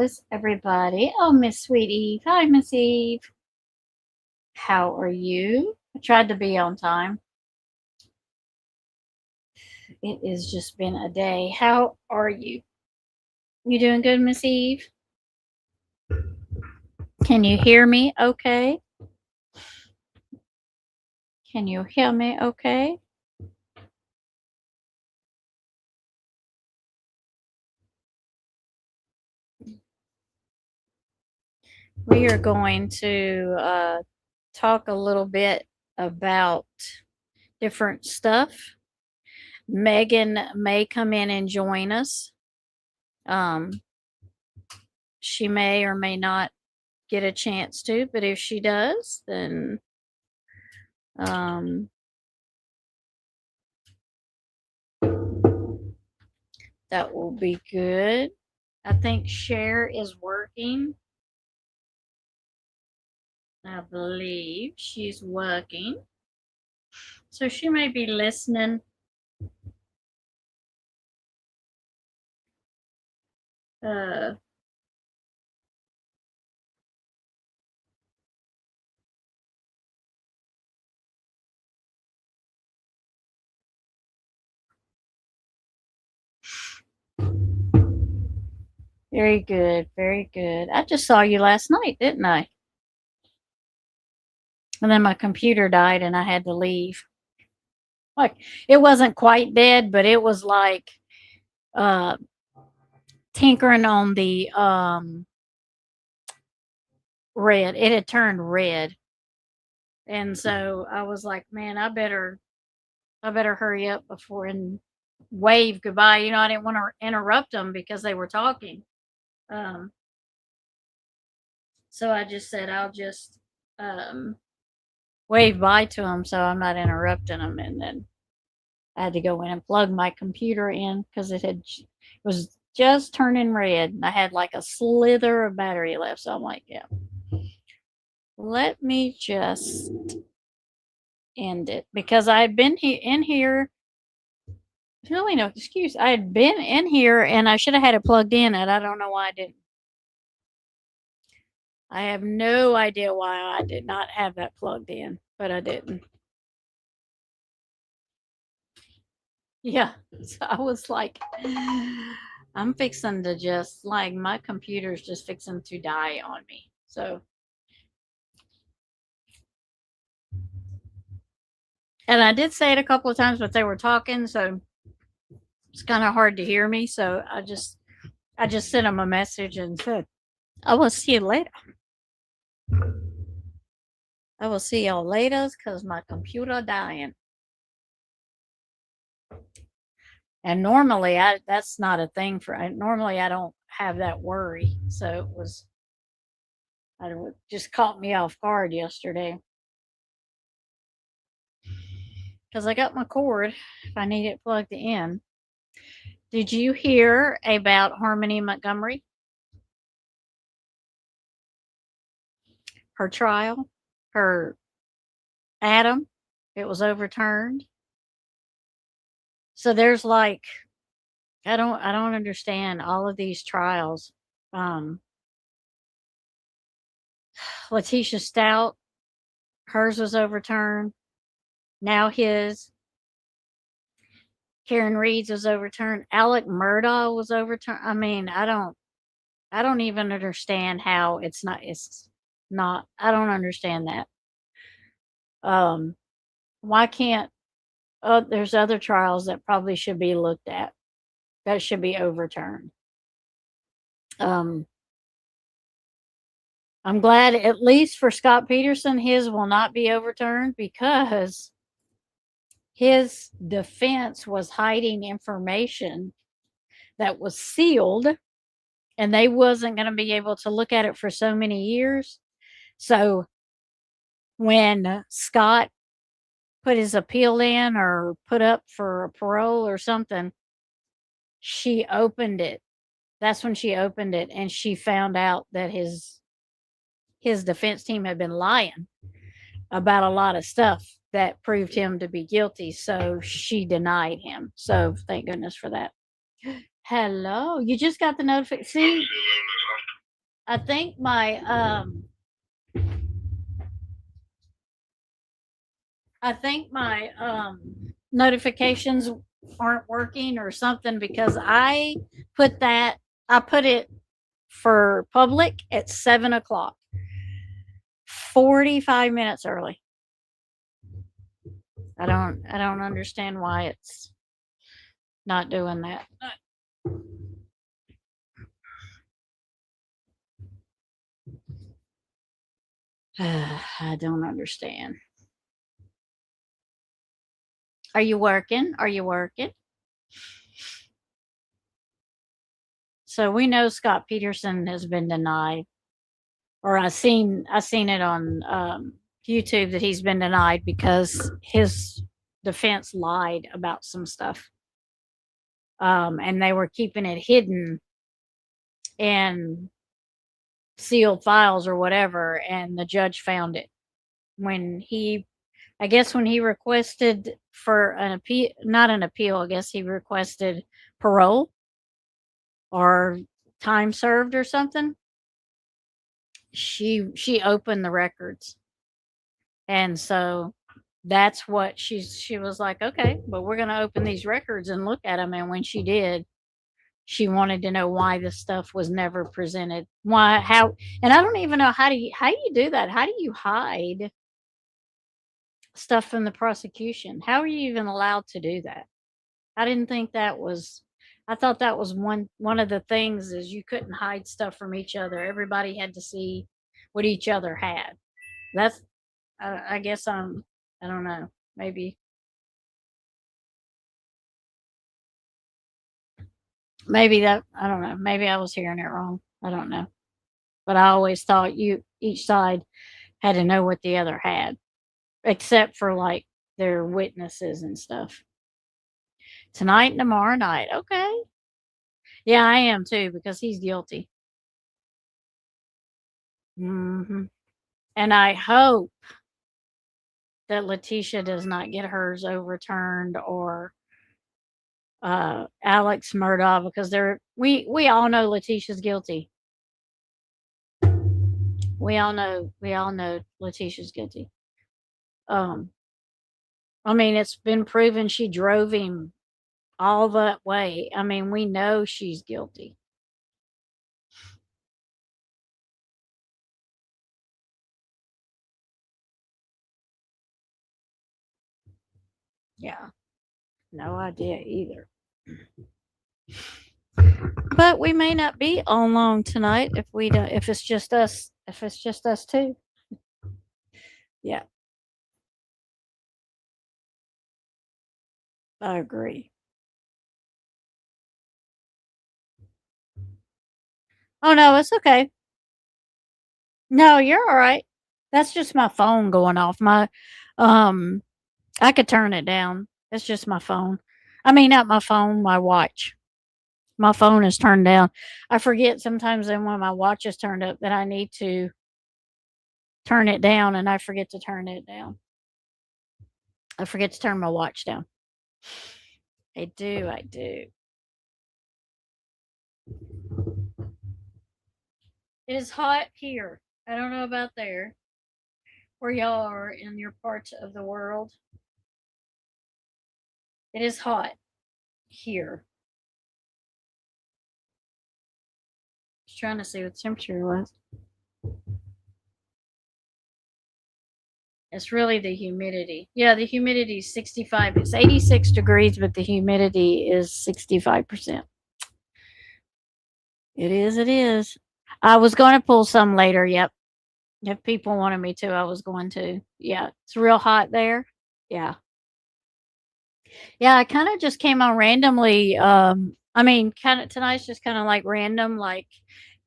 is everybody? Oh, Miss Sweet Eve. Hi, Miss Eve. How are you? I tried to be on time. It has just been a day. How are you? You doing good, Miss Eve? Can you hear me okay? Can you hear me okay? We are going to talk a little bit about different stuff. Megan may come in and join us. She may or may not get a chance to, but if she does, then that will be good. I think share is working. I believe she's working. So she may be listening. Very good, very good. I just saw you last night, didn't I? And then my computer died and I had to leave. Like, it wasn't quite dead, but it was like tinkering on the red. It had turned red. And so I was like, man, I better hurry up before and wave goodbye. You know, I didn't want to interrupt them because they were talking. So I just said I'll just wave bye to them so I'm not interrupting them. And then I had to go in and plug my computer in because it was just turning red. And I had like a slither of battery left. So I'm like, yeah, let me just end it because I had been in here. Really no excuse. I had been in here and I should have had it plugged in, and I don't know why I didn't. I have no idea why I did not have that plugged in, but I didn't. Yeah. So I was like, I'm fixing to just, like, my computer's just fixing to die on me. So, and I did say it a couple of times, but they were talking, so it's kind of hard to hear me. So I just sent them a message and said, I will see you later. I will see y'all later because my computer dying. And normally that's not a thing normally I don't have that worry. So it just caught me off guard yesterday. Because I got my cord if I need it plugged in. Did you hear about Harmony Montgomery? Her trial, her Adam, it was overturned. So there's like, I don't understand all of these trials. Letitia Stout, hers was overturned. Now his. Karen Reed's was overturned. Alec Murdaugh was overturned. I mean, I don't even understand how it's not, I don't understand that. Why can't, there's other trials that probably should be looked at that should be overturned. I'm glad at least for Scott Peterson, his will not be overturned because his defense was hiding information that was sealed and they wasn't going to be able to look at it for so many years. So when Scott put his appeal in or put up for a parole or something, she opened it. That's when she opened it and she found out that his defense team had been lying about a lot of stuff that proved him to be guilty. So she denied him. So thank goodness for that. Hello. You just got the notification. See? I think my notifications aren't working or something because I put it for public at 7 o'clock, 45 minutes early. I don't understand why it's not doing that. I don't understand. Are you working? Are you working? So we know Scott Peterson has been denied, or I seen it on YouTube that he's been denied because his defense lied about some stuff, and they were keeping it hidden in sealed files or whatever, and the judge found it when he, I guess, when he requested for an appeal, not an appeal. I guess he requested parole or time served or something. She opened the records, and so that's what she was like, okay, but we're going to open these records and look at them. And when she did, she wanted to know why the stuff was never presented, why, how. And I don't even know how do you do that. How do you hide stuff from the prosecution? How are you even allowed to do that? I didn't think that was, I thought that was one of the things is you couldn't hide stuff from each other. Everybody had to see what each other had. That's, I guess I don't know. Maybe that, I don't know. Maybe I was hearing it wrong. I don't know. But I always thought each side had to know what the other had, except for like their witnesses and stuff. Tonight and tomorrow night. Okay. Yeah, I am too because he's guilty. And I hope that Letitia does not get hers overturned, or Alex Murdaugh, because we all know Letitia's guilty. We all know Letitia's guilty. Um, I mean, it's been proven she drove him all that way. I mean, we know she's guilty. Yeah, no idea either. But we may not be on long tonight if we don't, if it's just us. If it's just us two. Yeah, I agree. Oh no, it's okay. No, you're all right. That's just my phone going off. Um, I could turn it down. It's just my phone. I mean, not my phone, my watch. My phone is turned down. I forget sometimes then when my watch is turned up that I need to turn it down, and I forget to turn it down. I forget to turn my watch down. I do. I do. It is hot here. I don't know about there, where y'all are in your parts of the world. It is hot here. Just trying to see what the temperature was. It's really the humidity. Yeah, the humidity is 65. It's 86 degrees, but the humidity is 65%. It is. It is. I was going to pull some later. Yep. If people wanted me to, I was going to. Yeah. It's real hot there. Yeah. Yeah. I kind of just came on randomly. I mean, kind of tonight's just kind of like random. Like,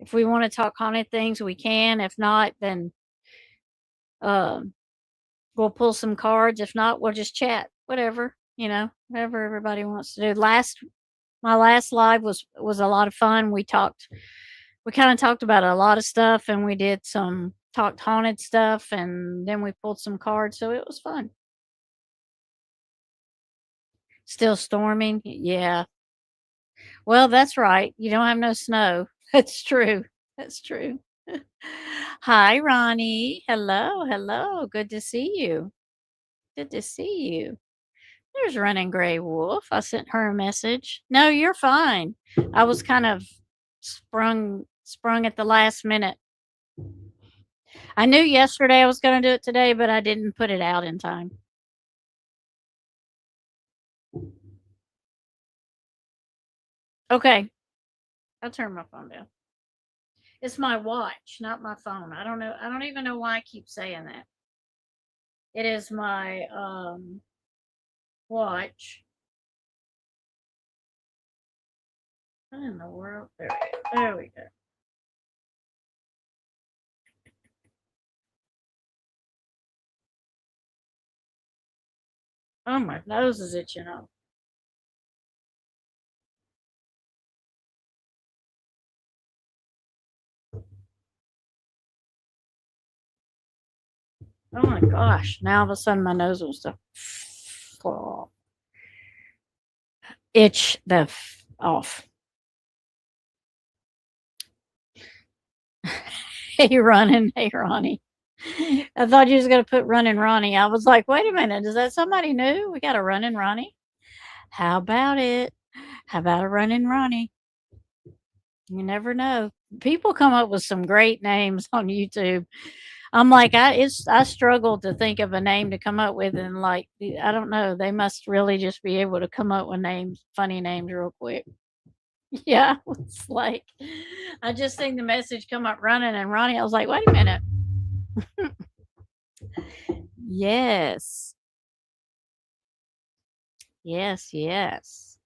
if we want to talk haunted things, we can. If not, then um, we'll pull some cards. If not, we'll just chat. Whatever, whatever everybody wants to do. My last live was a lot of fun. We kind of talked about a lot of stuff, and we did some talked haunted stuff, and then we pulled some cards, so it was fun. Still storming, yeah. Well, that's right. You don't have no snow. That's true. That's true. Hi, Ronnie. Hello, hello. Good to see you. Good to see you. There's Running Gray Wolf. I sent her a message. No, you're fine. I was kind of sprung at the last minute. I knew yesterday I was going to do it today, but I didn't put it out in time. Okay. I'll turn my phone down. It's my watch, not my phone. I don't know. I don't even know why I keep saying that. It is my watch. What in the world? There we go. Oh, my nose is itching up. Oh my gosh. Now all of a sudden my nose wants to itch off. Hey, running. Hey, Ronnie. I thought you was going to put running Ronnie. I was like, wait a minute. Is that somebody new? We got a running Ronnie. How about it? How about a running Ronnie? You never know. People come up with some great names on YouTube. I'm like, I struggle to think of a name to come up with, and like, I don't know. They must really just be able to come up with names, funny names, real quick. Yeah, it's like I just seen the message come up running and Ronnie. I was like, wait a minute. Yes, yes, yes.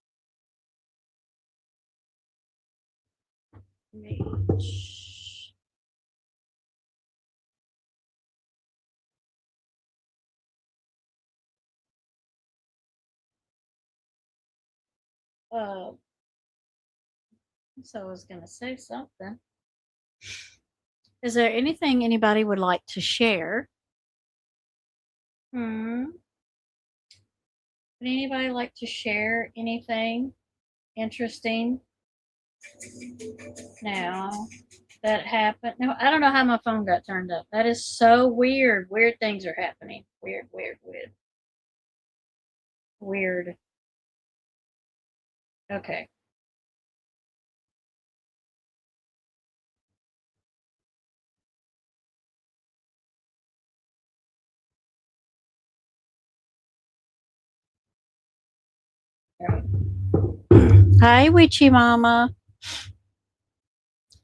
Reach. Uh, so I was gonna say something. Is there anything anybody would like to share? Hmm. Would anybody like to share anything interesting now that happened? No, I don't know how my phone got turned up. That is so weird. Weird things are happening. Weird, weird, weird. Weird. Okay. Hi, Witchy Mama.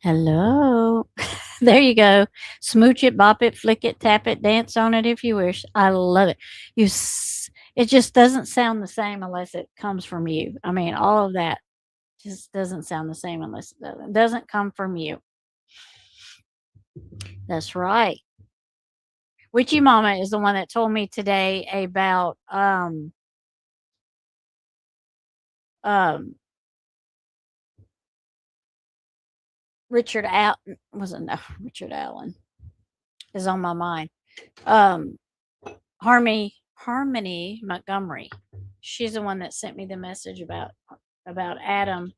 Hello. There you go. Smooch it, bop it, flick it, tap it, dance on it if you wish. I love it. It just doesn't sound the same unless it comes from you. I mean, all of that just doesn't sound the same unless it doesn't come from you. That's right. Witchy Mama is the one that told me today about um Richard Al wasn't no Richard Allen is on my mind. Um Harmony Montgomery. She's the one that sent me the message about Adam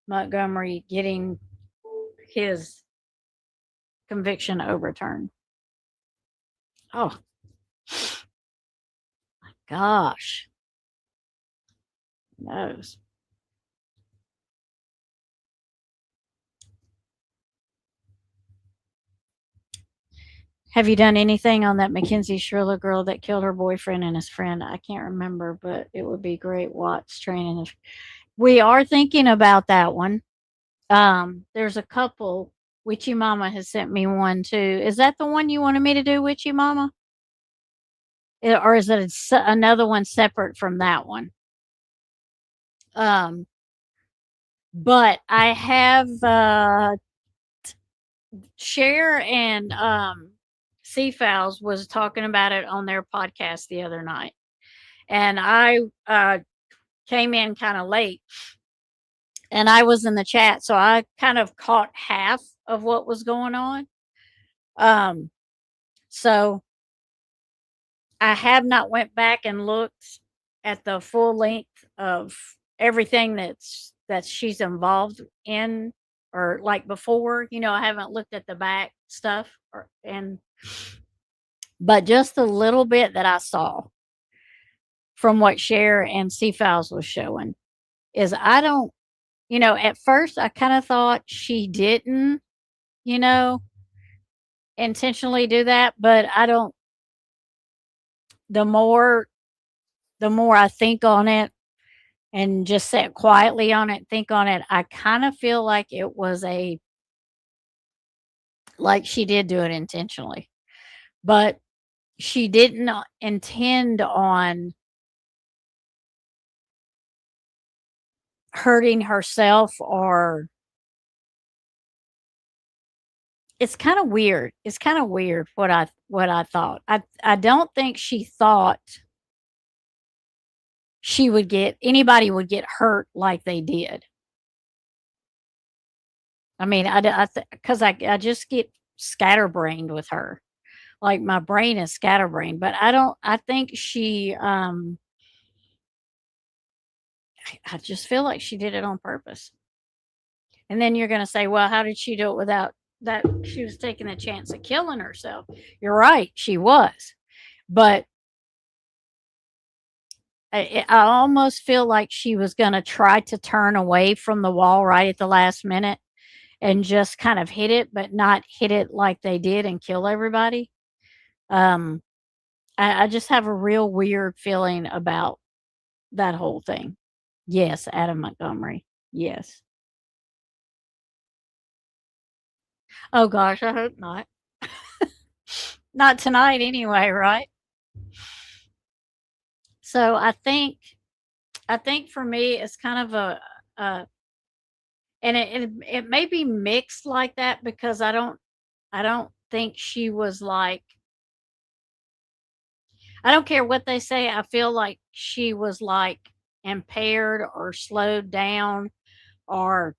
Montgomery getting his conviction overturned. Oh my gosh. Knows. Have you done anything on that Mackenzie Shriller girl that killed her boyfriend and his friend? I can't remember, but it would be great watch training. We are thinking about that one. There's a couple. Witchy Mama has sent me one too. Is that the one you wanted me to do, Witchy Mama? Or is it another one separate from that one? Um, but I have Cher and Seafowls was talking about it on their podcast the other night, and I came in kind of late, and I was in the chat, so I kind of caught half of what was going on. Um, so I have not went back and looked at the full length of everything that she's involved in or like before. I haven't looked at the back stuff, but just a little bit that I saw from what Cher and C Files was showing is I don't, at first I kind of thought she didn't, you know, intentionally do that, but I don't, the more, the more I think on it and just sit quietly on it, think on it, I kind of feel like it was like she did do it intentionally, but she didn't intend on hurting herself or it's kind of weird. It's kind of weird what I thought. I don't think she thought she would get anybody would get hurt like they did. I mean, because I just get scatterbrained with her. Like my brain is scatterbrained, but I don't. I think she. I just feel like she did it on purpose. And then you're going to say, well, how did she do it without that? She was taking a chance of killing herself. You're right, she was, but I almost feel like she was going to try to turn away from the wall right at the last minute and just kind of hit it, but not hit it like they did and kill everybody. Um, I just have a real weird feeling about that whole thing. Yes, Adam Montgomery. Yes. Oh gosh, I hope not. Not tonight anyway, right? So I think for me it's kind of a and it may be mixed like that because I don't think she was like I don't care what they say. I feel like she was like impaired or slowed down or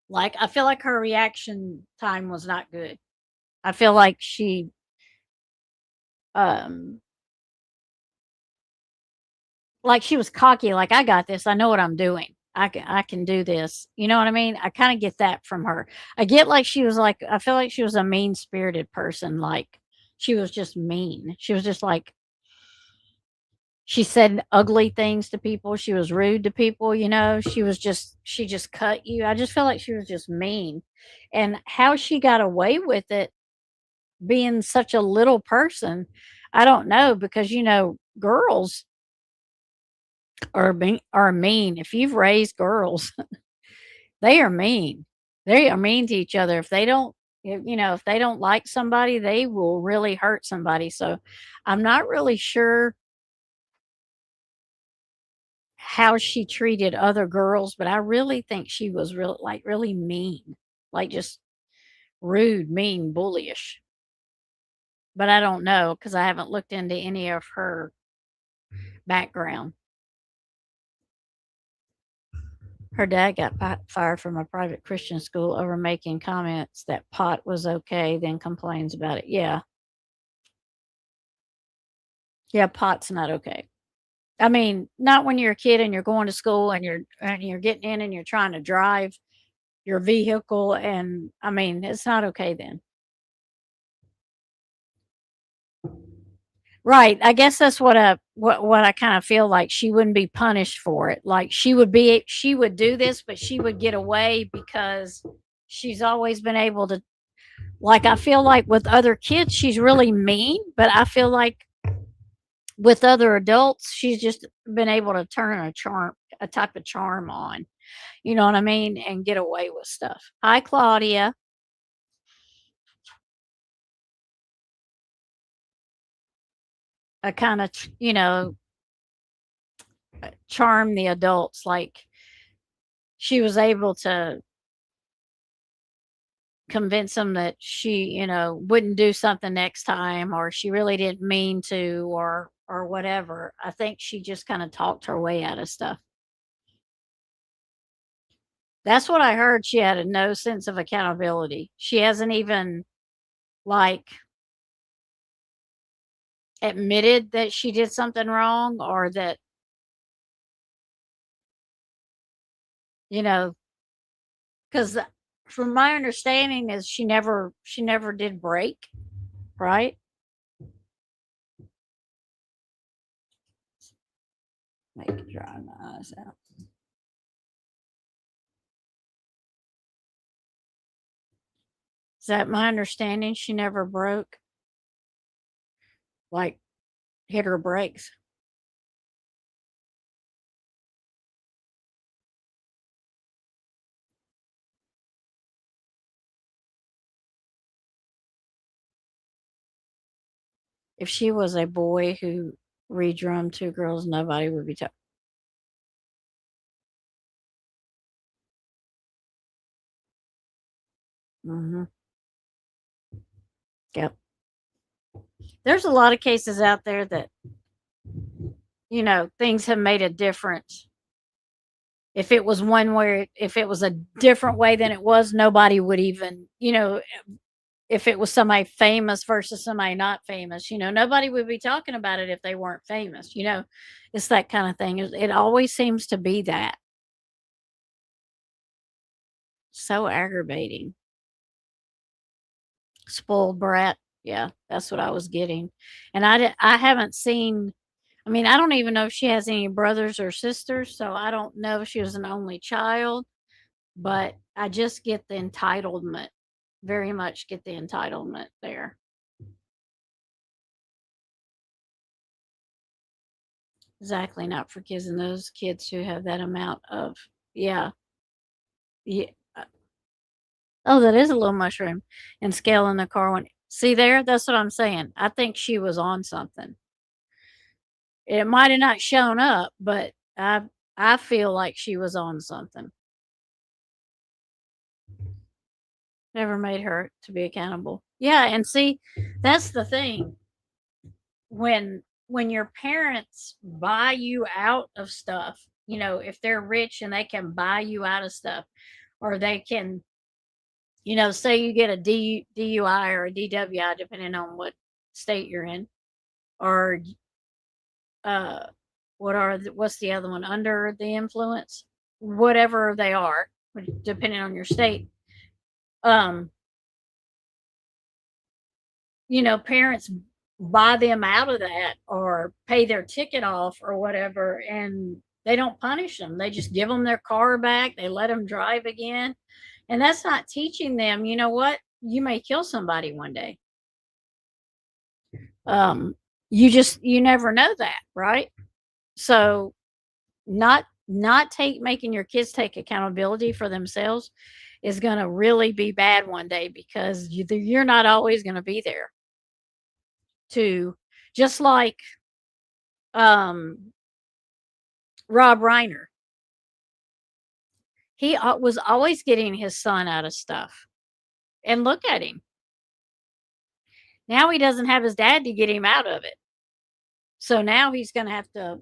like I feel like her reaction time was not good. I feel like um she was cocky, like I got this. I know what I'm doing. I can do this. You know what I mean? I kind of get that from her. I get like she was like I feel like she was a mean-spirited person, like she was just mean. She was just like she said ugly things to people. She was rude to people. She just cut you. I just feel like she was just mean. And how she got away with it being such a little person, I don't know because girls are mean. If you've raised girls, they are mean. They are mean to each other. If they don't like somebody, they will really hurt somebody. So I'm not really sure how she treated other girls, but I really think she was really mean, like just rude, mean, bullyish. But I don't know because I haven't looked into any of her background. Her dad got fired from a private Christian school over making comments that pot was okay, then complains about it. Yeah. Yeah, pot's not okay. I mean, not when you're a kid and you're going to school and you're getting in and you're trying to drive your vehicle and I mean, it's not okay then. Right. I guess that's what I kind of feel like she wouldn't be punished for it. Like she would do this, but she would get away because she's always been able to like I feel like with other kids she's really mean, but I feel like with other adults she's just been able to turn a type of charm on. You know what I mean? And get away with stuff. Hi Claudia. I kind of, charm the adults like she was able to convince them that she, wouldn't do something next time or she really didn't mean to or whatever. I think she just kind of talked her way out of stuff. That's what I heard. She had no sense of accountability. She hasn't even like admitted that she did something wrong or that, because from my understanding is she never did break, right? Make it dry my eyes out. Is that my understanding? She never broke, like hit her brakes. If she was a boy who redrummed two girls, nobody would be talking. Mm-hmm. Yep. There's a lot of cases out there that, things have made a difference. If it was one where, if it was a different way than it was, nobody would even, if it was somebody famous versus somebody not famous, nobody would be talking about it if they weren't famous. It's that kind of thing. It always seems to be that. So aggravating. Spoiled brat. Yeah, that's what I was getting. And I haven't seen, I mean, I don't even know if she has any brothers or sisters, so I don't know if she was an only child, but I just get the entitlement. Very much get the entitlement there. Exactly, not for kids and those kids who have that amount of, yeah. Yeah. Oh, that is a little mushroom and scale in the car when see there? That's what I'm saying. I think she was on something. It might have not shown up, but I feel like she was on something. Never made her to be accountable. Yeah, and see, that's the thing. When your parents buy you out of stuff, if they're rich and they can buy you out of stuff, or they can, say you get a DUI or a DWI, depending on what state you're in, or uh, what's the other one? Under the influence, whatever they are, depending on your state. Um, parents buy them out of that or pay their ticket off or whatever, and they don't punish them. They just give them their car back. They let them drive again. And that's not teaching them, you know what? You may kill somebody one day. Um, you never know that, right? So not take making your kids take accountability for themselves is going to really be bad one day because you're not always going to be there to just like um Rob Reiner. He was always getting his son out of stuff. And look at him. Now he doesn't have his dad to get him out of it. So now he's going to have to,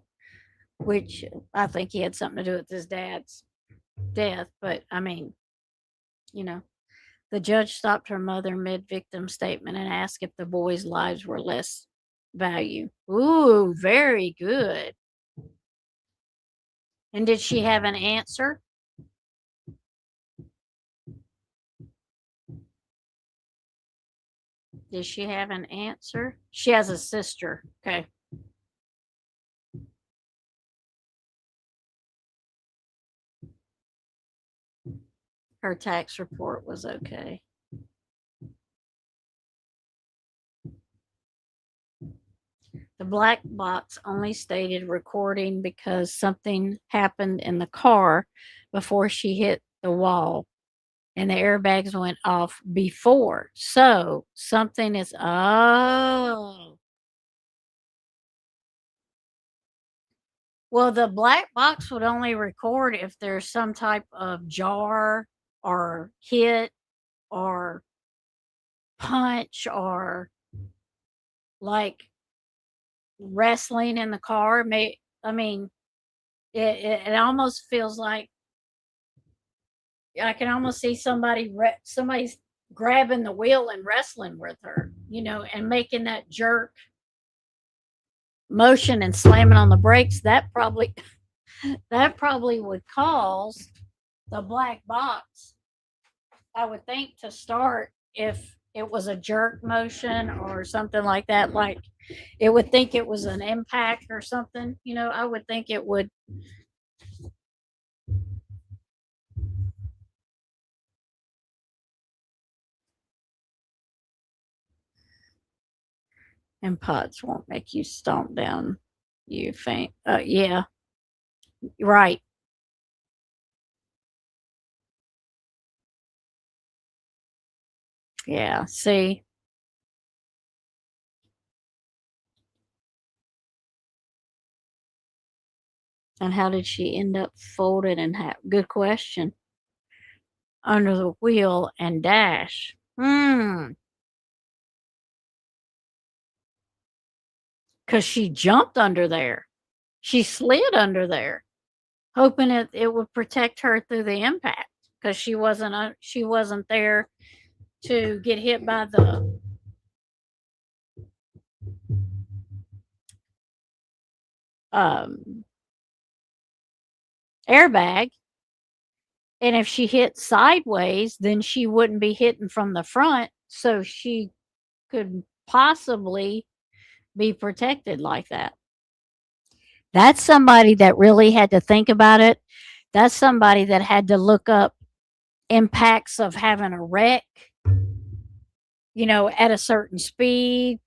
which I think he had something to do with his dad's death. But I mean, you know, the judge stopped her mother mid victim statement and asked if the boys' lives were less value. Ooh, very good. And did she have an answer? Does she have an answer? She has a sister. Okay. Her tax report was okay. The black box only stated recording because something happened in the car before she hit the wall and the airbags went off before. So something is, oh. Well, the black box would only record if there's some type of jar or hit or punch or like wrestling in the car. I mean, it almost feels like I can almost see somebody's grabbing the wheel and wrestling with her, and making that jerk motion and slamming on the brakes. That probably would cause the black box I would think to start, if it was a jerk motion or something like that, like it would think it was an impact or something, I would think it would. And pots won't make you stomp down, you faint. Yeah, right. Yeah, see. And how did she end up folded and good question. Under the wheel and dash. Because she jumped under there. She slid under there, hoping it would protect her through the impact. Because she wasn't there to get hit by the um, airbag. And if she hit sideways, then she wouldn't be hitting from the front, so she could possibly be protected like that. That's somebody that really had to think about it. That's somebody that had to look up impacts of having a wreck, at a certain speed,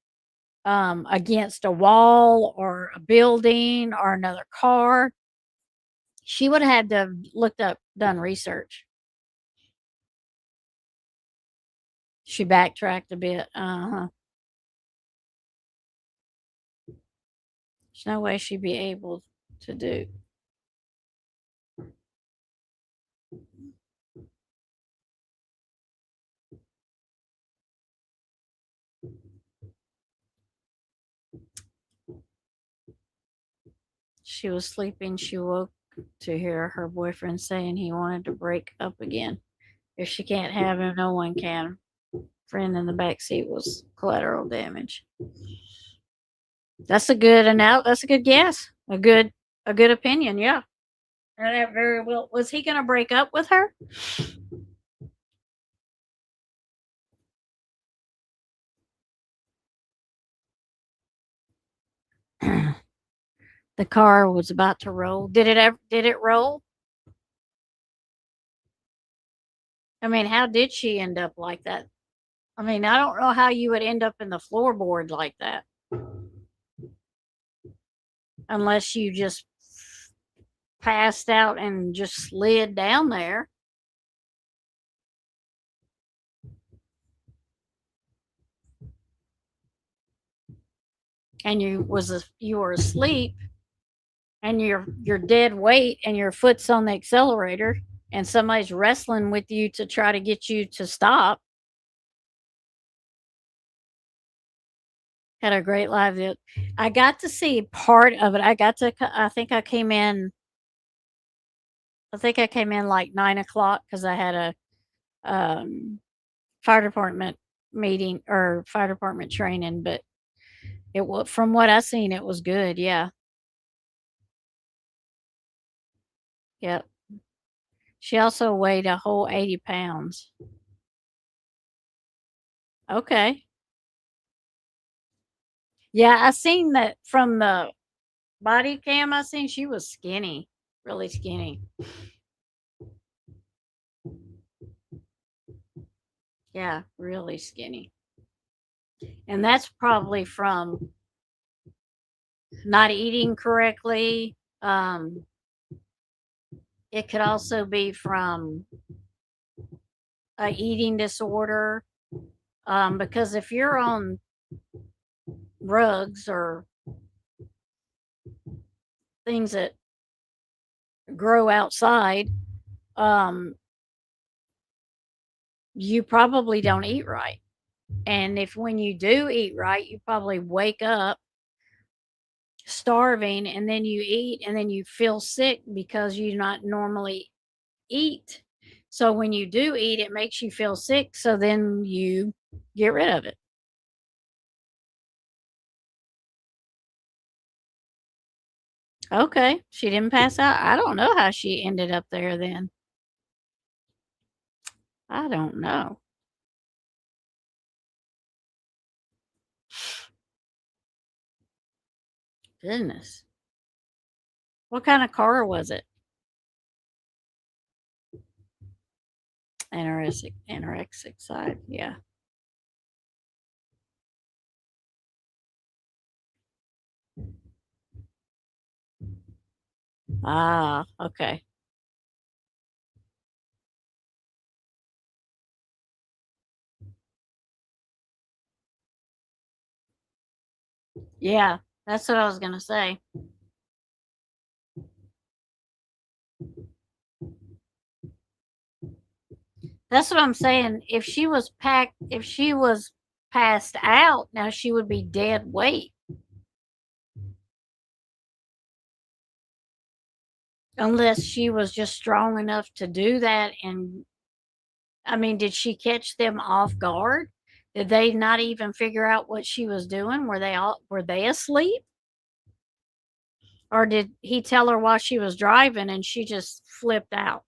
against a wall or a building or another car. She would have had to have looked up, done research. She backtracked a bit. Uh-huh. There's no way she'd be able to do. She was sleeping. She woke to hear her boyfriend saying he wanted to break up again. If she can't have him, no one can. Friend in the back seat was collateral damage. That's a good guess. A good opinion, yeah. And that very well, was he gonna break up with her? The car was about to roll. Did it roll? I mean, how did she end up like that? I mean, I don't know how you would end up in the floorboard like that unless you just passed out and just slid down there and you were asleep and your dead weight and your foot's on the accelerator and somebody's wrestling with you to try to get you to stop. Had a great live. I got to see part of it. I think I came in like 9 o'clock because I had a fire department meeting or fire department training. But it was, from what I seen, it was good. Yeah, yep. She also weighed a whole 80 pounds. Okay. Yeah, I seen that from the body cam. I seen she was skinny, really skinny. Yeah, really skinny. And that's probably from not eating correctly. It could also be from a eating disorder. Because if you're on rugs or things that grow outside, um, you probably don't eat right. And if when you do eat right, you probably wake up starving and then you eat and then you feel sick because you not normally eat. So when you do eat, it makes you feel sick. So then you get rid of it. Okay. She didn't pass out. I don't know how she ended up there then. I don't know. Goodness. What kind of car was it? Anorexic side. Yeah. Ah, okay. Yeah, that's what I was gonna say. That's what I'm saying. If she was passed out, now she would be dead weight. Unless she was just strong enough to do that. And I mean, did she catch them off guard? Did they not even figure out what she was doing? Were they asleep? Or did he tell her while she was driving and she just flipped out?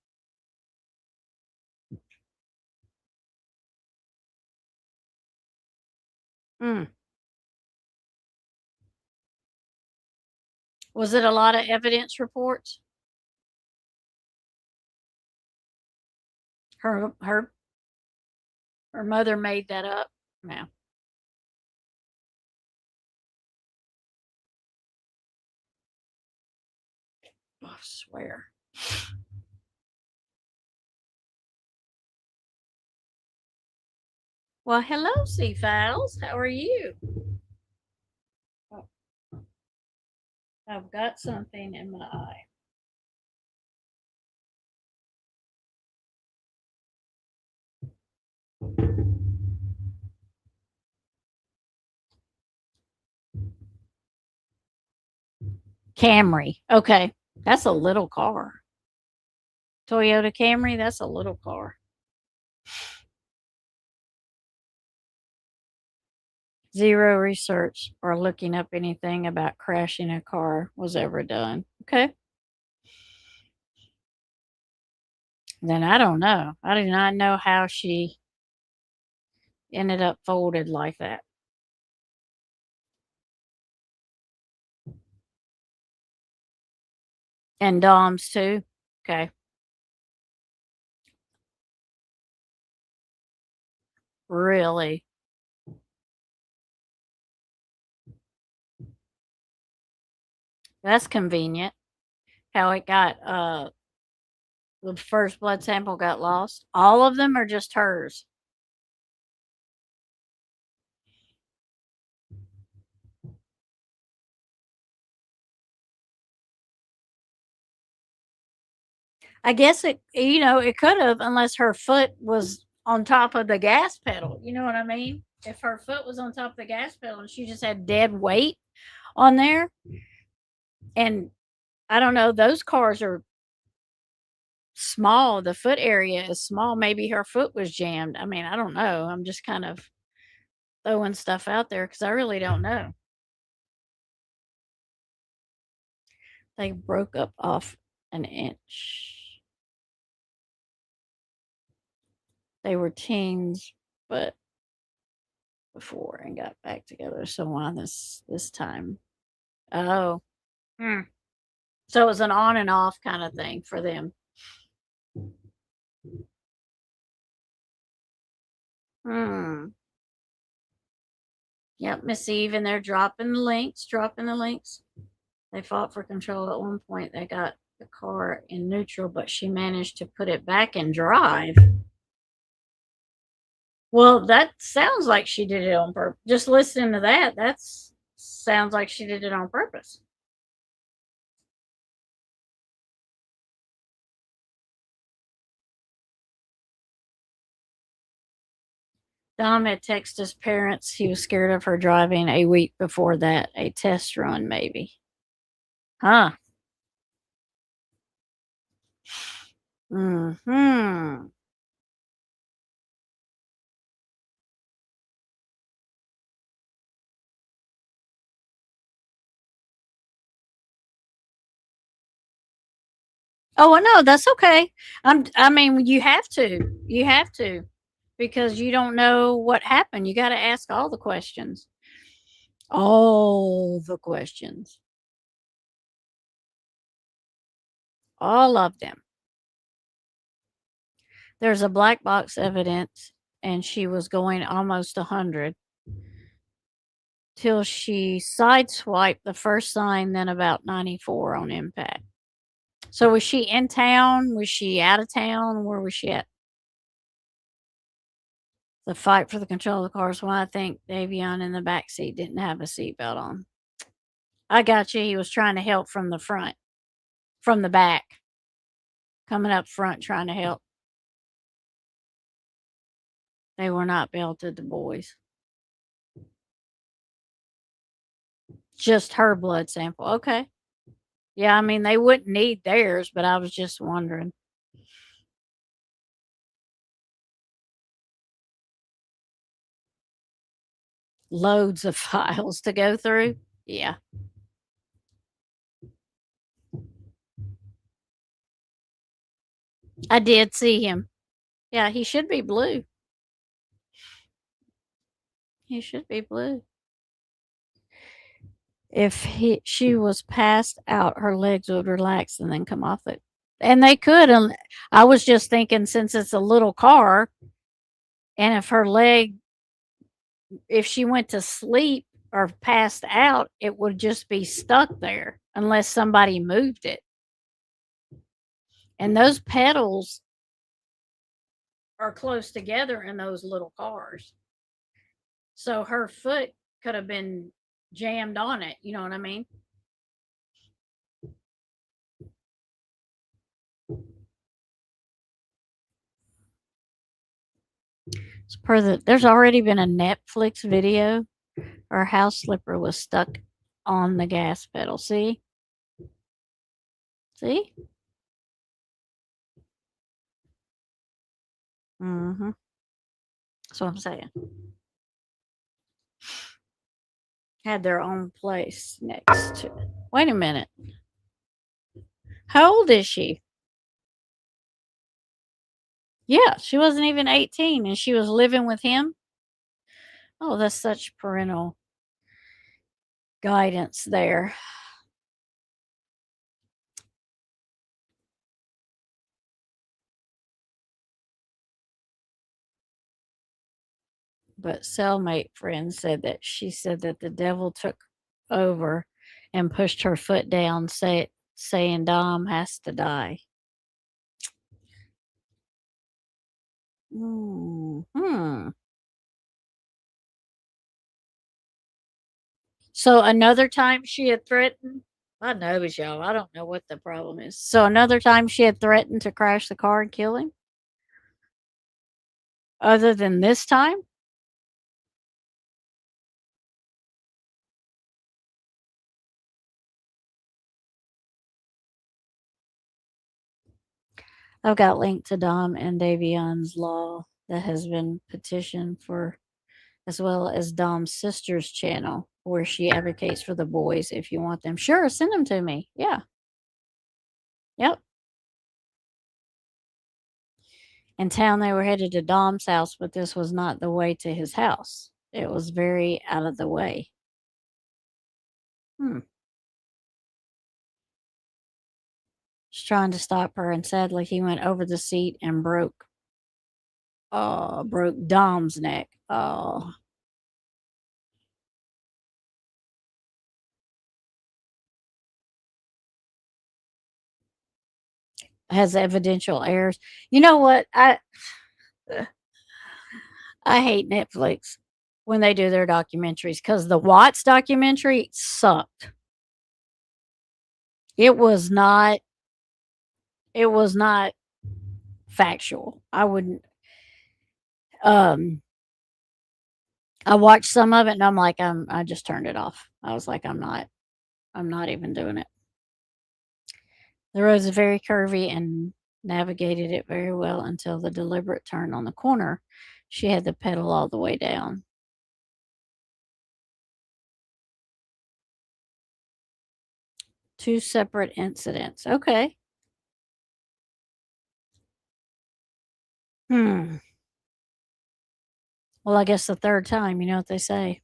Mm. Was it a lot of evidence reports? Her her her mother made that up. No. I swear. Well, hello, Sea Files. How are you? Oh, I've got something in my eye. Camry. Okay. That's a little car. Toyota Camry, that's a little car. Zero research or looking up anything about crashing a car was ever done. Okay. Then I don't know. I do not know how she ended up folded like that. And Dom's too. Okay. Really? That's convenient. How it got the first blood sample got lost. All of them are just hers. I guess it could have, unless her foot was on top of the gas pedal. You know what I mean? If her foot was on top of the gas pedal and she just had dead weight on there, and I don't know, those cars are small. The foot area is small. Maybe her foot was jammed. I mean, I don't know. I'm just kind of throwing stuff out there because I really don't know. They broke up off an inch. They were teens, but before and got back together. So why this time? Oh, hmm. So it was an on and off kind of thing for them. Hmm. Yep, Miss Eve, and they're dropping the links. They fought for control at one point. They got the car in neutral, but she managed to put it back in drive. Well, that sounds like she did it on purpose. Just listening to that, sounds like she did it on purpose. Dom had texted his parents he was scared of her driving a week before that, a test run maybe. Huh. Hmm. Oh, well, no, that's okay. I mean, you have to. You have to because you don't know what happened. You got to ask all the questions. All the questions. All of them. There's a black box evidence, and she was going almost 100 till she sideswiped the first sign, then about 94 on impact. So was she in town? Was she out of town? Where was she at? The fight for the control of the car is why I think Davion in the back seat didn't have a seatbelt on. I got you. He was trying to help from the front, from the back, coming up front trying to help. They were not belted, the boys. Just her blood sample. Okay. Yeah, I mean, they wouldn't need theirs, but I was just wondering. Loads of files to go through. Yeah, I did see him. Yeah, he should be blue. He should be blue. If she was passed out, her legs would relax and then come off it. And they could. And I was just thinking, since it's a little car, and if her leg, if she went to sleep or passed out, it would just be stuck there unless somebody moved it. And those pedals are close together in those little cars. So her foot could have been jammed on it. You know what I mean? There's already been a Netflix video. Her house slipper was stuck on the gas pedal. See? See? Mm-hmm. That's what I'm saying. Had their own place next to it. Wait a minute. How old is she? Yeah, she wasn't even 18 and she was living with him. Oh, that's such parental guidance there. But cellmate friend said that she said that the devil took over and pushed her foot down, saying Dom has to die. Hmm. So another time she had threatened. I know, but y'all, I don't know what the problem is. So another time she had threatened to crash the car and kill him. Other than this time, I've got linked to Dom and Davion's law that has been petitioned for, as well as Dom's sister's channel where she advocates for the boys if you want them. Sure, send them to me. Yeah. Yep. In town, they were headed to Dom's house, but this was not the way to his house. It was very out of the way. Hmm. Just trying to stop her, and sadly, he went over the seat and broke Dom's neck. Oh, has evidential errors. You know what? I hate Netflix when they do their documentaries because the Watts documentary sucked. It was not. It was not factual. I wouldn't. Um, I watched some of it and I'm like, I just turned it off. I was like, I'm not even doing it. The road is very curvy and navigated it very well until the deliberate turn on the corner. She had the pedal all the way down. Two separate incidents. Okay. Hmm. Well, I guess the third time, you know what they say.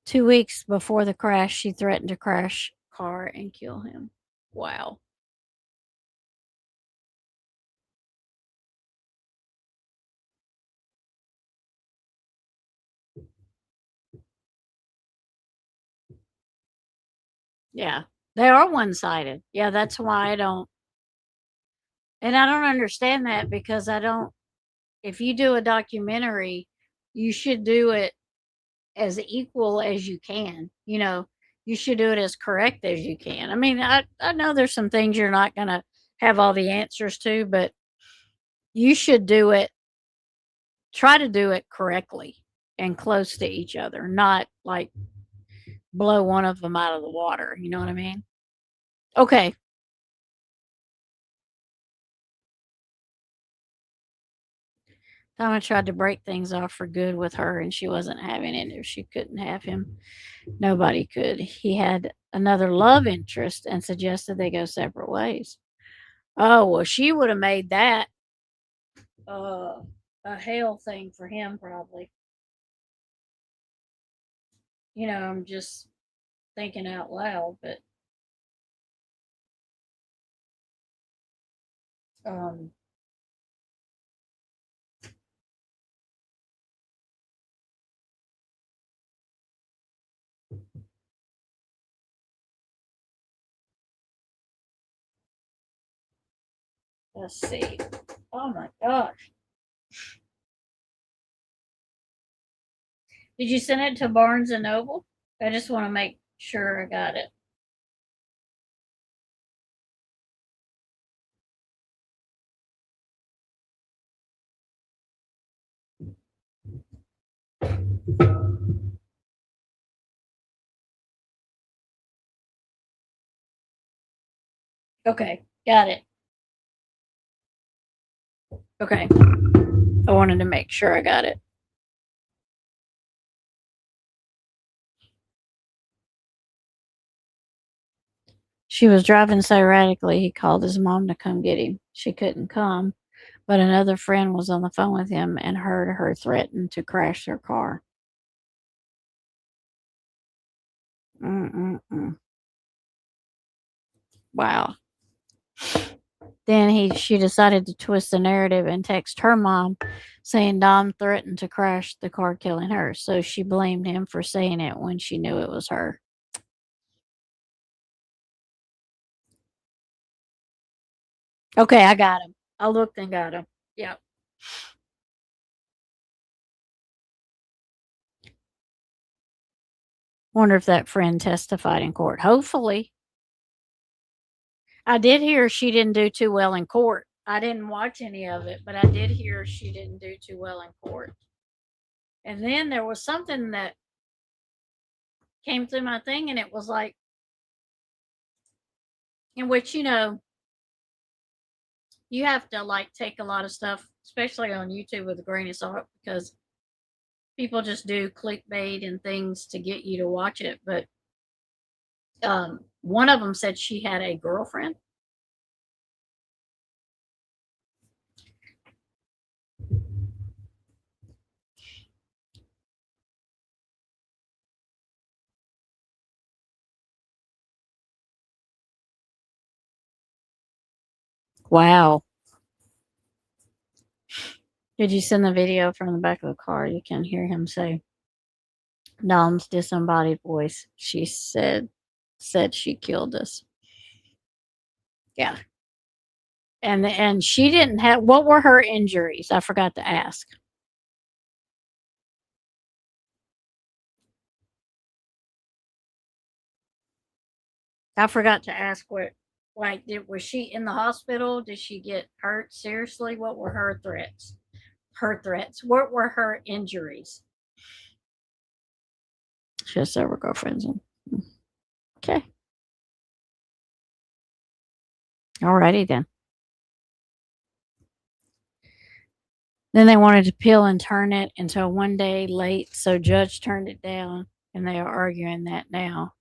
2 weeks before the crash, she threatened to crash car and kill him. Wow. Yeah. They are one sided. Yeah, that's why I don't. And I don't understand that because I don't. If you do a documentary, you should do it as equal as you can. You know, you should do it as correct as you can. I mean, I know there's some things you're not going to have all the answers to, but you should do it, try to do it correctly and close to each other, not like blow one of them out of the water. You know what I mean? Okay. Donna tried to break things off for good with her, and she wasn't having it. If she couldn't have him, nobody could. He had another love interest and suggested they go separate ways. Oh, well, she would have made that uh, a hell thing for him, probably. You know, I'm just thinking out loud, but um, let's see. Oh my gosh. Did you send it to Barnes and Noble? I just want to make sure I got it. Okay, got it. Okay. I wanted to make sure I got it. She was driving so erratically, he called his mom to come get him. She couldn't come, but another friend was on the phone with him and heard her threaten to crash their car. Mm-mm-mm. Wow. Then she decided to twist the narrative and text her mom saying Dom threatened to crash the car, killing her. So she blamed him for saying it when she knew it was her. Okay, I got him. I looked and got him. Yep. Wonder if that friend testified in court. Hopefully. I did hear she didn't do too well in court. I didn't watch any of it, but I did hear she didn't do too well in court. And then there was something that came through my thing, and it was like, in which, you know, you have to like take a lot of stuff, especially on YouTube, with a grain of salt because people just do clickbait and things to get you to watch it. But one of them said she had a girlfriend. Wow. Did you send the video from the back of the car? You can hear him say, Dom's disembodied voice. She said she killed us. Yeah. And she didn't have, what were her injuries? I forgot to ask. I forgot to ask what, like, was she in the hospital? Did she get hurt seriously? What were her threats? Her threats. What were her injuries? She has several girlfriends. Okay. Alrighty then. Then they wanted to peel and turn it until one day late, so judge turned it down, and they are arguing that now.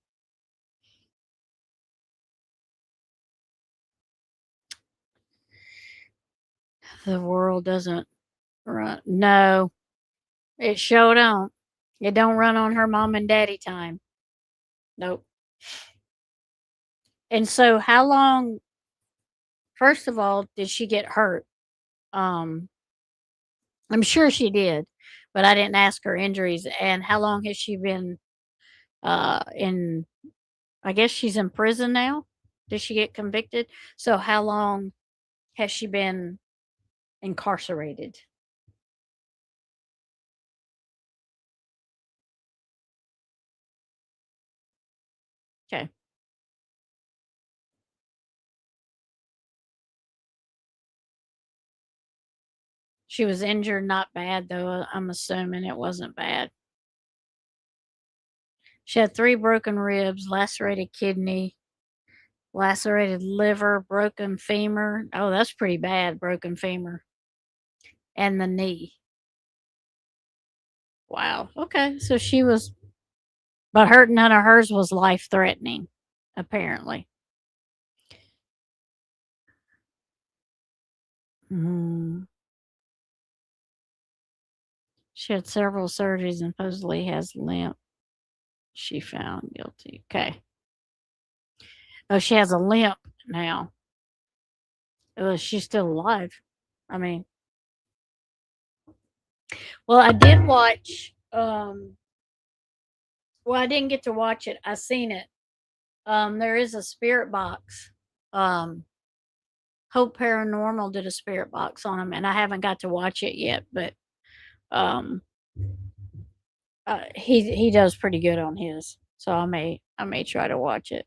The world doesn't run. No, it sure don't. It don't run on her mom and daddy time. Nope. And so, how long? First of all, did she get hurt? Um, I'm sure she did, but I didn't ask her injuries. And how long has she been in? I guess she's in prison now. Did she get convicted? So, how long has she been incarcerated? Okay. She was injured, not bad though. I'm assuming it wasn't bad. She had 3 broken ribs, lacerated kidney, lacerated liver, broken femur. Oh, that's pretty bad, broken femur, and the knee. Wow. Okay. So she was, but her none of hers was life threatening, apparently. Mm. She had several surgeries and supposedly has limp. She found guilty. Okay. Oh, she has a limp now. She's still alive. I mean, well, I did watch. Well, I didn't get to watch it. I seen it. There is a spirit box. Um, Hope Paranormal did a spirit box on him, and I haven't got to watch it yet. But um, he does pretty good on his, so I may try to watch it.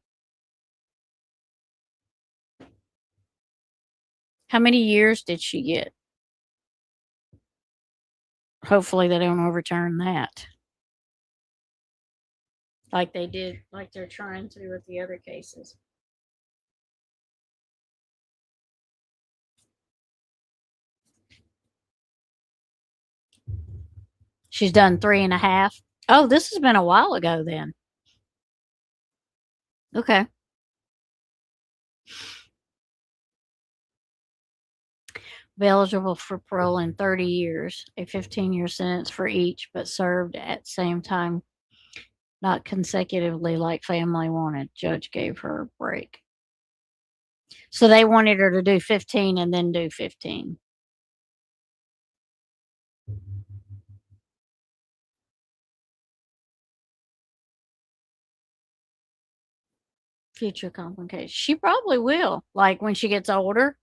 How many years did she get? Hopefully, they don't overturn that, like they did, like they're trying to with the other cases. She's done 3.5. Oh, this has been a while ago then. Okay. Be eligible for parole in 30 years, a 15-year sentence for each, but served at same time, not consecutively like family wanted. Judge gave her a break. So they wanted her to do 15 and then do 15. Future complications. She probably will, like when she gets older.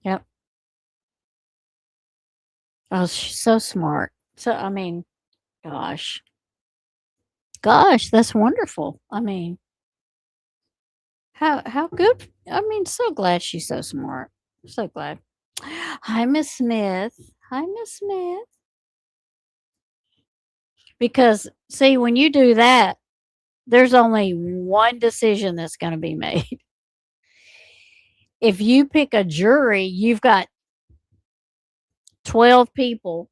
Yep. Oh, she's so smart. So, I mean, gosh. Gosh, that's wonderful. I mean, how good. I mean, so glad she's so smart. So glad. Hi, Miss Smith. Hi, Miss Smith. Because see, when you do that, there's only one decision that's going to be made. If you pick a jury, you've got 12 people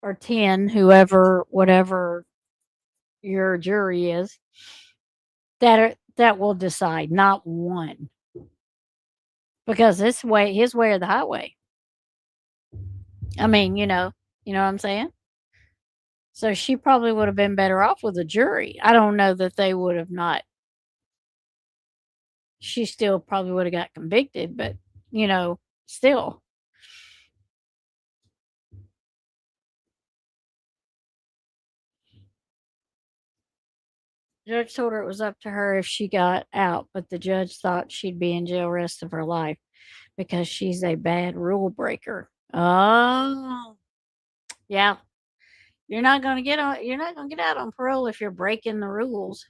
or 10, whoever, whatever your jury is, that will decide, not one. Because this way, his way or the highway. I mean, you know what I'm saying? So she probably would have been better off with a jury. I don't know that they would have not. She still probably would have got convicted, but still. Judge told her it was up to her if she got out, but the judge thought she'd be in jail rest of her life because she's a bad rule breaker. Oh, yeah. You're not going to get out on parole if you're breaking the rules.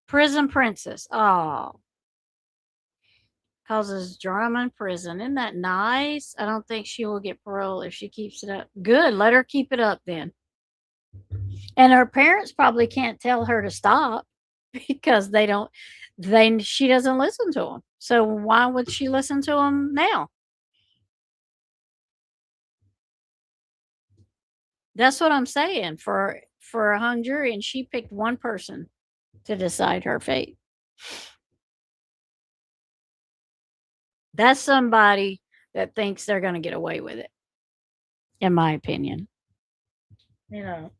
Prison princess. Oh, causes drama in prison. Isn't that nice? I don't think she will get parole if she keeps it up. Good. Let her keep it up then. And her parents probably can't tell her to stop because she doesn't listen to them. So why would she listen to them now? That's what I'm saying for a hung jury, and she picked one person to decide her fate. That's somebody that thinks they're gonna get away with it, in my opinion. You know?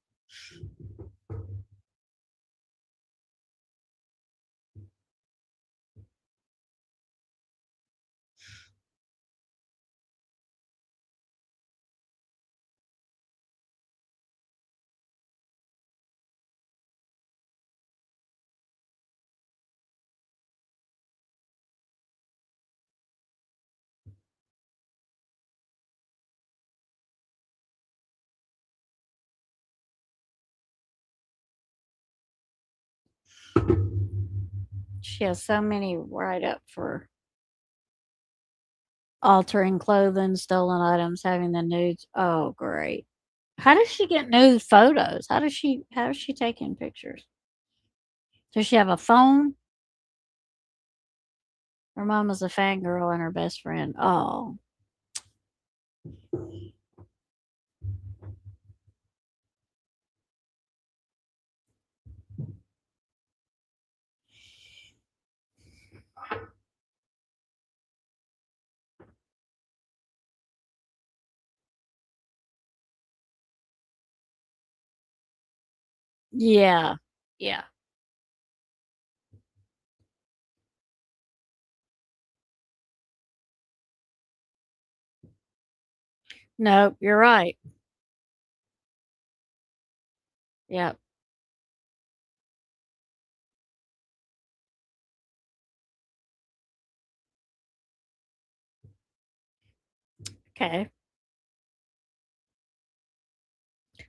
She has so many write up for altering clothing, stolen items, having the nudes. Oh, great. How does she get nude photos? How is she taking pictures? Does she have a phone? Her mom was a fangirl and her best friend. Oh. Yeah. Yeah. Nope, you're right. Yep. Okay.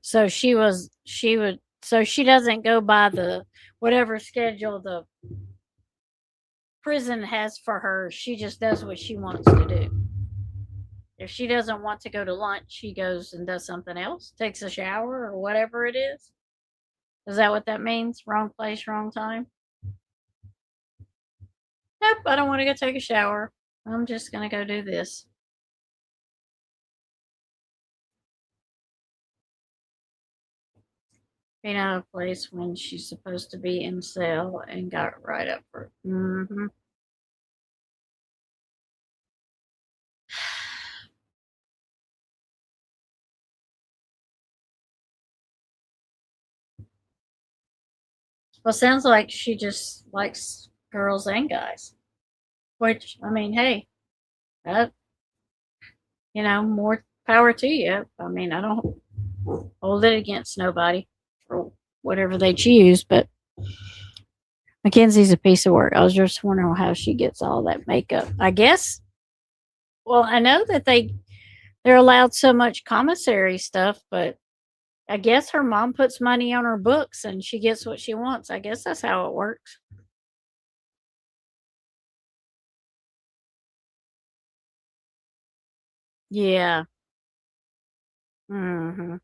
So she doesn't go by the whatever schedule the prison has for her. She just does what she wants to do. If she doesn't want to go to lunch, she goes and does something else, takes a shower or whatever it is. Is that what that means? Wrong place, wrong time? Nope, I don't want to go take a shower. I'm just going to go do this. Being out of place when she's supposed to be in cell and got right up for. Mm-hmm. Well, sounds like she just likes girls and guys. Which, I mean, hey, that, more power to you. I mean, I don't hold it against nobody for whatever they choose, but Mackenzie's a piece of work. I was just wondering how she gets all that makeup. I guess, well, I know that they're allowed so much commissary stuff, but I guess her mom puts money on her books and she gets what she wants. I guess that's how it works. Yeah. Mhm.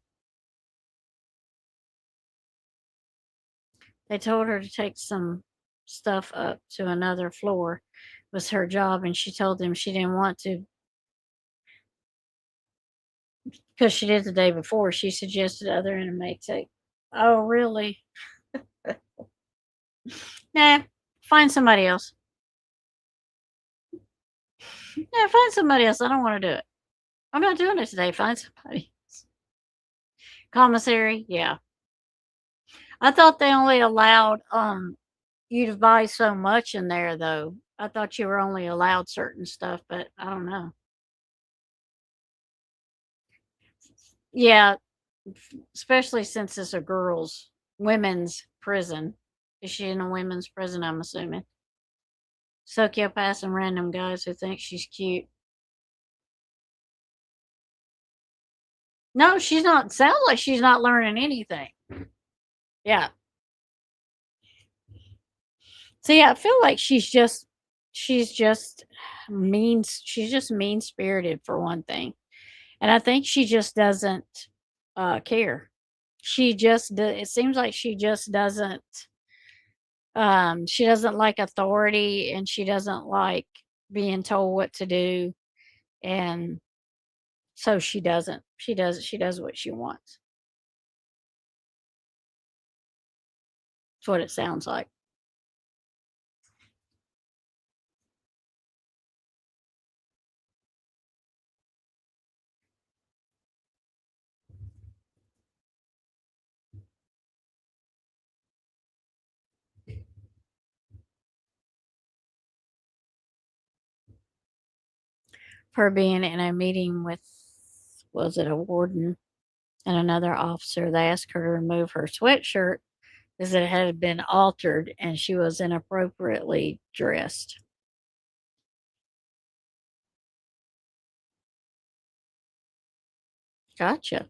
They told her to take some stuff up to another floor was her job, and she told them she didn't want to because she did the day before. She suggested other inmates take. Oh, really? Nah, find somebody else. Yeah, find somebody else. I don't want to do it. I'm not doing it today. Find somebody else. Commissary, yeah. I thought they only allowed you to buy so much in there though. I thought you were only allowed certain stuff, but I don't know. Yeah, especially since it's a women's prison. Is she in a women's prison? I'm assuming. Sociopaths and random guys who think she's cute. No, she's not. Sounds like she's not learning anything. Yeah. See, I feel like she's just she's just mean spirited for one thing. And I think she just doesn't care. It seems like she doesn't like authority and she doesn't like being told what to do, and so she does what she wants. That's what it sounds like. her being in a meeting with, was it a warden and another officer. They asked her to remove her sweatshirt as it had been altered and she was inappropriately dressed. Gotcha.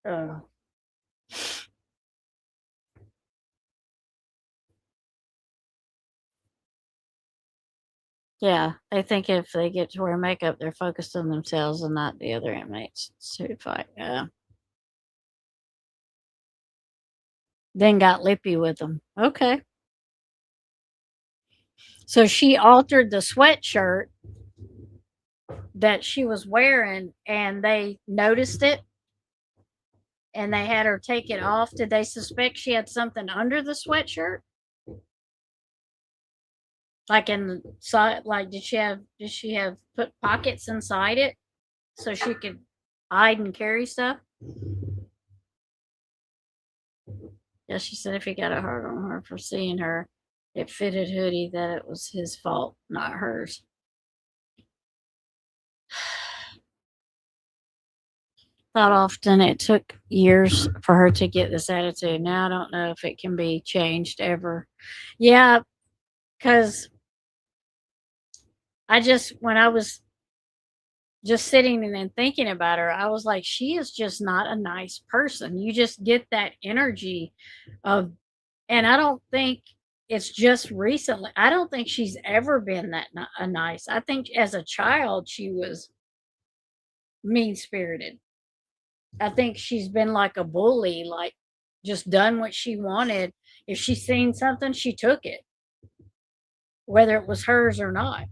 Oh. Yeah, they think if they get to wear makeup, they're focused on themselves and not the other inmates. Certified. Yeah. Then got lippy with them. Okay. So she altered the sweatshirt that she was wearing and they noticed it and they had her take it off. Did they suspect she had something under the sweatshirt? Like in the side, like did she have put pockets inside it so she could hide and carry stuff? Yeah, she said if he got a hard on her for seeing her, it fitted hoodie that it was his fault, not hers. Thought often it took years for her to get this attitude. Now I don't know if it can be changed ever. Yeah, because when I was just sitting and thinking about her, I was like, she is just not a nice person. You just get that energy of, and I don't think it's just recently. I don't think she's ever been that a nice. I think as a child, she was mean spirited. I think she's been like a bully, like just done what she wanted. If she seen something, she took it, whether it was hers or not.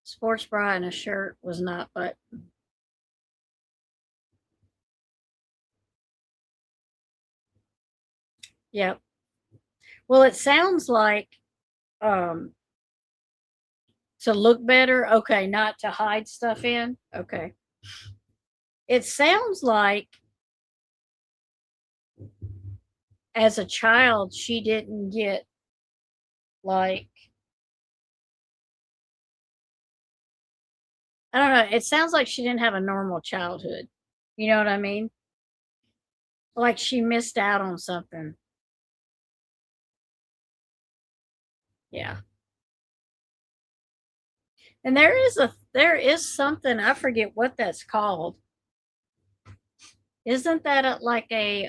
Sports bra and a shirt was not, but yeah. Well, it sounds like um to look better. Okay, not to hide stuff in. Okay. It sounds like as a child she didn't get like, I don't know, it sounds like she didn't have a normal childhood. You know what I mean? Like she missed out on something. Yeah. And there is something, I forget what that's called. Isn't that like a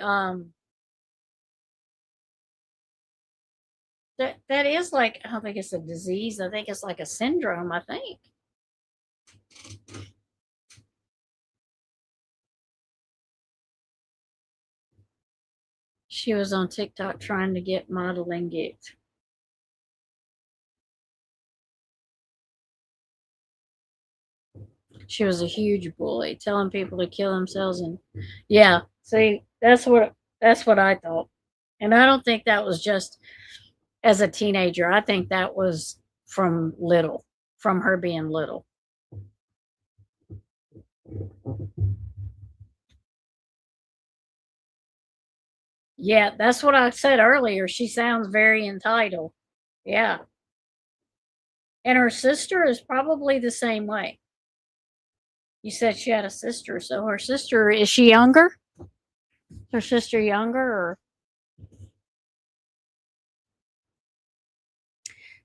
that is like, I don't think it's a disease. I think it's like a syndrome, I think. She was on TikTok trying to get modeling gigs. She was a huge bully, telling people to kill themselves and yeah, see, that's what I thought. And I don't think that was just as a teenager. I think that was from her being little. Yeah, that's what I said earlier. She sounds very entitled. Yeah. And her sister is probably the same way. You said she had a sister. So her sister, is she younger? Her sister younger, or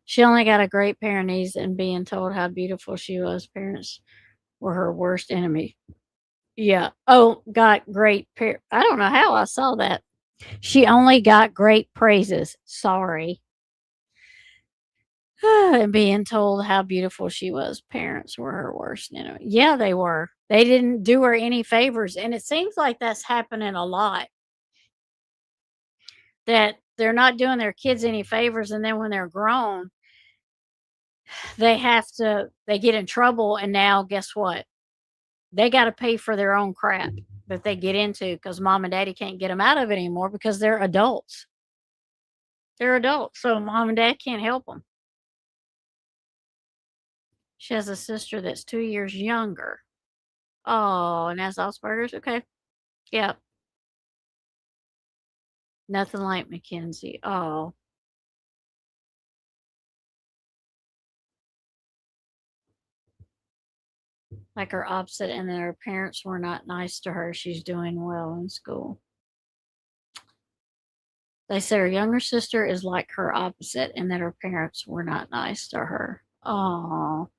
she only got a great pair of knees and being told how beautiful she was. Parents were her worst enemy. Yeah. Oh, got great pair. I don't know how I saw that. She only got great praises. Sorry. And being told how beautiful she was. Parents were her worst enemy. Yeah, they were. They didn't do her any favors. And it seems like that's happening a lot, that they're not doing their kids any favors. And then when they're grown, they get in trouble. And now, guess what? They got to pay for their own crap that they get into because mom and daddy can't get them out of it anymore because they're adults. They're adults. So mom and dad can't help them. She has a sister that's 2 years younger. Oh, and has Asperger's? Okay. Yep. Nothing like Mackenzie. Oh, like her opposite, and then her parents were not nice to her. She's doing well in school. They say her younger sister is like her opposite, and that her parents were not nice to her. Oh,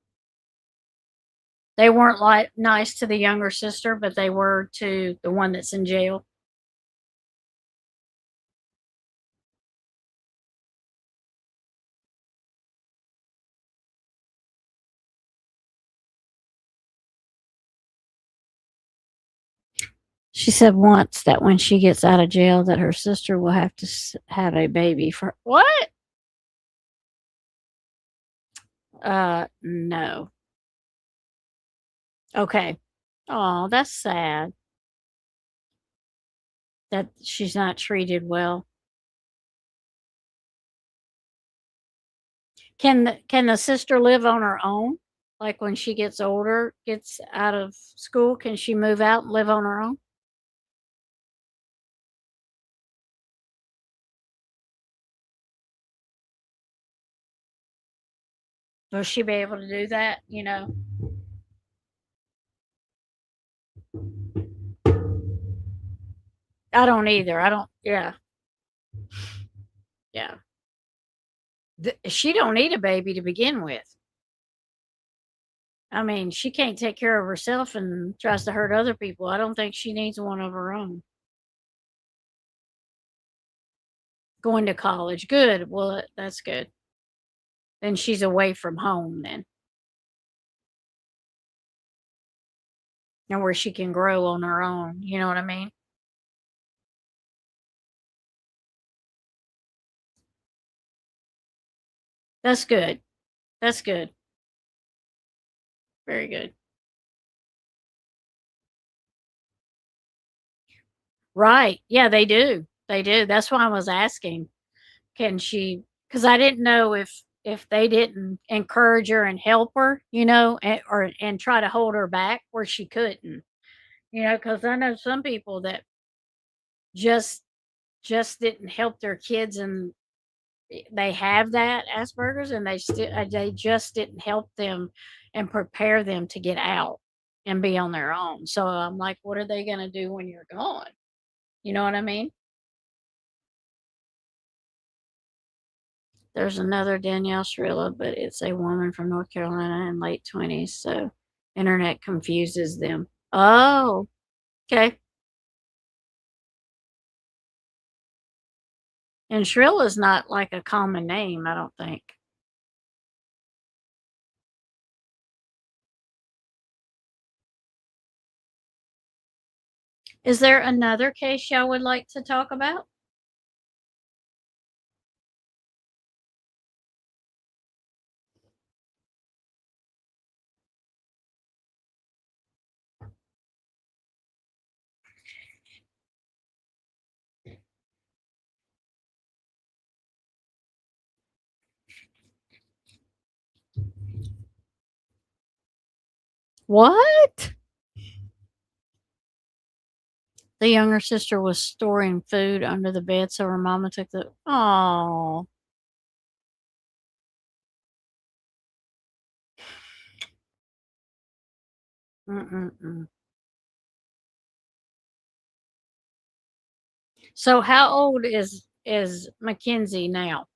they weren't like nice to the younger sister, but they were to the one that's in jail. She said once that when she gets out of jail, that her sister will have to have a baby for what? No. Okay. Oh, that's sad that she's not treated well. Can the sister live on her own? Like when she gets older, gets out of school, can she move out and live on her own? Will she be able to do that? I don't either. I don't. Yeah, yeah. She don't need a baby to begin with. I mean, she can't take care of herself and tries to hurt other people. I don't think she needs one of her own. Going to college, good. Well, that's good. Then she's away from home then, and where she can grow on her own. You know what I mean? That's good. That's good. Very good. Right. Yeah, they do. They do. That's why I was asking. Can she? Because I didn't know if they didn't encourage her and help her, and try to hold her back where she couldn't. Because I know some people that just just didn't help their kids, and they have that Asperger's, and they just didn't help them and prepare them to get out and be on their own. So I'm like, what are they going to do when you're gone? You know what I mean? There's another Danielle Shrilla, but it's a woman from North Carolina in late 20s. So internet confuses them. Oh, okay. And Shrill is not like a common name, I don't think. Is there another case y'all would like to talk about? What? The younger sister was storing food under the bed, so her mama took the. Oh, mm-mm-mm. So how old is Mackenzie now?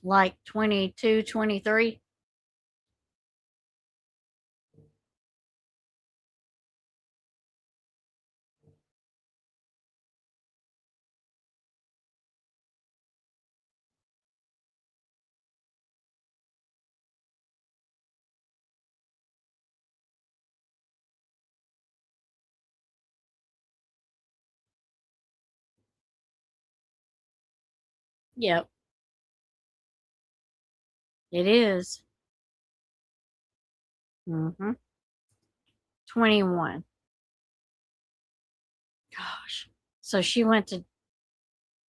Like 22, 23? Yep, it is. Mm-hmm. 21. Gosh. So she went to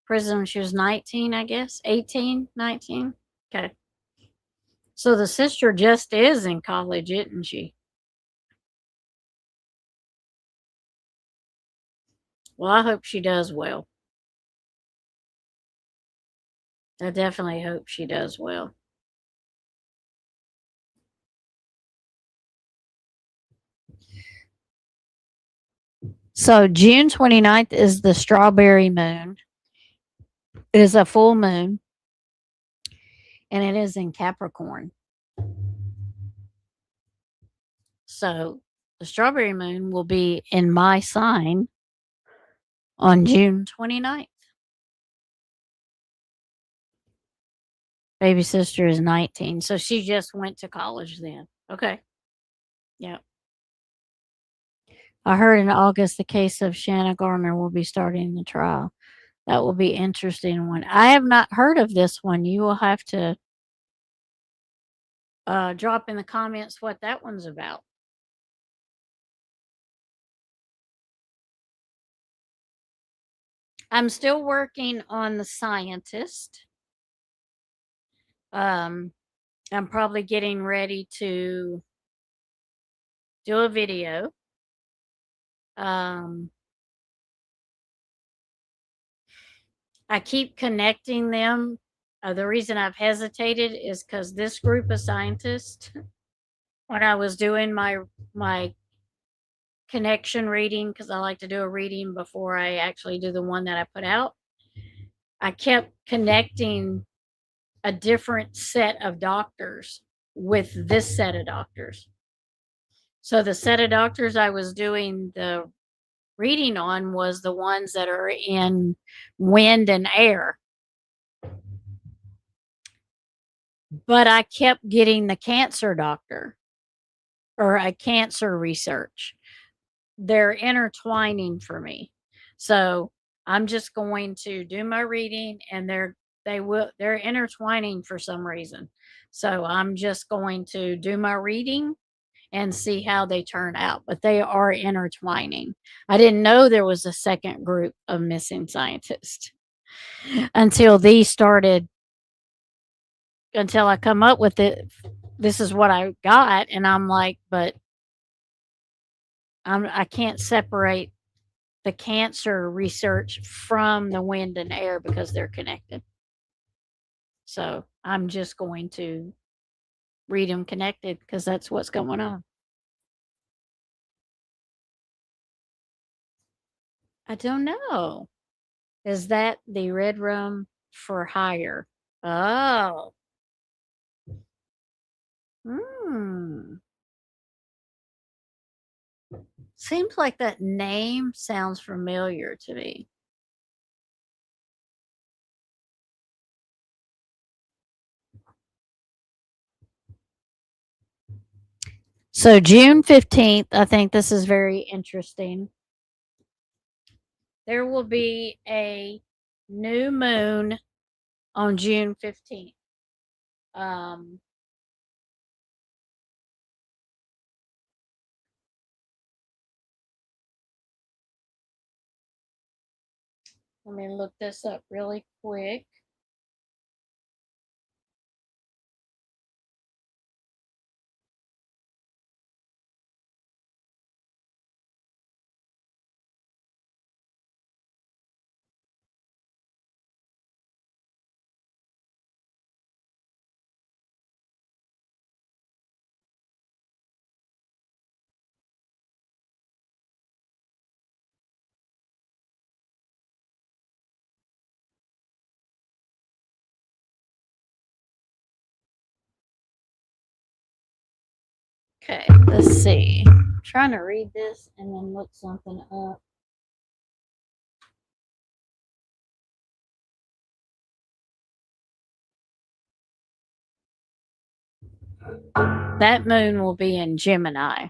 prison when she was 19, I guess. 18, 19. Okay. So the sister just is in college, isn't she? Well, I hope she does well. I definitely hope she does well. So June 29th is the strawberry moon. It is a full moon and it is in Capricorn. So the strawberry moon will be in my sign on June 29th. Baby sister is 19. So she just went to college then. Okay. Yeah. I heard in August the case of Shanna Garner will be starting the trial. That will be interesting one. I have not heard of this one. You will have to drop in the comments what that one's about. I'm still working on the scientist. Um, I'm probably getting ready to do a video. Um, I keep connecting them. The reason I've hesitated is because this group of scientists, when I was doing my connection reading, because I like to do a reading before I actually do the one that I put out, I kept connecting a different set of doctors with this set of doctors. So the set of doctors I was doing the reading on was the ones that are in wind and air. But I kept getting the cancer doctor or a cancer research. They're intertwining for me. So I'm just going to do my reading and they're intertwining for some reason. So I'm just going to do my reading and see how they turn out, but they are intertwining. I didn't know there was a second group of missing scientists until these started, until I come up with it. This is what I got, and I'm like, but I can't separate the cancer research from the wind and air because they're connected. So I'm just going to read them connected because that's what's going on. I don't know. Is that the red room for hire? Oh. Hmm. Seems like that name sounds familiar to me. So June 15th, I think this is very interesting. There will be a new moon on June 15th. Um, Let me look this up really quick. Okay, let's see. I'm trying to read this and then look something up. That moon will be in Gemini.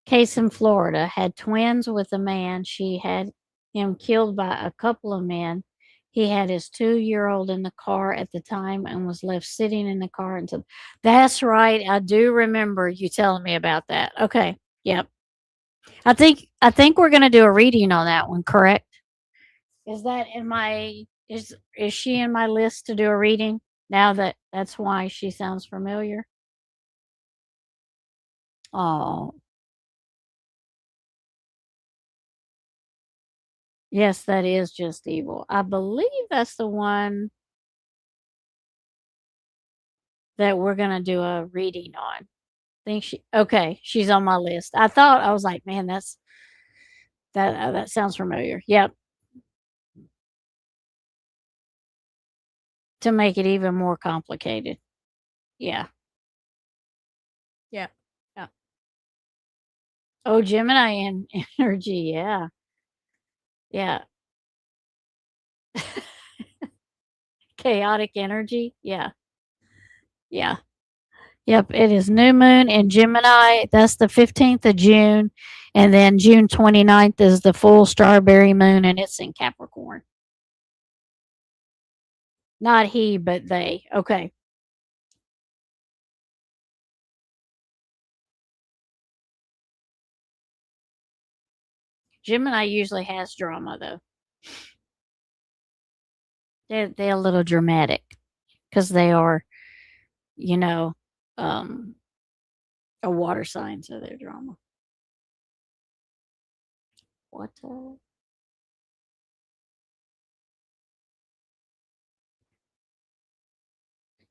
Case in Florida had twins with a man. She had him killed by a couple of men. He had his 2-year old in the car at the time and was left sitting in the car until. That's right. I do remember you telling me about that. Okay. Yep. I think we're going to do a reading on that one, correct? Is that in my Is she in my list to do a reading? Now that's why she sounds familiar. Oh, yes, that is just evil. I believe that's the one that we're gonna do a reading on. Think she okay, she's on my list. I was like, "Man, that sounds familiar." Yep, to make it even more complicated. Yeah. Yeah. Yeah. Oh, Gemini and energy, yeah. Yeah. Chaotic energy, yeah. Yeah. Yep, it is new moon in Gemini. That's the 15th of June. And then June 29th is the full starberry moon, and it's in Capricorn. Not he, but they. Okay. Gemini usually has drama, though. They're a little dramatic because they are, you know, um, a water sign, so they're drama. What?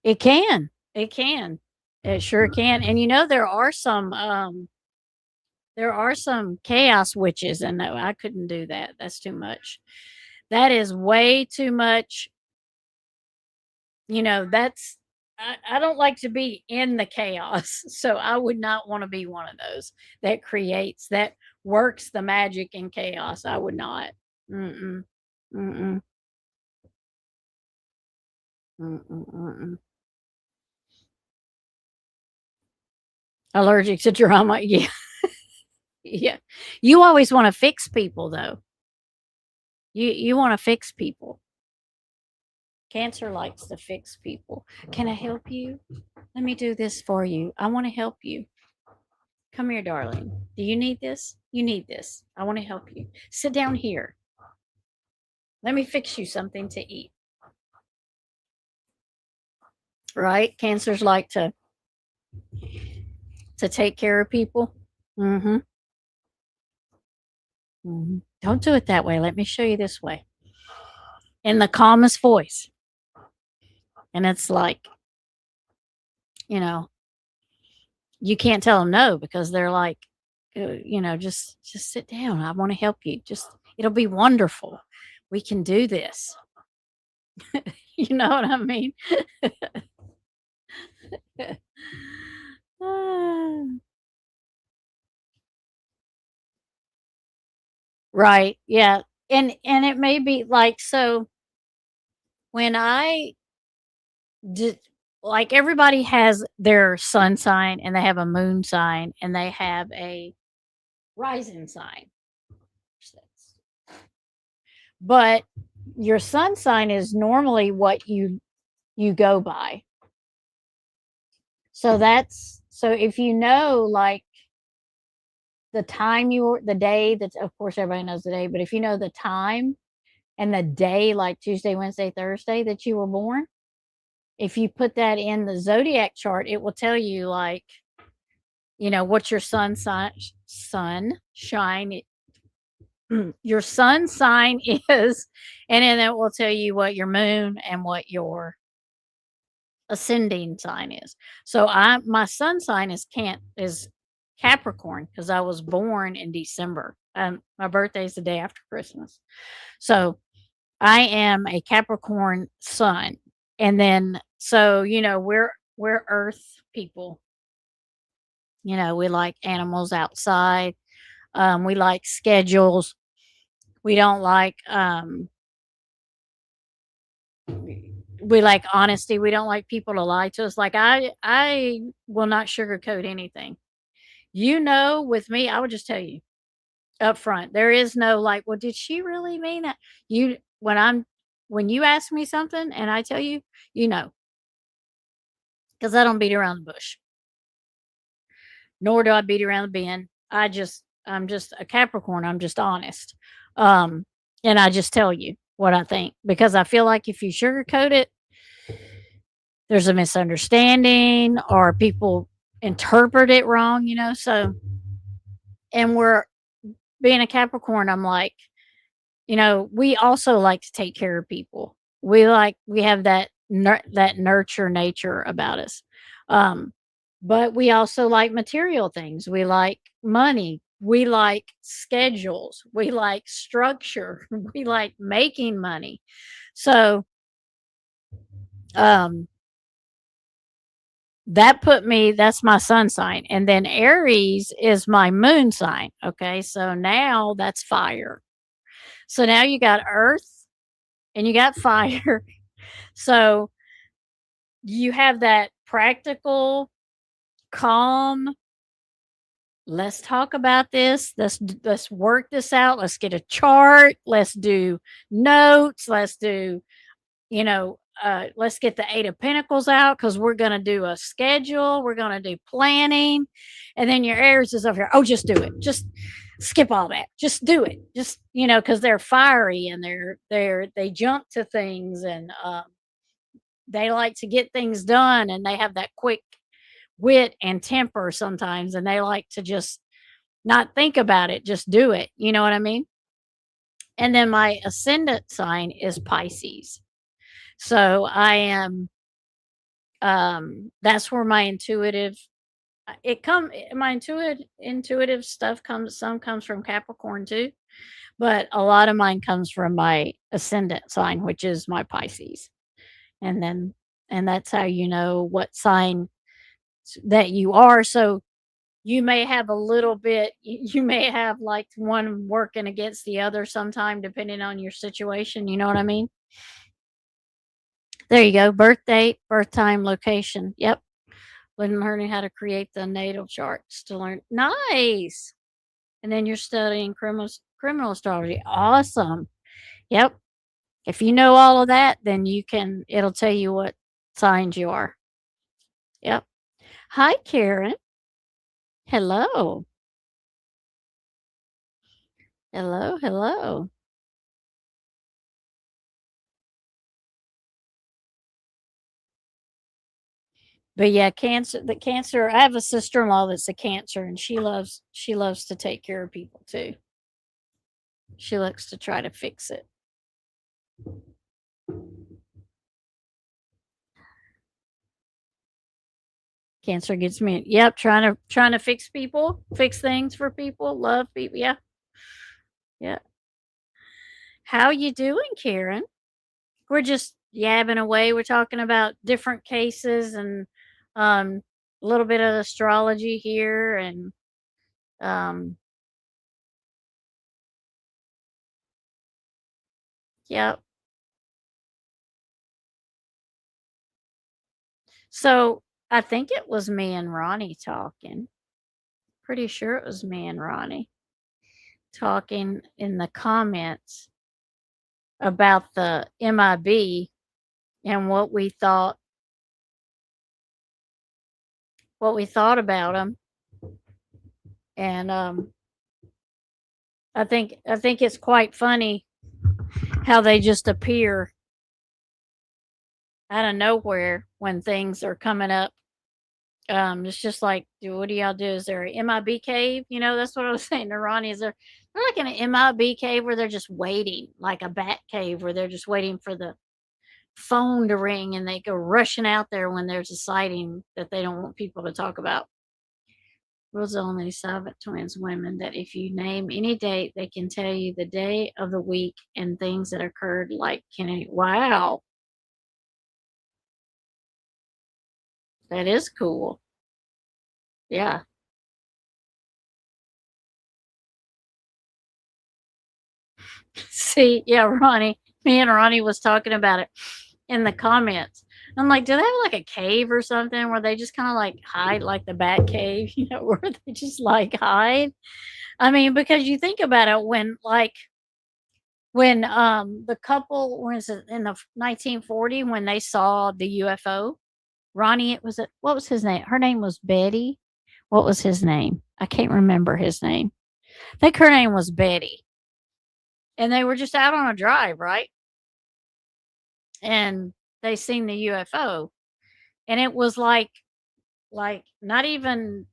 It can. It can. It sure can. And there are some chaos witches, and no, I couldn't do that. That's too much. That is way too much. That's I don't like to be in the chaos. So I would not want to be one of those that works the magic in chaos. I would not. Mm-mm. Mm-mm. Mm-mm. Mm-mm. Allergic to drama. Yeah. Yeah. You always want to fix people though. You want to fix people. Cancer likes to fix people. Can I help you? Let me do this for you. I want to help you. Come here, darling. Do you need this? You need this. I want to help you. Sit down here. Let me fix you something to eat. Right? Cancers like to take care of people. Mm-hmm. Mm-hmm. Don't do it that way. Let me show you this way. In the calmest voice. And it's like, you know, you can't tell them no because they're like, just sit down. I want to help you. Just it'll be wonderful. We can do this. You know what I mean? Ah, right. Yeah. And it may be like so when I did like everybody has their sun sign and they have a moon sign and they have a rising sign. But your sun sign is normally what you go by. So if you know like the day that's of course everybody knows the day, but if you know the time and the day like Tuesday, Wednesday, Thursday that you were born, if you put that in the zodiac chart, it will tell you like, what your sunshine your sun sign is, and then it will tell you what your moon and what your ascending sign is. So my sun sign is Capricorn because I was born in December. My birthday is the day after Christmas. So I am a Capricorn sun. And then so, we're earth people. We like animals outside. We like schedules. We don't like we like honesty. We don't like people to lie to us. Like I will not sugarcoat anything. With me, I would just tell you up front. There is no like, well, did she really mean that? You when you ask me something and I tell you, you know, because I don't beat around the bush, nor do I beat around the bend. I'm just a Capricorn. I'm just honest. And I just tell you. what I think, because I feel like if you sugarcoat it, there's a misunderstanding or people interpret it wrong, you know? So, and we're being a Capricorn, I'm like, you know, we also like to take care of people. We have that that nurture nature about us. Um, but we also like material things. We like money. We like schedules. We like structure. We like making money. So, um, that's my sun sign. And then Aries is my moon sign. Okay. So now that's fire. So now you got earth and you got fire. So you have that practical, calm, let's talk about this. Let's work this out. Let's get a chart. Let's do notes. Let's do, you know, let's get the 8 of Pentacles out because we're going to do a schedule. We're going to do planning. And then your Aries is over here. Oh, just do it. Just skip all that. Just do it. Just, you know, because they're fiery and they jump to things and they like to get things done and they have that quick wit and temper sometimes and they like to just not think about it, just do it. You know what I mean? And then my ascendant sign is Pisces. So I am that's where my intuitive stuff comes, some comes from Capricorn too, but a lot of mine comes from my ascendant sign, which is my Pisces. And then and that's how you know what sign that you are. So you may have a little bit, you may have like one working against the other sometime depending on your situation. You know what I mean? There you go. Birth date, birth time, location. Yep. Learning how to create the natal charts to learn. Nice. And then you're studying criminal astrology. Awesome. Yep. If you know all of that, then it'll tell you what signs you are. Yep. Hi, Karen. Hello. Hello. Hello. But yeah, cancer, I have a sister-in-law that's a Cancer and she loves to take care of people too. She likes to try to fix it. Cancer gets me. Yep, trying to fix people, fix things for people, love people. Yeah. Yeah. How you doing, Karen? We're just yabbing away. We're talking about different cases and um a little bit of astrology here and um yep. So I think it was me and Ronnie talking. Pretty sure it was me and Ronnie talking in the comments about the MIB and what we thought about them. And I think it's quite funny how they just appear out of nowhere when things are coming up. It's just like, what do y'all do? Is there an MIB cave? You know, that's what I was saying to Ronnie. They're like in an MIB cave where they're just waiting, like a bat cave where they're just waiting for the phone to ring and they go rushing out there when there's a sighting that they don't want people to talk about. Rules only Savant Twins women that if you name any date, they can tell you the day of the week and things that occurred. Like Kennedy. Wow, that is cool. Yeah. See, yeah, Ronnie. Me and Ronnie was talking about it in the comments. I'm like, do they have like a cave or something where they just kind of like hide, like the bat cave, where they just like hide? I mean, because you think about it, when the couple was it in the 1940 when they saw the UFO, Ronnie, what was his name? Her name was Betty. What was his name? I can't remember his name. I think her name was Betty. And they were just out on a drive, right? and they seen the UFO, and it was like not even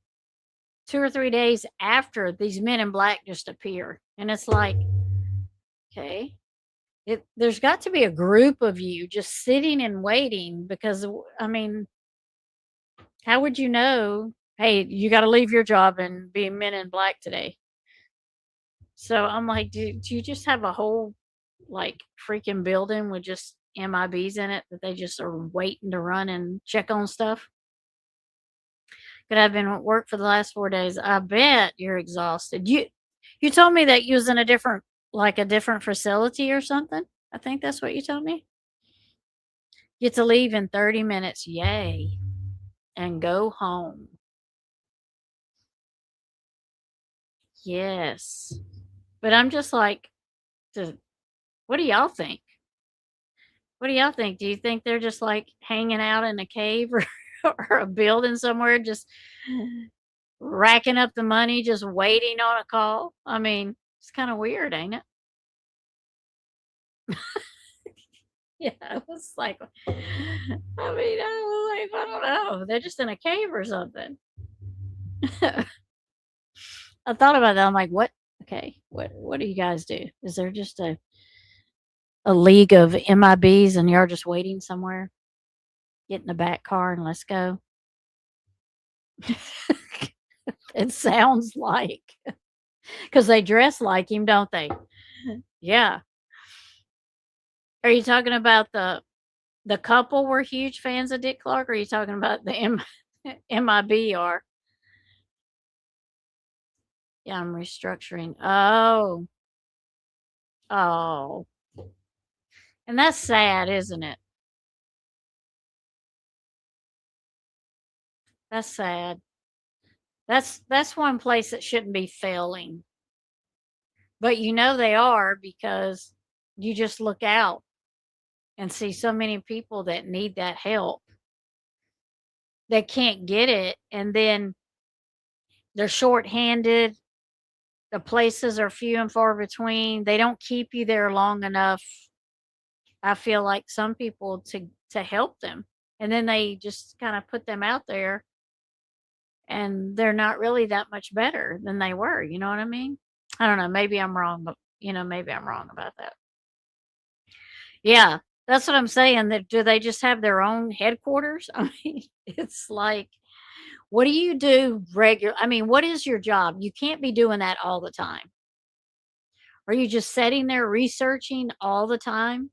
2 or 3 days after these men in black just appear, and it's like, okay, there's got to be a group of you just sitting and waiting because I mean, how would you know? Hey, you got to leave your job and be men in black today. So I'm like, do you just have a whole like freaking building with just MIBs in it that they just are waiting to run and check on stuff? But I've been at work for the last 4 days. I bet you're exhausted. You told me that you was in a different facility or something. I think that's what you told me. Get to leave in 30 minutes. Yay. And go home. Yes. But I'm just like, what do y'all think? What do y'all think? Do you think they're just like hanging out in a cave or a building somewhere, just racking up the money, just waiting on a call? I mean, it's kind of weird, ain't it? Yeah, it was like, I was like, I don't know. They're just in a cave or something. I thought about that. I'm like, what? Okay, what do you guys do? Is there just a league of MIBs and you're just waiting somewhere? Get in the back car and let's go. It sounds like because they dress like him, don't they? Yeah. Are you talking about the couple were huge fans of Dick Clark? Or are you talking about the MIB are? Yeah, I'm restructuring. Oh, oh, and that's sad, isn't it? That's sad. That's one place that shouldn't be failing, but you know they are because you just look out and see so many people that need that help. They can't get it, and then they're shorthanded. The places are few and far between. They don't keep you there long enough. I feel like some people to help them, and then they just kind of put them out there, and they're not really that much better than they were. You know what I mean? I don't know. Maybe I'm wrong, but maybe I'm wrong about that. Yeah, that's what I'm saying. That do they just have their own headquarters? I mean, it's like, what do you do regular? I mean, what is your job? You can't be doing that all the time. Are you just sitting there researching all the time?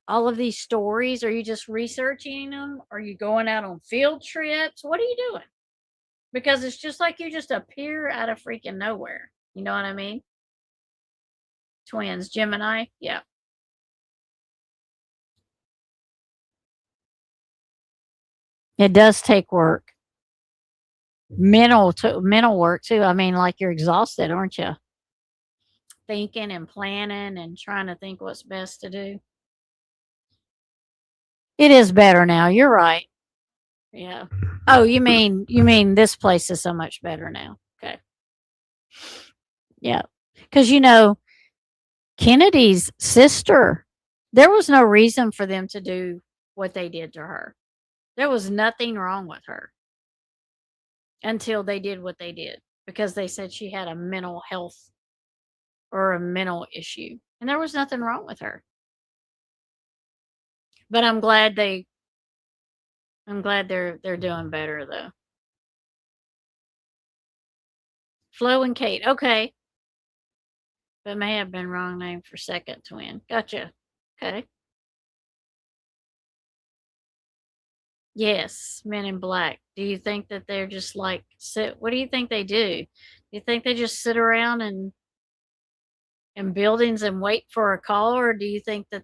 All of these stories? Are you just researching them? Are you going out on field trips? What are you doing? Because it's just like you just appear out of freaking nowhere. You know what I mean? Twins, Gemini. Yeah. It does take work. Mental work too. I mean, like you're exhausted, aren't you? Thinking and planning and trying to think what's best to do. It is better now. You're right. Yeah. Oh, you mean this place is so much better now. Okay. Yeah. Cuz Kennedy's sister, there was no reason for them to do what they did to her. There was nothing wrong with her until they did what they did because they said she had a mental health or a mental issue. And there was nothing wrong with her. But I'm glad they're doing better though. Flo and Kate. Okay. But may have been wrong name for second twin. Gotcha. Okay. Yes, Men in Black. Do you think that they're just like sit? What do you think they do? Do you think they just sit around in buildings and wait for a call, or do you think that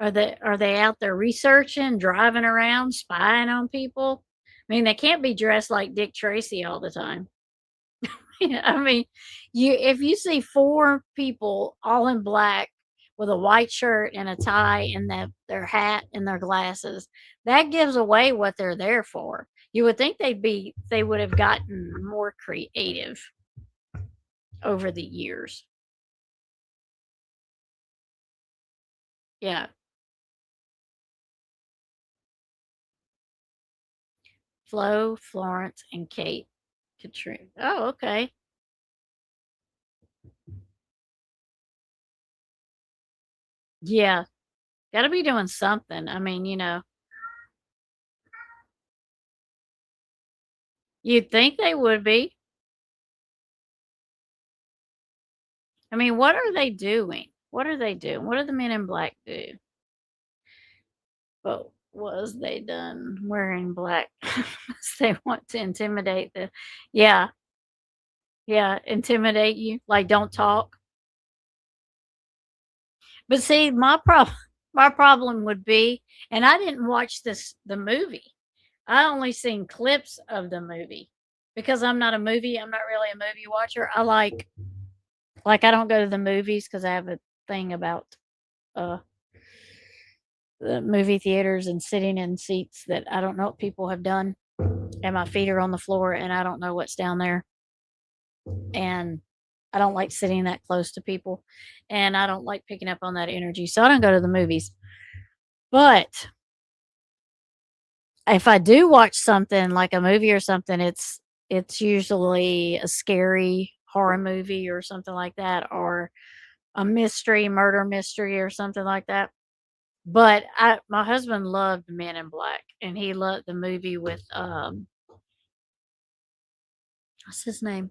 are they out there researching, driving around, spying on people? I mean, they can't be dressed like Dick Tracy all the time. I mean, if you see four people all in black with a white shirt and a tie and their hat and their glasses, that gives away what they're there for. You would think they would have gotten more creative over the years. Yeah. Flo, Florence, and Kate. Katrina. Oh, okay. Yeah. Gotta be doing something. I mean, you'd think they would be. I mean, what are they doing? What are they doing? What do the men in black do? But was they done wearing black? They want to intimidate the yeah, yeah, intimidate you, like, "Don't talk." But see, my problem would be and I didn't watch the movie. I only seen clips of the movie because I'm not really a movie watcher. I I don't go to the movies because I have a thing about, uh, the movie theaters and sitting in seats that I don't know what people have done, and my feet are on the floor, and I don't know what's down there, and I don't like sitting that close to people, and I don't like picking up on that energy, so I don't go to the movies. But if I do watch something like a movie or something, it's usually a scary horror movie or something like that, or a mystery, murder mystery or something like that. But my husband loved Men in Black, and he loved the movie with what's his name?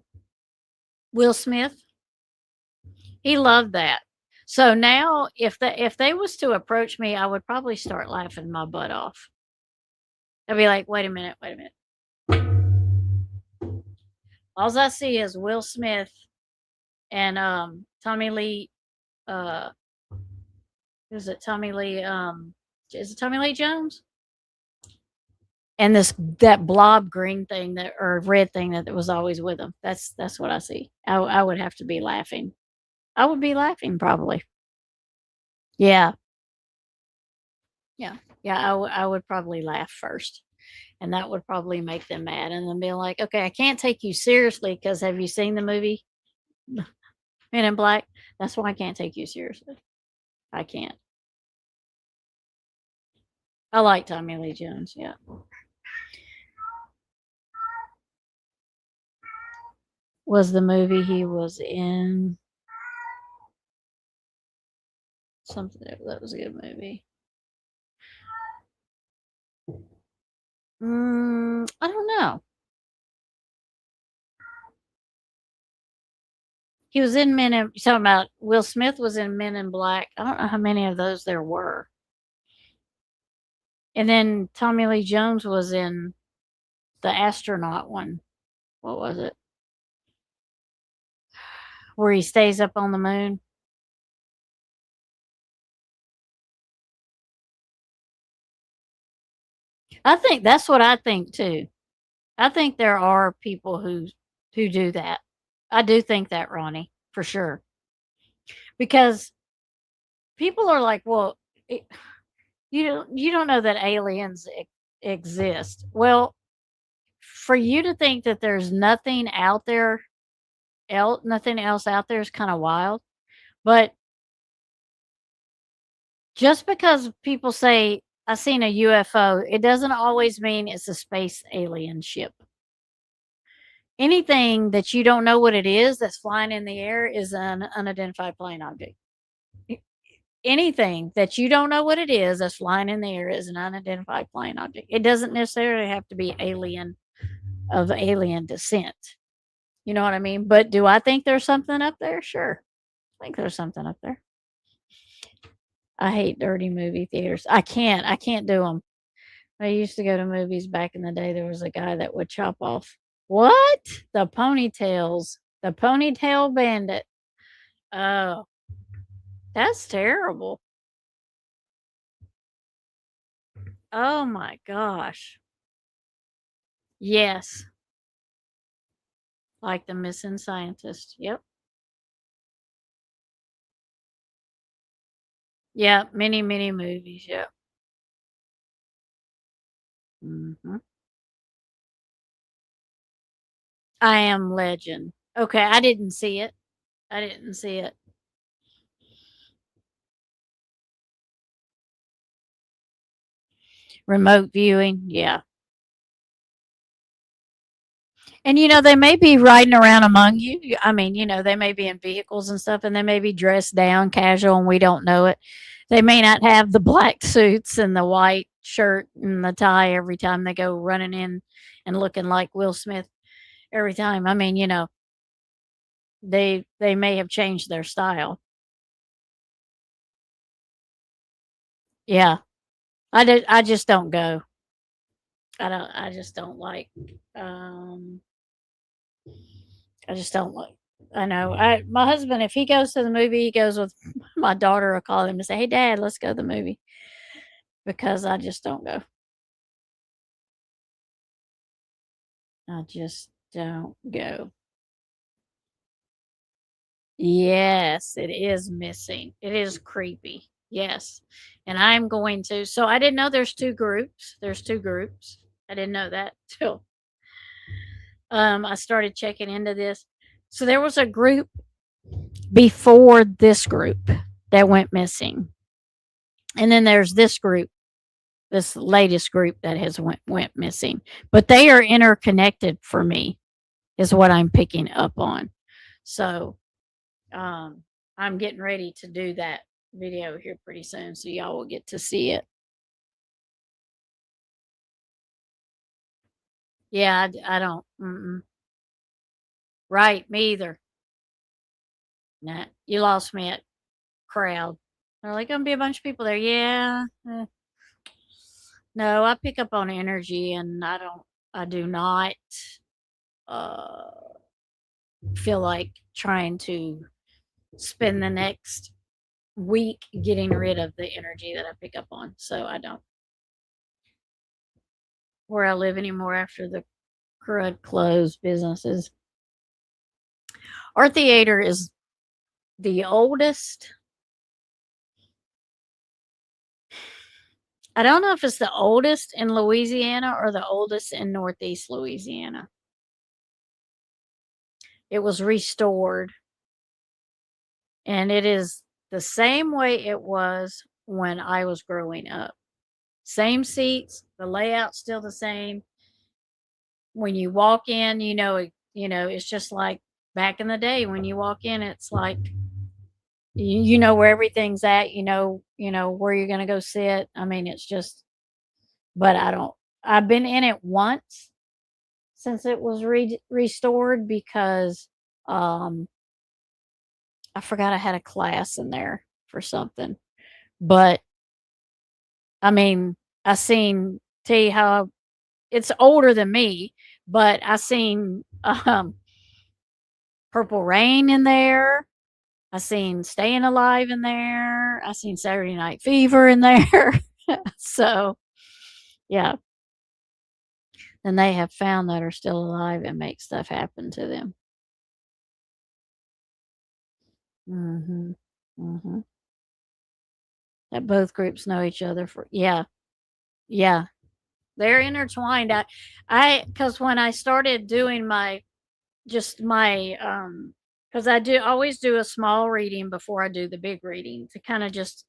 Will Smith. He loved that. So now if they was to approach me, I would probably start laughing my butt off. I'd be like, "Wait a minute, wait a minute." All I see is Will Smith and Tommy Lee uh is it Tommy Lee is it Tommy Lee Jones? And that blob green thing that or red thing that was always with him. That's what I see. I would have to be laughing. I would be laughing probably. Yeah. Yeah. Yeah, I would probably laugh first, and that would probably make them mad, and then be like, "Okay, I can't take you seriously because have you seen the movie Men in Black? That's why I can't take you seriously. I can't." I like Tommy Lee Jones, yeah. Was the movie he was in something that was a good movie. I don't know. He was in Men in you're talking about Will Smith was in Men in Black. I don't know how many of those there were. And then Tommy Lee Jones was in the astronaut one. What was it? Where he stays up on the moon. I think that's what I think too. I think there are people who do that. I do think that, Ronnie, for sure. Because people are like, "Well, it, you don't know that aliens exist." Well, for you to think that there's nothing else out there is kind of wild. But just because people say I seen a UFO, it doesn't always mean it's a space alien ship. Anything that you don't know what it is that's flying in the air is an unidentified flying object. Anything that you don't know what it is that's flying in the air is an unidentified flying object. It doesn't necessarily have to be alien descent. You know what I mean? But do I think there's something up there? Sure. I think there's something up there. I hate dirty movie theaters. I can't do them. I used to go to movies back in the day. There was a guy that would chop off what? The ponytails. The ponytail bandit. Oh, that's terrible. Oh my gosh. Yes, like the missing scientist. Yep. Yeah, many, many movies. Yep. Mhm. I Am Legend. Okay, I didn't see it. I didn't see it. Remote viewing. Yeah. And they may be riding around among you. I mean, they may be in vehicles and stuff, and they may be dressed down casual, and we don't know it. They may not have the black suits and the white shirt and the tie every time they go running in and looking like Will Smith every time. I mean, they may have changed their style. Yeah, I just don't go. I just don't like. Um, I just don't like. I know. My husband, if he goes to the movie, he goes with my daughter. I'll call him and say, "Hey, Dad, let's go to the movie," because I just don't go. I just don't go. Yes, it is missing. It is creepy. Yes, and I'm going to. So I didn't know there's two groups. There's two groups. I didn't know that till I started checking into this. So there was a group before this group that went missing, and then there's this group, this latest group that has went missing. But they are interconnected for me, is what I'm picking up on. So um, I'm getting ready to do that video here pretty soon, so y'all will get to see it. Yeah, I don't. Mm-mm. Right, me either. Nah, you lost me at crowd. They're like, gonna be a bunch of people there. Yeah. No, I pick up on energy, and I do not uh, feel like trying to spend the next week getting rid of the energy that I pick up on. So I don't where I live anymore after the crud closed businesses. Our theater is the oldest. I don't know if it's the oldest in Louisiana or the oldest in Northeast Louisiana. It was restored, and it is the same way it was when I was growing up. Same seats, the layout's still the same. When you walk in, it's just like back in the day when you walk in, it's like you know where everything's at, where you're going to go sit. I mean, it's just but I don't I've been in it once since it was restored because um I forgot I had a class in there for something. But I mean, I seen tell you how it's older than me, but I seen Purple Rain in there. I seen Staying Alive in there. I seen Saturday Night Fever in there. So, yeah. And they have found that are still alive and make stuff happen to them. Mhm. Mhm. That both groups know each other for yeah. Yeah. They're intertwined. Cuz when I started doing cuz I do always do a small reading before I do the big reading to kind of just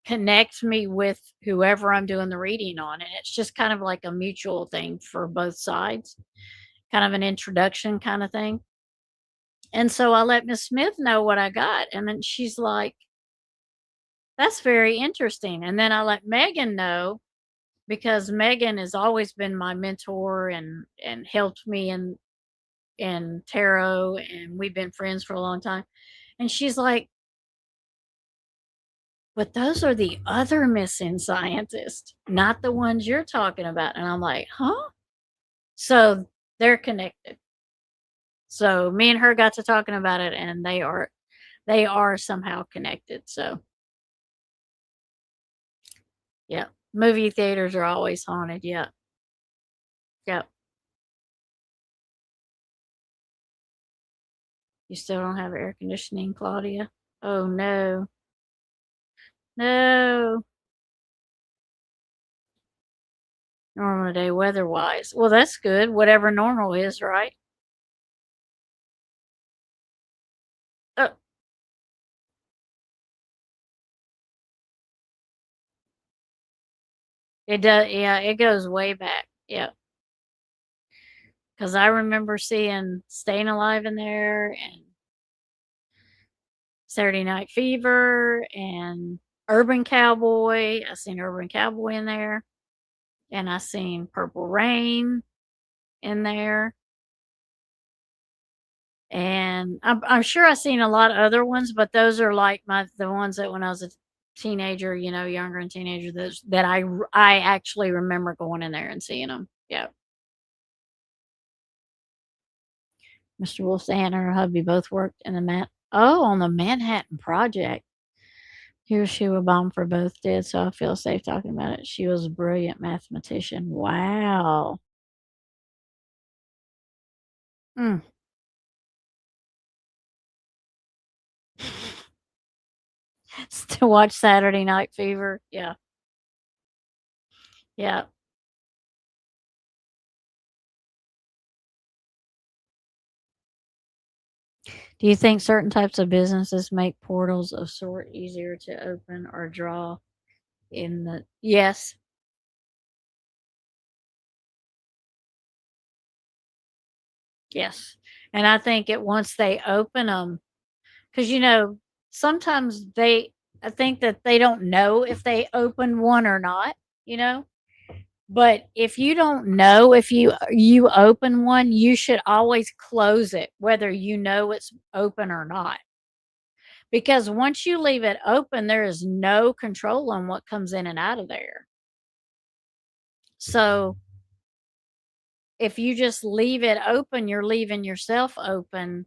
connect me with whoever I'm doing the reading on, and it's just kind of like a mutual thing for both sides, kind of an introduction kind of thing. And so I let Miss Smith know what I got, and then she's like, "That's very interesting." And then I let Megan know because Megan has always been my mentor and helped me in tarot, and we've been friends for a long time. And she's like, "But those are the other missing scientists, not the ones you're talking about." And I'm like, "Huh?" So they're connected. So me and her got to talking about it, and they are somehow connected. So yeah, movie theaters are always haunted. Yeah, yeah. You still don't have air conditioning, Claudia? Oh no, no. Normal day weather wise. Well, that's good. Whatever normal is, right? Oh, it does. Yeah, it goes way back. Yeah, because I remember seeing Staying Alive in there and Saturday Night Fever and Urban Cowboy. I seen Urban Cowboy in there, and I seen Purple Rain in there, and I'm sure I seen a lot of other ones, but those are like the ones that when I was a teenager, younger and teenager, that I actually remember going in there and seeing them. Yeah. Mr. Wolfson and her hubby both worked in on the Manhattan Project. He or she were bombed for both did, so I feel safe talking about it. She was a brilliant mathematician. Wow. Mm. To watch Saturday Night Fever. Yeah. Yeah. Do you think certain types of businesses make portals of sort easier to open or draw in the yes. Yes. And I think it once they open them, because sometimes I think that they don't know if they open one or not, you know? But if you don't know if you open one, you should always close it whether you know it's open or not. Because once you leave it open, there is no control on what comes in and out of there. So, if you just leave it open, you're leaving yourself open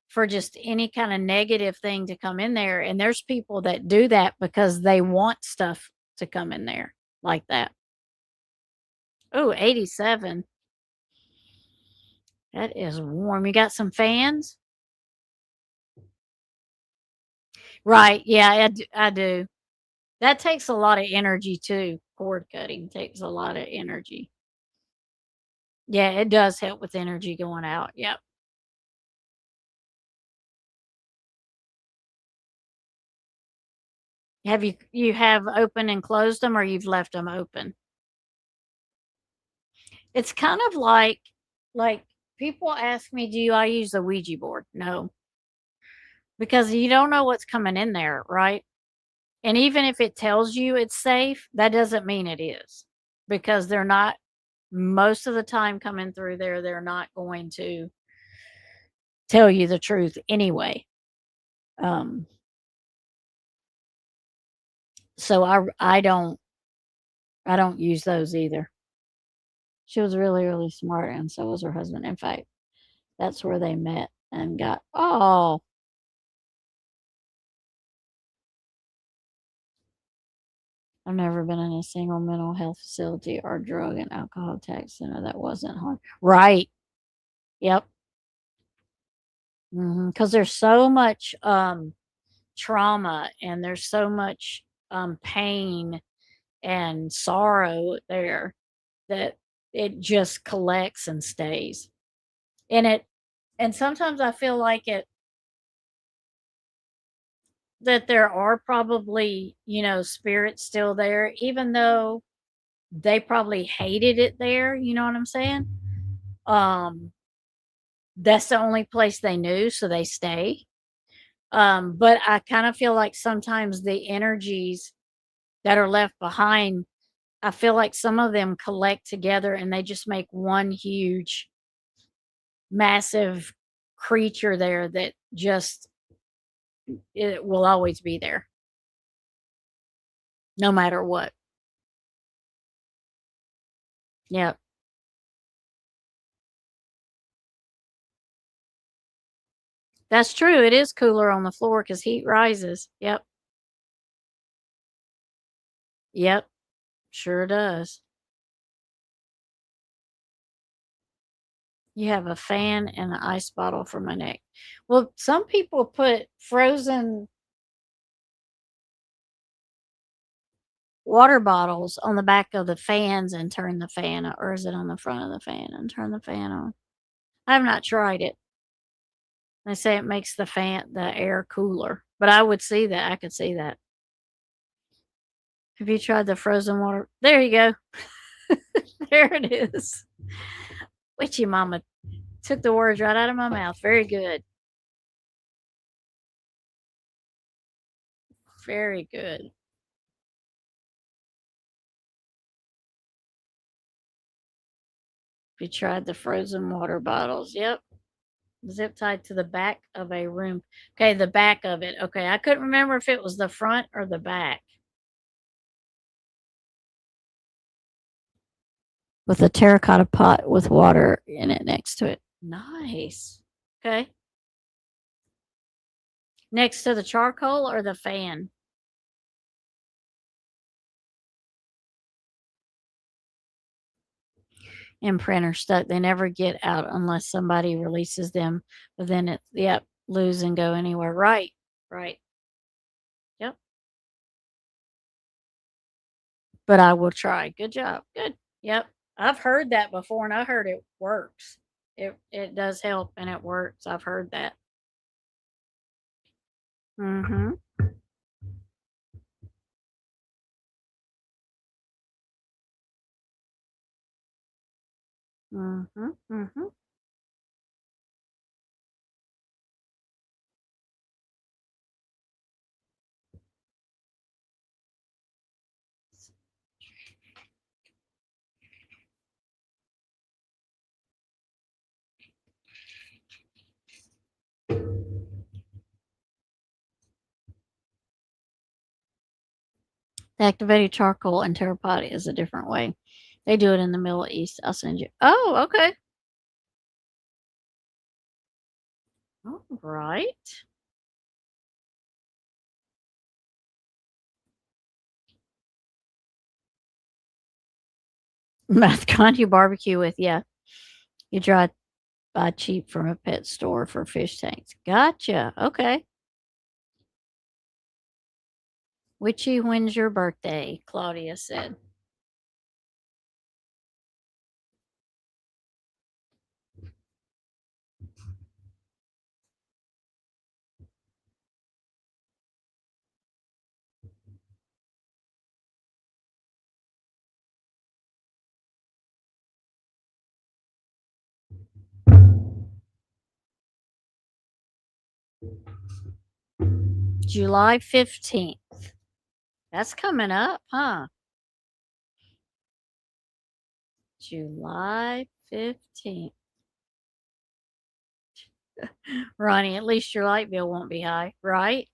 for just any kind of negative thing to come in there, and there's people that do that because they want stuff to come in there like that. Oh, 87. That is warm. You got some fans? Right, yeah, I do. That takes a lot of energy too. Cord cutting takes a lot of energy. Yeah, it does help with energy going out. Yep. Have you have open and closed them, or you've left them open? It's kind of like people ask me, "Do I use the Ouija board?" No, because you don't know what's coming in there, right? And even if it tells you it's safe, that doesn't mean it is, because they're not most of the time coming through there, they're not going to tell you the truth anyway. Um, so I don't use those either. She was really, really smart, and so was her husband. In fact, that's where they met and got I've never been in a single mental health facility or drug and alcohol tax center that wasn't hard. Right. Yep. Because there's so much trauma and there's so much pain and sorrow there that it just collects and stays. And sometimes I feel like it that there are probably, spirits still there, even though they probably hated it there, you know what I'm saying? Um, that's the only place they knew, so they stay. But I kind of feel like sometimes the energies that are left behind, I feel like some of them collect together and they just make one huge, massive creature there that just it will always be there, no matter what. Yeah, that's true. It is cooler on the floor because heat rises. Yep, yep, sure does. You have a fan and an ice bottle for my neck. Well, some people put frozen water bottles on the back of the fans and turn the fan on, or is it on the front of the fan and turn the fan on? I've not tried it. They say it makes the air cooler, but I would see that. I could see that. Have you tried the frozen water? There you go. There it is. Witchy Mama took the words right out of my mouth. Very good. Very good. We tried the frozen water bottles. Yep. Zip tied to the back of a room. Okay, the back of it. Okay, I couldn't remember if it was the front or the back. With a terracotta pot with water in it next to it. Nice. Okay. Next to the charcoal or the fan? Imprinter stuck. They never get out unless somebody releases them. But then it, yep, lose and go anywhere. Right. Right. Yep. But I will try. Good job. Good. Yep. I've heard that before and I heard it works. It does help and it works. I've heard that. Mm-hmm. Mm-hmm. Mm-hmm. The activated charcoal and terracotta is a different way. They do it in the Middle East. I'll send you. Oh, okay. All right. Math con you barbecue with, yeah. You try buy cheap from a pet store for fish tanks. Gotcha. Okay. Witchy, when's your birthday? Claudia said. July 15th. That's coming up, huh? July 15th. Ronnie, at least your light bill won't be high, right?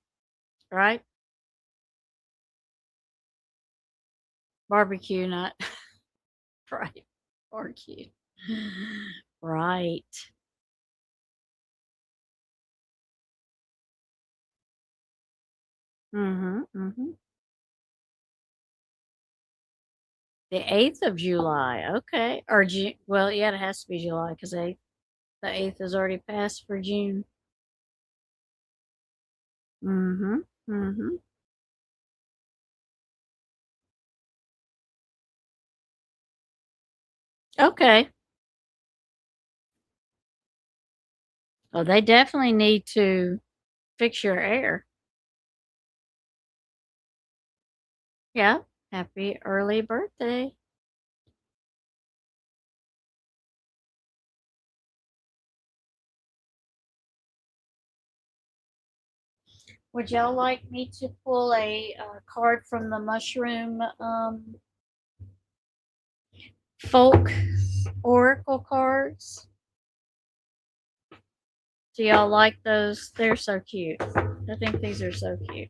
Right? Barbecue, not right. Barbecue. Right. Mm-hmm. Mm-hmm. The 8th of July. Okay. Or June. Well, yeah, it has to be July because the 8th is already passed for June. Mm-hmm. Mm-hmm. Okay. Well, they definitely need to fix your air. Yeah. Happy early birthday. Would y'all like me to pull a card from the mushroom folk oracle cards? Do y'all like those? They're so cute. I think these are so cute.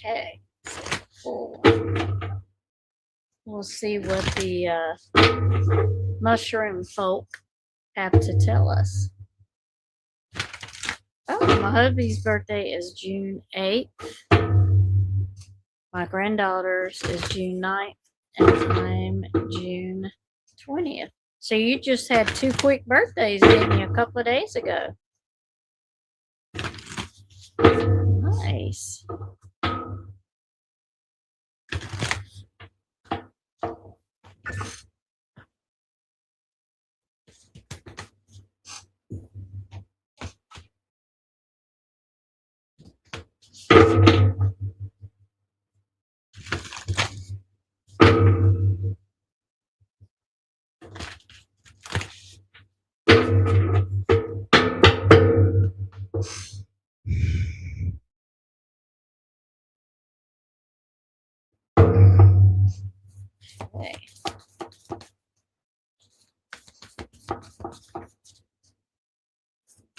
Okay. Cool. We'll see what the mushroom folk have to tell us. Oh, my hubby's birthday is June 8th. My granddaughter's is June 9th. And I'm June 20th. So you just had two quick birthdays, didn't you, a couple of days ago? Nice. Okay.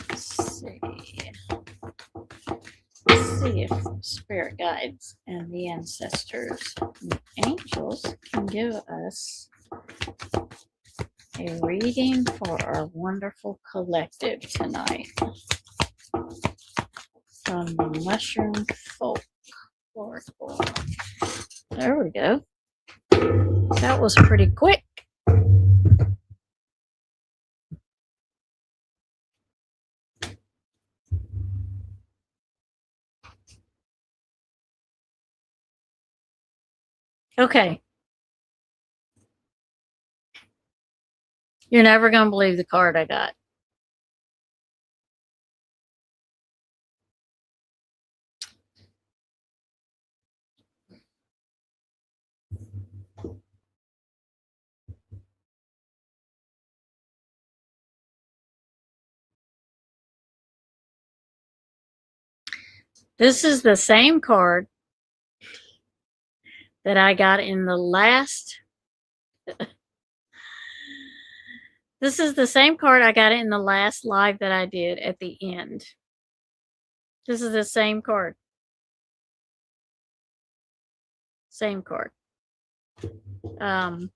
Let's see. Let's see if spirit guides and the ancestors and angels can give us a reading for our wonderful collective tonight from the Mushroom Folk Oracle. There we go. That was pretty quick. Okay. You're never going to believe the card I got. This is the same card that I got in the last. This is the same card I got in the last live that I did at the end. This is the same card. Same card. And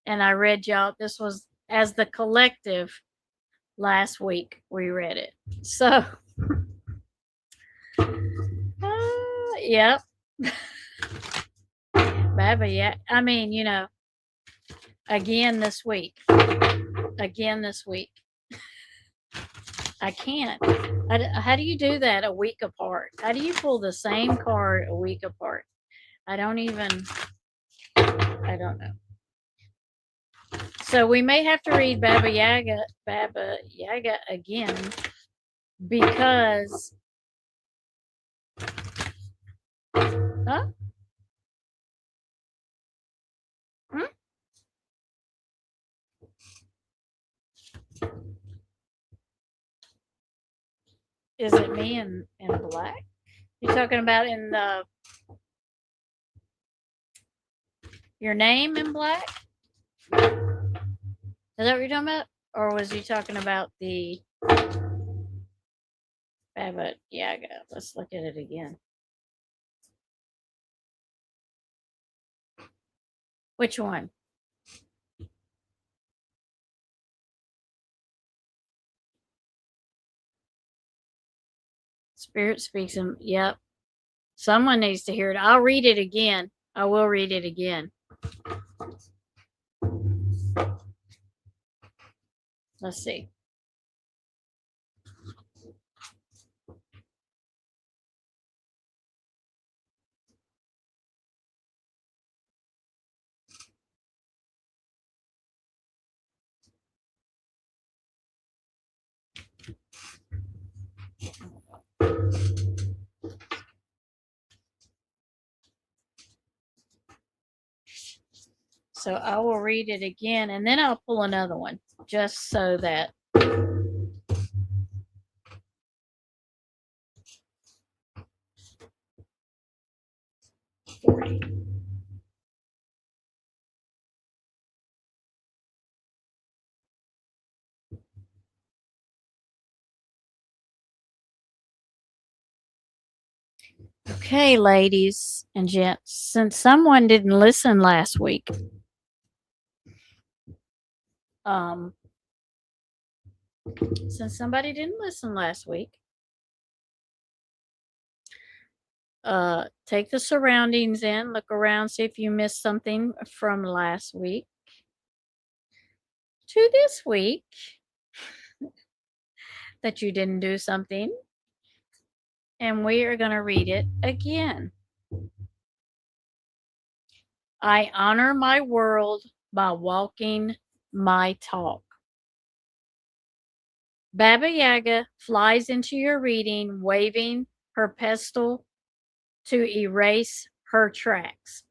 I read y'all, this was as the collective last week. We read it. So, yep. Baba, yeah. I mean, you know, again this week. Again this week. I can't. How do you do that a week apart? How do you pull the same card a week apart? I don't know. So we may have to read Baba Yaga again because huh? Hmm? Is it me in black? You talking about in the your name in black? Is that what you're talking about? Or was you talking about the Baba Yaga? Let's look at it again. Which one? Spirit speaks him. Yep. Someone needs to hear it. I'll read it again. I will read it again. Let's see. So I will read it again and then I'll pull another one just so that. Okay, ladies and gents, since someone didn't listen last week, since somebody didn't listen last week, take the surroundings in, look around, see if you missed something from last week to this week that you didn't do something, and we are going to read it again. I honor my world by walking my talk. Baba Yaga flies into your reading, waving her pestle to erase her tracks.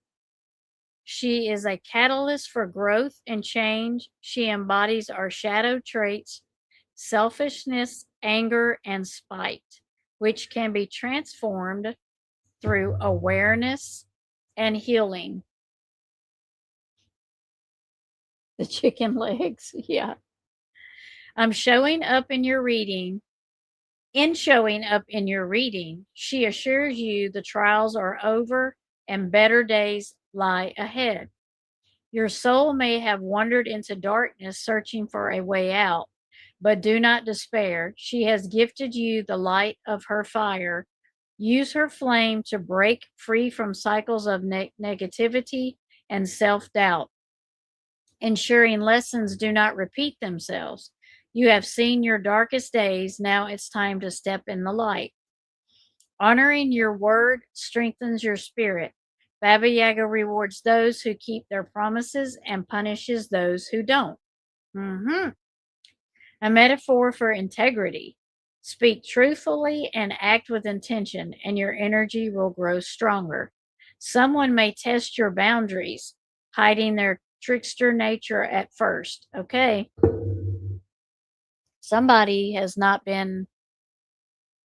She is a catalyst for growth and change. She embodies our shadow traits, selfishness, anger, and spite, which can be transformed through awareness and healing. The chicken legs, yeah. I'm showing up in your reading. In showing up in your reading, she assures you the trials are over and better days lie ahead. Your soul may have wandered into darkness searching for a way out, but do not despair. She has gifted you the light of her fire. Use her flame to break free from cycles of negativity and self doubt, ensuring lessons do not repeat themselves. You have seen your darkest days. Now it's time to step in the light. Honoring your word strengthens your spirit. Baba Yaga rewards those who keep their promises and punishes those who don't. A metaphor for integrity. Speak truthfully and act with intention, and your energy will grow stronger. Someone may test your boundaries, hiding their trickster nature at first. Okay. Somebody has not been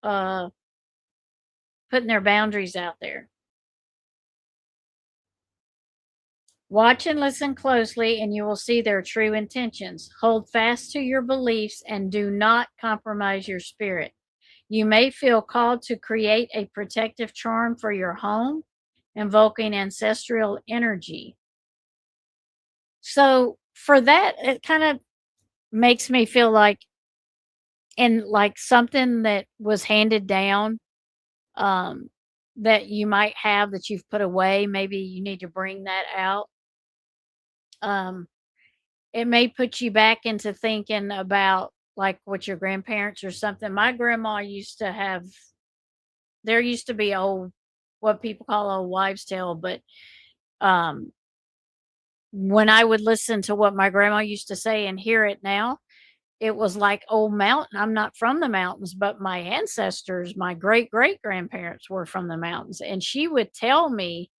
putting their boundaries out there. Watch and listen closely, and you will see their true intentions. Hold fast to your beliefs and do not compromise your spirit. You may feel called to create a protective charm for your home, invoking ancestral energy. So, for that, it kind of makes me feel like, and like something that was handed down, um, that you might have that you've put away. Maybe you need to bring that out. Um, it may put you back into thinking about like what your grandparents or something. My grandma used to have, there used to be old, what people call old wives' tale, but um, when I would listen to what my grandma used to say and hear it now, it was like old mountain. I'm not from the mountains, but my ancestors, my great great grandparents were from the mountains, and she would tell me,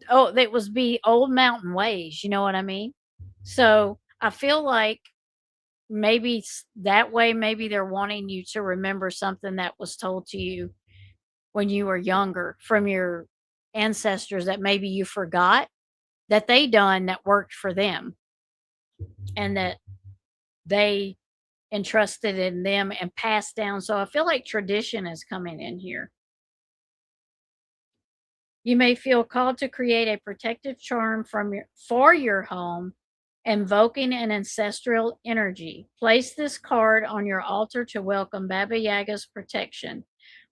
oh, that was be old mountain ways. You know what I mean? So I feel like maybe that way, maybe they're wanting you to remember something that was told to you when you were younger from your ancestors that maybe you forgot that they done that worked for them and that they entrusted in them and passed down. So I feel like tradition is coming in here. You may feel called to create a protective charm for your home, invoking an ancestral energy. Place this card on your altar to welcome Baba Yaga's protection.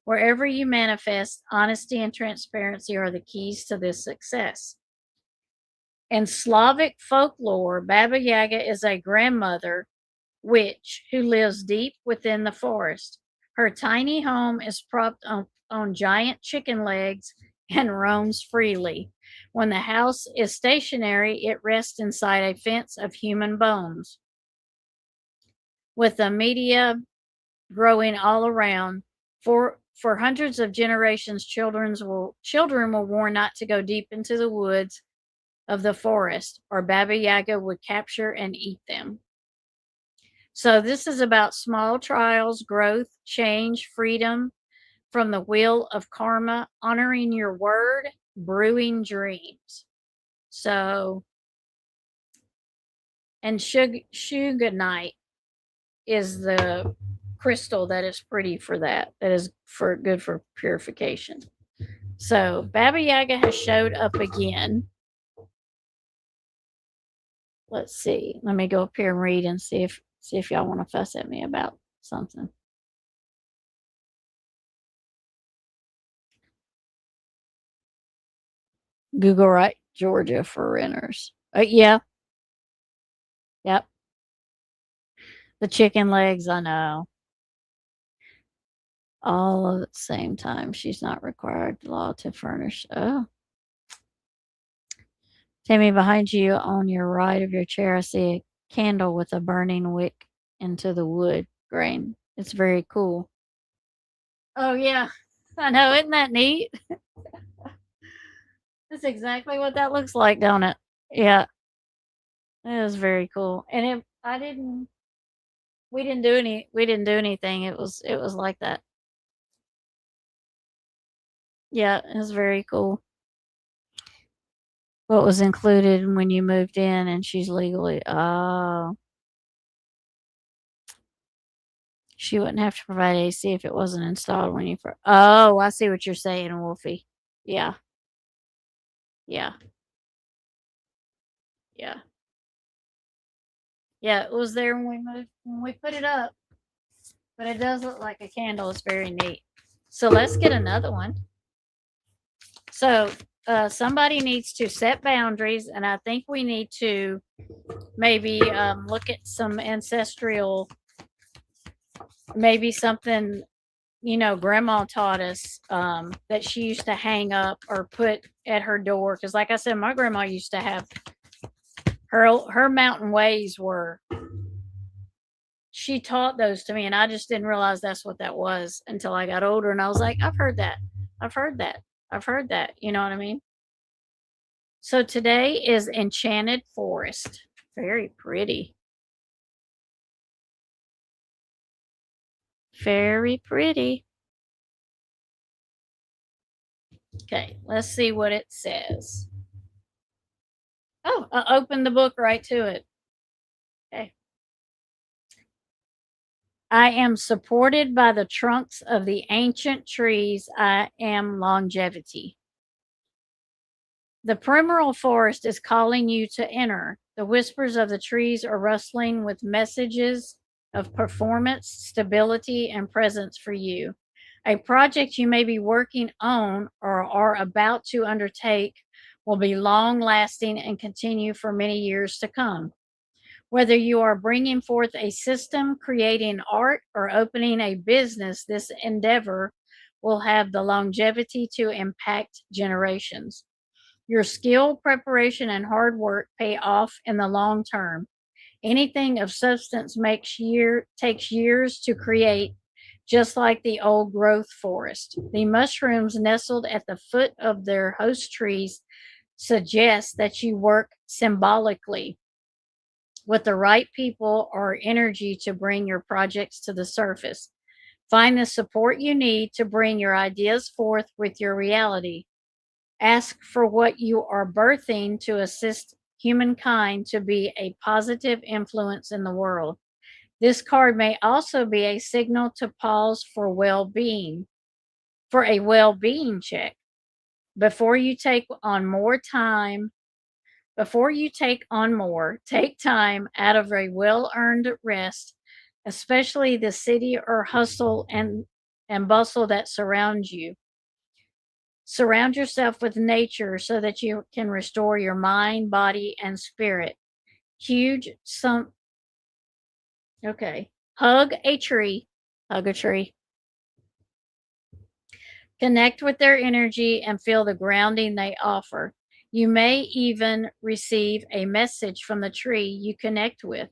Wherever you manifest, honesty and transparency are the keys to this success. In Slavic folklore, Baba Yaga is a grandmother witch who lives deep within the forest. Her tiny home is propped on giant chicken legs and roams freely. When the house is stationary, it rests inside a fence of human bones. With the media growing all around, for hundreds of generations, children were warned not to go deep into the woods of the forest, or Baba Yaga would capture and eat them. So this is about small trials, growth, change, freedom from the wheel of karma, honoring your word, brewing dreams. So, and Sugarite is the crystal that is pretty for that. That is for good for purification. So Baba Yaga has showed up again. Let's see. Let me go up here and read and see if y'all want to fuss at me about something. Google right Georgia for renters. Yeah. Yep. The chicken legs, I know. All at the same time. She's not required law to furnish. Oh. Tammy, behind you on your right of your chair, I see a candle with a burning wick into the wood grain. It's very cool. Oh, yeah. I know. Isn't that neat? That's exactly what that looks like, don't it? Yeah. It is very cool. And I didn't we didn't do anything. It was like that. Yeah, it was very cool. What was included when you moved in and she's legally she wouldn't have to provide AC if it wasn't installed when you oh, I see what you're saying, Wolfie. Yeah. Yeah. Yeah. Yeah, it was there when we put it up. But it does look like a candle. It's very neat. So let's get another one. So somebody needs to set boundaries, and I think we need to maybe look at some ancestral, maybe something grandma taught us that she used to hang up or put at her door. Because, like I said, my grandma used to have her mountain ways were. She taught those to me, and I just didn't realize that's what that was until I got older. And I was like, I've heard that. I've heard that. I've heard that. You know what I mean? So today is Enchanted Forest. Very pretty. Very pretty. Okay, let's see what it says. Oh, I opened the book right to it. Okay. I am supported by the trunks of the ancient trees. I am longevity. The primeval forest is calling you to enter. The whispers of the trees are rustling with messages of performance, stability, and presence for you. A project you may be working on or are about to undertake will be long lasting and continue for many years to come. Whether you are bringing forth a system, creating art, or opening a business, this endeavor will have the longevity to impact generations. Your skill, preparation, and hard work pay off in the long term. Anything of substance takes years to create, just like the old growth forest. The mushrooms nestled at the foot of their host trees suggest that you work symbolically with the right people or energy to bring your projects to the surface. Find the support you need to bring your ideas forth with your reality. Ask for what you are birthing to assist humankind to be a positive influence in the world. This card may also be a signal to pause for a well being check. Before you take on more time, Before you take on more, take time out of a well earned rest, especially the city or hustle and bustle that surrounds you. Surround yourself with nature so that you can restore your mind, body, and spirit. Huge some okay. Hug a tree. Hug a tree. Connect with their energy and feel the grounding they offer. You may even receive a message from the tree you connect with.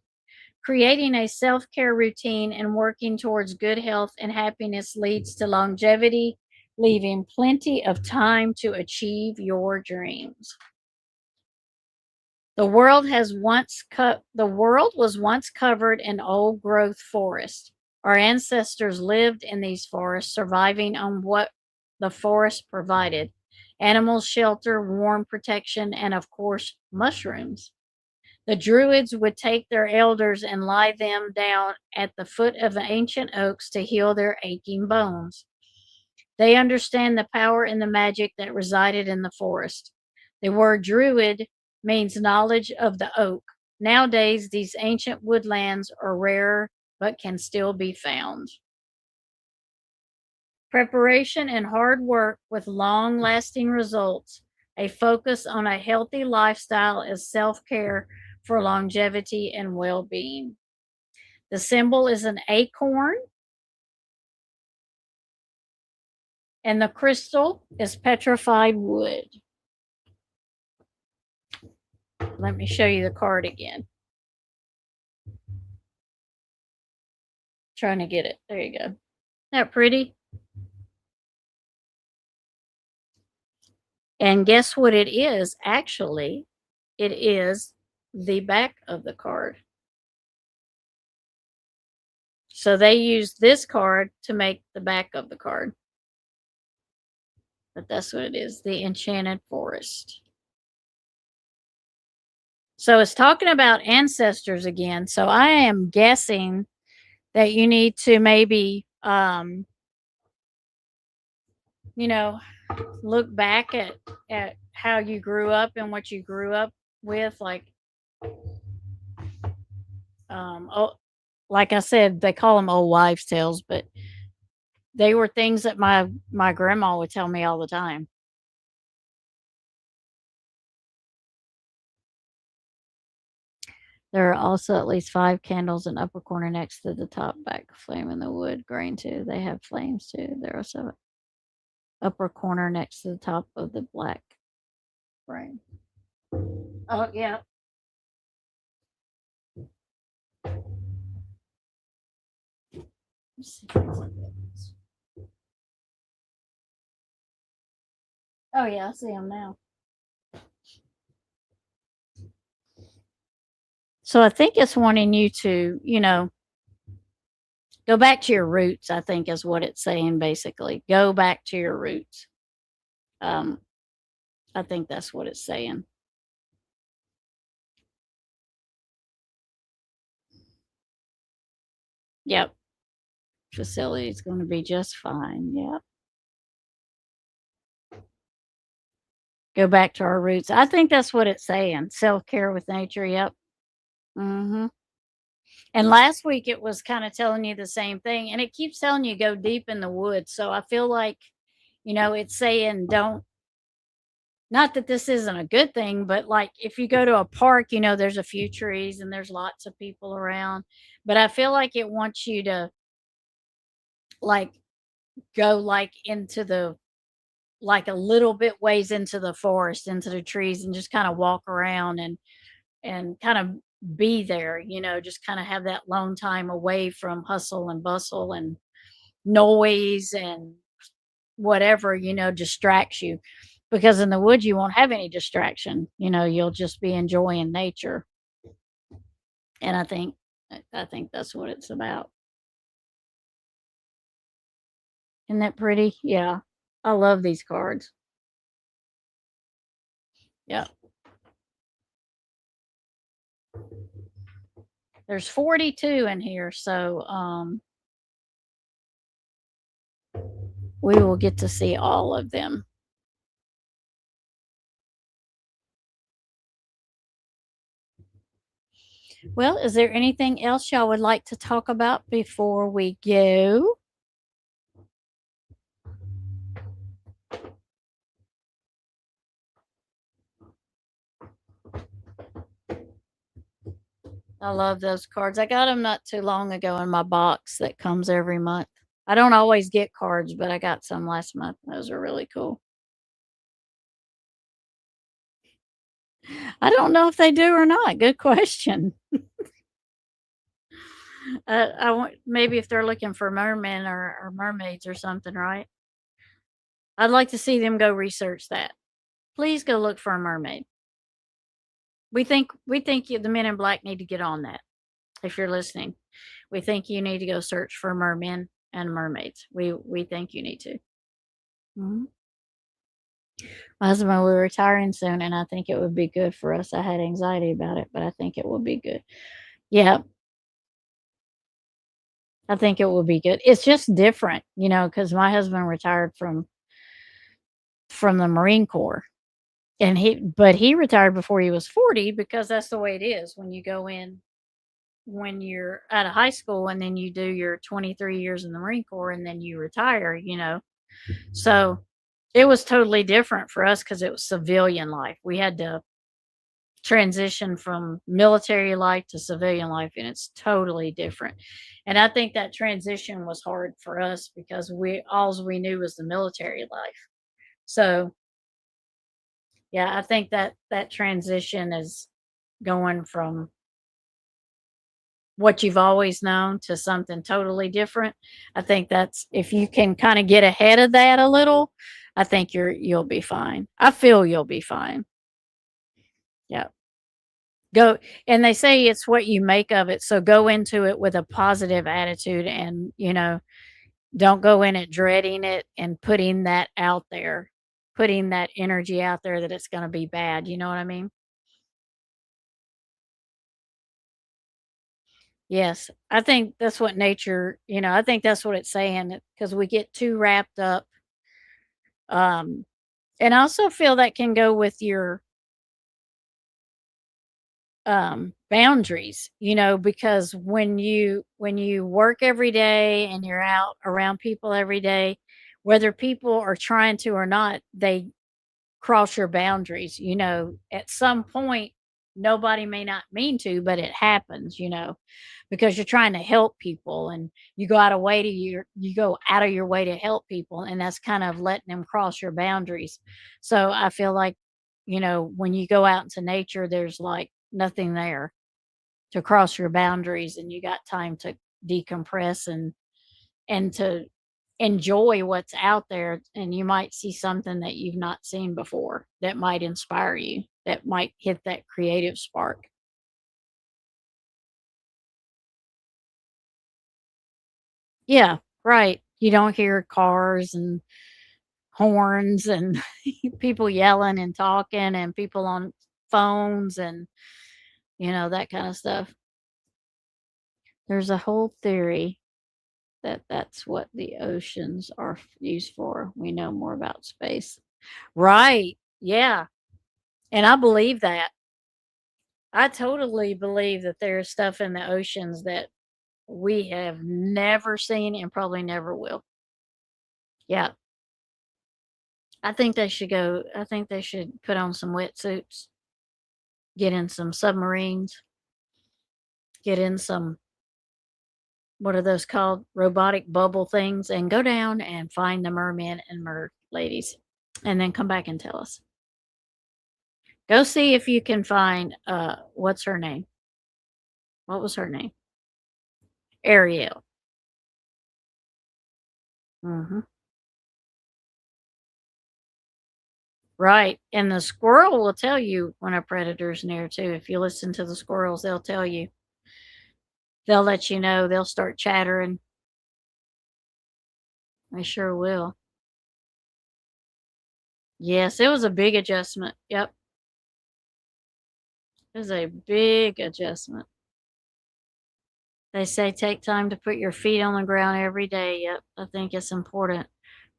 Creating a self care routine and working towards good health and happiness leads to longevity, leaving plenty of time to achieve your dreams. The world was once covered in old growth forest. Our ancestors lived in these forests, surviving on what the forest provided: animals, shelter, warm protection, and of course, mushrooms. The Druids would take their elders and lie them down at the foot of the ancient oaks to heal their aching bones. They understand the power and the magic that resided in the forest. The word druid means knowledge of the oak. Nowadays, these ancient woodlands are rare but can still be found. Preparation and hard work with long lasting results. A focus on a healthy lifestyle is self care for longevity and well being. The symbol is an acorn, and the crystal is petrified wood. Let me show you the card again. Trying to get it. There you go. Isn't that pretty? And guess what it is? Actually, it is the back of the card. So they used this card to make the back of the card. But that's what it is, the Enchanted Forest. So it's talking about ancestors again. So I am guessing that you need to maybe you know, look back at how you grew up and what you grew up with, like oh, like I said, they call them old wives' tales, but they were things that my grandma would tell me all the time. There are also at least 5 candles in upper corner next to the top back flame in the wood grain too. They have flames too. There are also upper corner next to the top of the black frame. Oh yeah. Let's see. Oh yeah, I see them now. So I think it's wanting you to, go back to your roots, I think is what it's saying basically. Go back to your roots. Um, I think that's what it's saying. Yep. Facility is going to be just fine. Yep. Go back to our roots. I think that's what it's saying. Self care with nature. Yep. Hmm. And last week it was kind of telling you the same thing, and it keeps telling you go deep in the woods. So I feel like, it's saying don't. Not that this isn't a good thing, but like if you go to a park, there's a few trees and there's lots of people around. But I feel like it wants you to like go like into the like a little bit ways into the forest, into the trees, and just kind of walk around and kind of be there, just kind of have that lone time away from hustle and bustle and noise and whatever, distracts you. Because in the woods you won't have any distraction, you'll just be enjoying nature. And I think that's what it's about. Isn't that pretty? Yeah. I love these cards. Yeah. There's 42 in here, so we will get to see all of them. Well, is there anything else y'all would like to talk about before we go? I love those cards. I got them not too long ago in my box that comes every month. I don't always get cards, but I got some last month. Those are really cool. I don't know if they do or not. Good question. I want maybe if they're looking for mermen or mermaids or something, right? I'd like to see them go research that. Please go look for a mermaid. We think the men in black need to get on that. If you're listening, we think you need to go search for mermen and mermaids. We think you need to. Mhm. My husband will be retiring soon, and I think it would be good for us. I had anxiety about it, but I think it will be good. Yeah, I think it will be good. It's just different, because my husband retired from the Marine Corps, and he retired before he was 40 because that's the way it is when you go in when you're out of high school and then you do your 23 years in the Marine Corps and then you retire. So it was totally different for us because it was civilian life. We had to transition from military life to civilian life, and it's totally different. And I think that transition was hard for us because we knew was the military life. So yeah, I think that transition is going from what you've always known to something totally different. I think that's if you can kind of get ahead of that a little, I think you'll be fine. I feel you'll be fine. Yeah. Go and they say it's what you make of it. So go into it with a positive attitude and, don't go in it dreading it and putting that out there, putting that energy out there that it's going to be bad. You know what I mean? Yes. I think that's what nature, I think that's what it's saying because we get too wrapped up. Um, and I also feel that can go with your boundaries, because when you work every day and you're out around people every day, whether people are trying to or not, they cross your boundaries. At some point, nobody may not mean to, but it happens, because you're trying to help people and you go out of your way to help people, and that's kind of letting them cross your boundaries. So I feel like, when you go out into nature, there's like nothing there to cross your boundaries, and you got time to decompress and to enjoy what's out there, and you might see something that you've not seen before that might inspire you, that might hit that creative spark. Yeah, right. You don't hear cars and horns and people yelling and talking and people on phones and, that kind of stuff. There's a whole theory that that's what the oceans are used for. We know more about space. Right. Yeah. And I believe that. I totally believe that there's stuff in the oceans that we have never seen and probably never will. Yeah. I think they should put on some wetsuits, get in some submarines, get in some, what are those called? Robotic bubble things, and go down and find the mermen and mer ladies, and then come back and tell us. Go see if you can find, what's her name? What was her name? Ariel. Mhm. Right, and the squirrel will tell you when a predator's near too. If you listen to the squirrels, they'll tell you. They'll let you know, they'll start chattering. They sure will. Yes, it was a big adjustment. Yep, it was a big adjustment. They say take time to put your feet on the ground every day. Yep, I think it's important.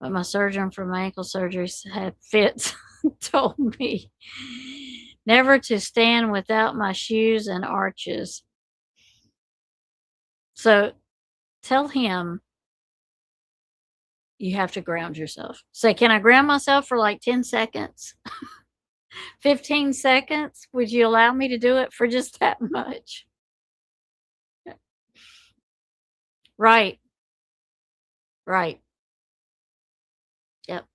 But my surgeon for my ankle surgeries had fits told me never to stand without my shoes and arches. So tell him you have to ground yourself. Say, "Can I ground myself for like 10 seconds? 15 seconds? Would you allow me to do it for just that much?" Right, right. Yep.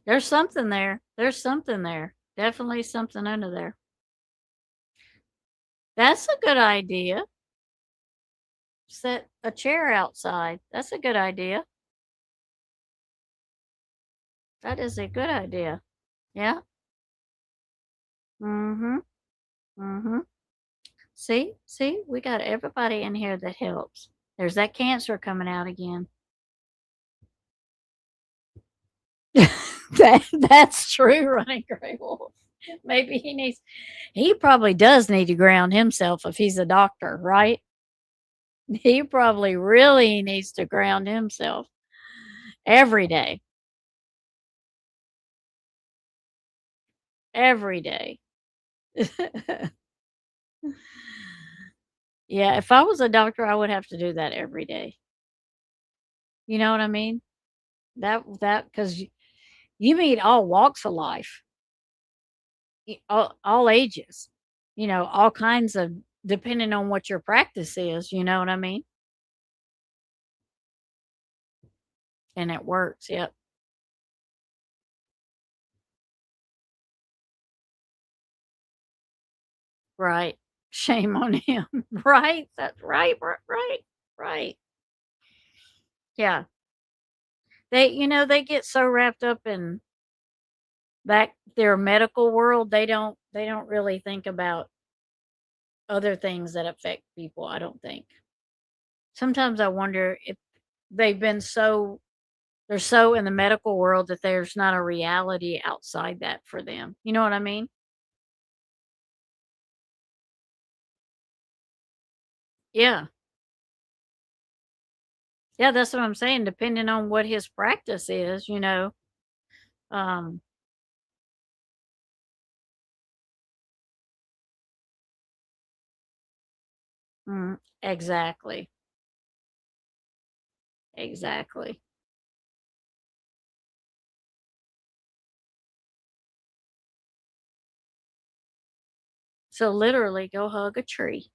There's something there. There's something there. Definitely something under there. That's a good idea. Set a chair outside. That's a good idea. That is a good idea. Yeah. Mhm. Mhm. See, we got everybody in here that helps. There's that cancer coming out again. That's true, running gray wolf. Maybe he probably does need to ground himself if he's a doctor, right? He probably really needs to ground himself every day, every day. Yeah, if I was a doctor, I would have to do that every day. You know what I mean? That because you meet all walks of life, all ages, all kinds of, depending on what your practice is. You know what I mean? And it works. Yep. Right. Shame on him. Right? That's right, right, right. Yeah. They get so wrapped up in their medical world, they don't really think about other things that affect people, I don't think. Sometimes I wonder if they've been so they're so in the medical world that there's not a reality outside that for them. You know what I mean? Yeah. Yeah, that's what I'm saying, depending on what his practice is. Um, exactly. Exactly. So literally go hug a tree.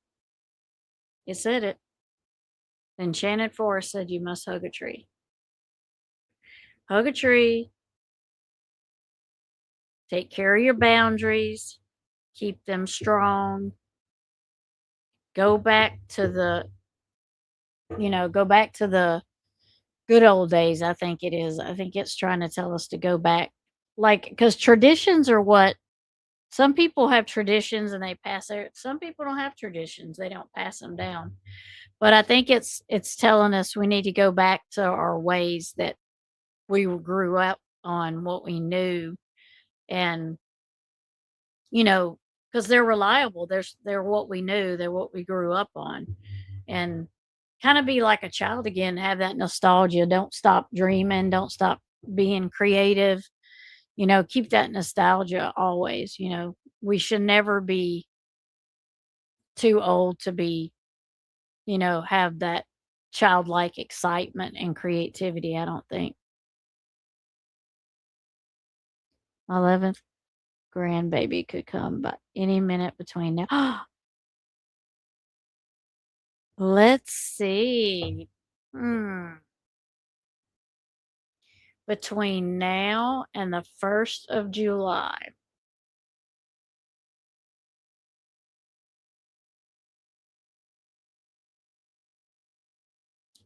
It said it. The enchanted forest said you must hug a tree. Hug a tree, take care of your boundaries, keep them strong, go back to the good old days, I think it is. I think it's trying to tell us to go back. Like, because traditions are what some people have traditions and they pass their, some people don't have traditions, they don't pass them down. But I think it's telling us we need to go back to our ways that we grew up on, what we knew, and because they're reliable. They're what we knew. They're what we grew up on, and kind of be like a child again. Have that nostalgia. Don't stop dreaming. Don't stop being creative. Keep that nostalgia always. We should never be too old to be. Have that childlike excitement and creativity. I don't think. 11th grandbaby could come by any minute between now. Let's see. Hmm. Between now and the 1st of July.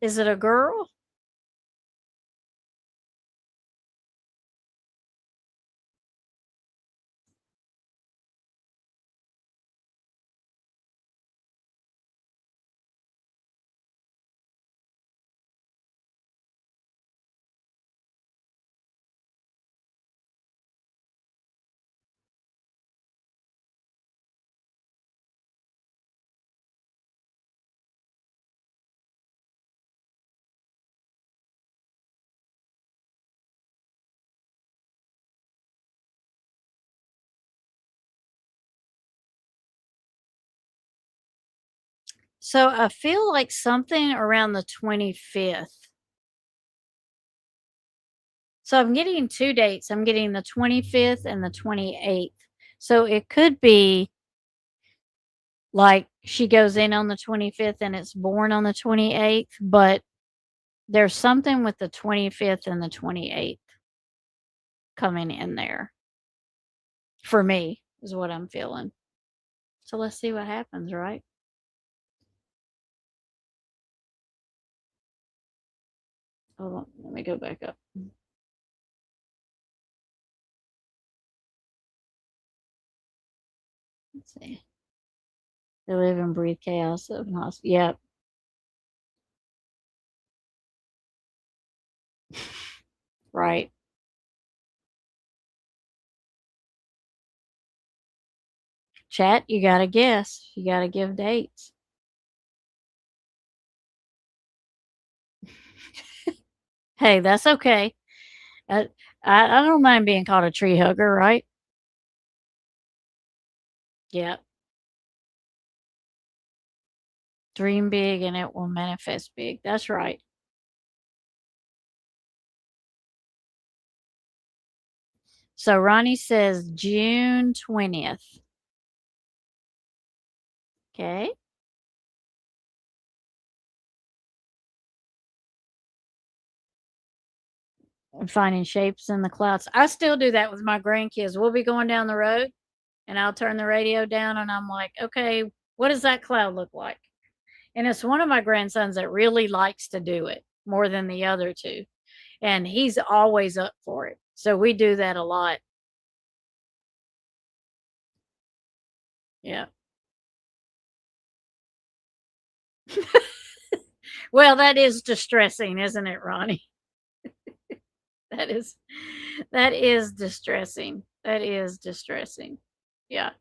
Is it a girl? So I feel like something around the 25th. So I'm getting 2 dates. I'm getting the 25th and the 28th. So it could be like she goes in on the 25th and it's born on the 28th, but there's something with the 25th and the 28th coming in there for me, is what I'm feeling. So let's see what happens, right? Hold on, let me go back up. Let's see. They live and breathe chaos of Yep. Right. Chat, you gotta guess. You gotta give dates. Hey, that's okay. I, I don't mind being called a tree hugger, right? Yeah. Dream big and it will manifest big. That's right. So Ronnie says June 20th. Okay. And finding shapes in the clouds. I still do that with my grandkids. We'll be going down the road and I'll turn the radio down and I'm like, okay, what does that cloud look like? And it's one of my grandsons that really likes to do it more than the other two. And he's always up for it. So we do that a lot. Yeah. Well, that is distressing, isn't it, Ronnie? That is that is distressing. That is distressing. Yeah.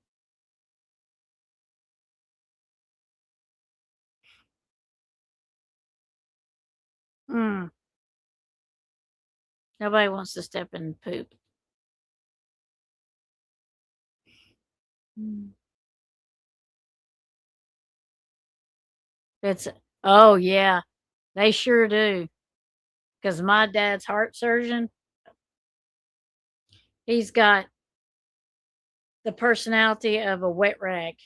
Mm. Nobody wants to step in poop. Mm. It's oh yeah, they sure do. Because my dad's heart surgeon, he's got the personality of a wet rag,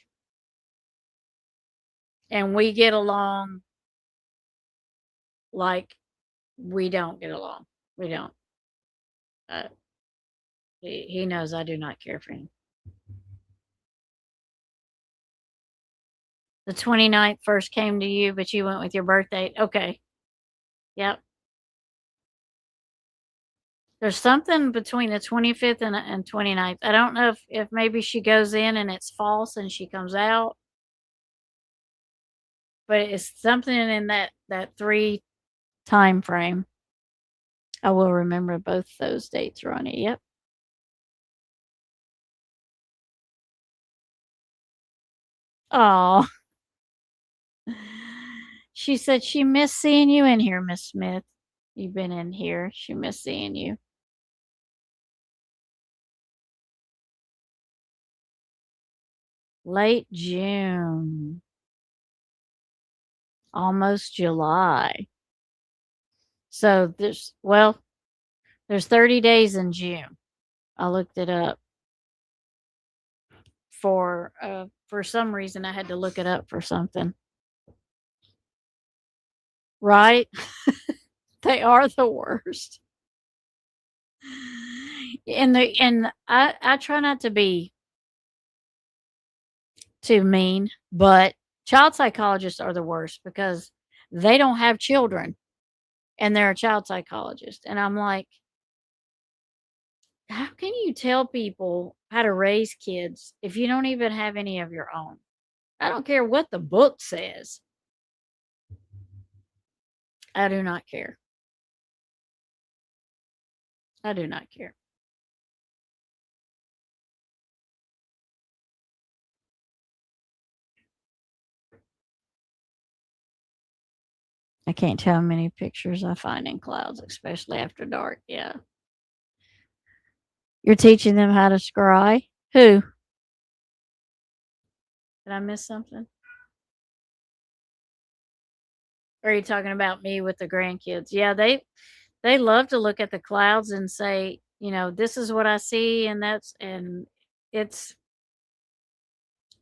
and we get along like we don't get along. We don't. Uh, he knows I do not care for him. The 29th first came to you, but you went with your birthday. Okay. Yep. There's something between the 25th and 29th. I don't know if maybe she goes in and it's false and she comes out, but it's something in that 3 time frame. I will remember both those dates, Ronnie. Yep. Oh, she said she missed seeing you in here, Miss Smith. You've been in here. She missed seeing you. Late June, almost July. So there's 30 days in June. I looked it up for some reason I had to look it up for something. Right? They are the worst. And I try not to be too mean, but child psychologists are the worst because they don't have children and they're a child psychologist. And I'm like, how can you tell people how to raise kids if you don't even have any of your own? I don't care what the book says. I do not care. I do not care. I can't tell how many pictures I find in clouds, especially after dark. Yeah. You're teaching them how to scry? Who? Did I miss something? Or are you talking about me with the grandkids? Yeah, they love to look at the clouds and say, this is what I see, and it's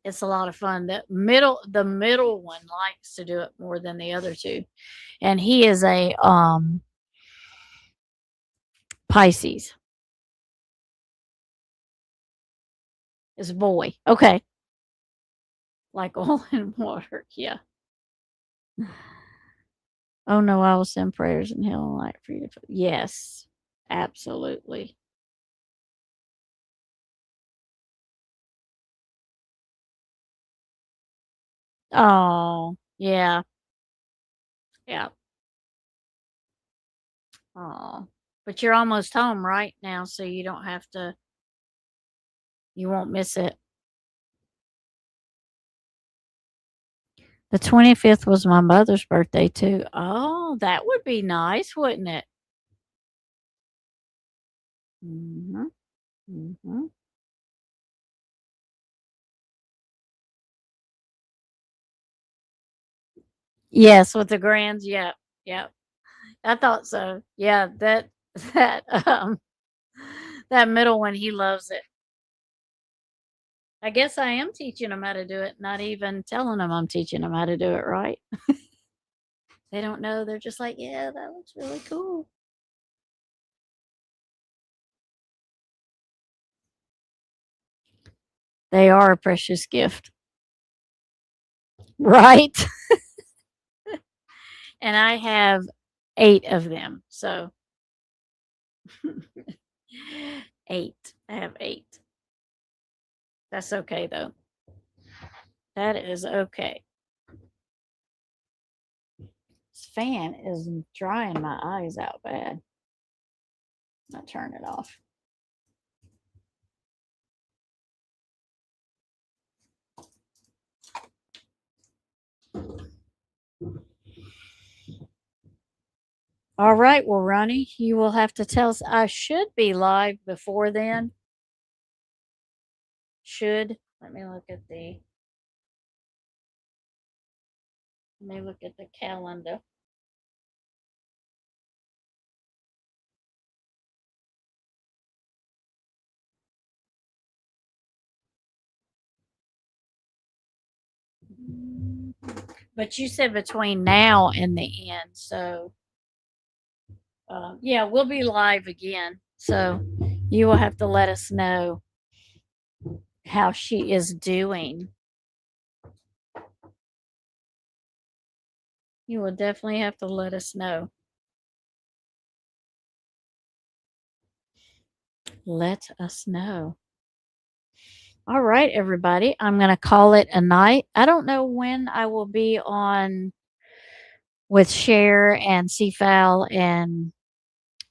it's a lot of fun. The middle one likes to do it more than the other two. And he is a Pisces. Is a boy. Okay. Like oil and water. Yeah. Oh no, I will send prayers and hell and light for you. Yes. Absolutely. Oh, yeah. Yeah. Oh. But you're almost home right now, so you don't have to you won't miss it. The 25th was my mother's birthday too. Oh, that would be nice, wouldn't it? Mhm. Mhm. Yes, with the grands. Yep. Yep. I thought so. Yeah, that that middle one, he loves it. I guess I am teaching them how to do it, not even telling them I'm teaching them how to do it right. They don't know. They're just like, yeah, that looks really cool. They are a precious gift. Right? And I have 8 of them. So 8. I have 8. That's okay though. That is okay. This fan is drying my eyes out bad. I'll turn it off. All right, well, Ronnie, you will have to tell us. I should be live before then. Should. Let me look at the calendar. But you said between now and the end, so yeah, we'll be live again. So you will have to let us know how she is doing. You will definitely have to let us know. Let us know. All right, everybody. I'm going to call it a night. I don't know when I will be on with Cher and CFAL and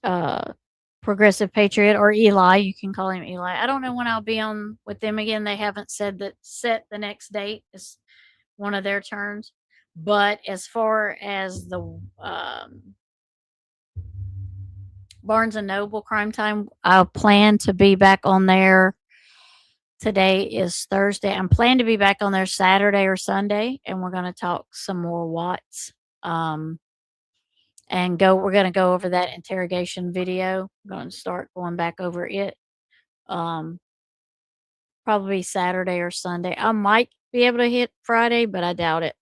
uh, Progressive Patriot or Eli. You can call him Eli. I don't know when I'll be on with them again. They haven't said that set the next date is one of their turns. But as far as the Barnes and Noble Crime Time, I plan to be back on there. Today is Thursday. I'm planning to be back on there Saturday or Sunday, and we're going to talk some more Watts. And we're going to go over that interrogation video. We're going to start going back over it. Um, Probably Saturday or Sunday. I might be able to hit Friday, but I doubt it.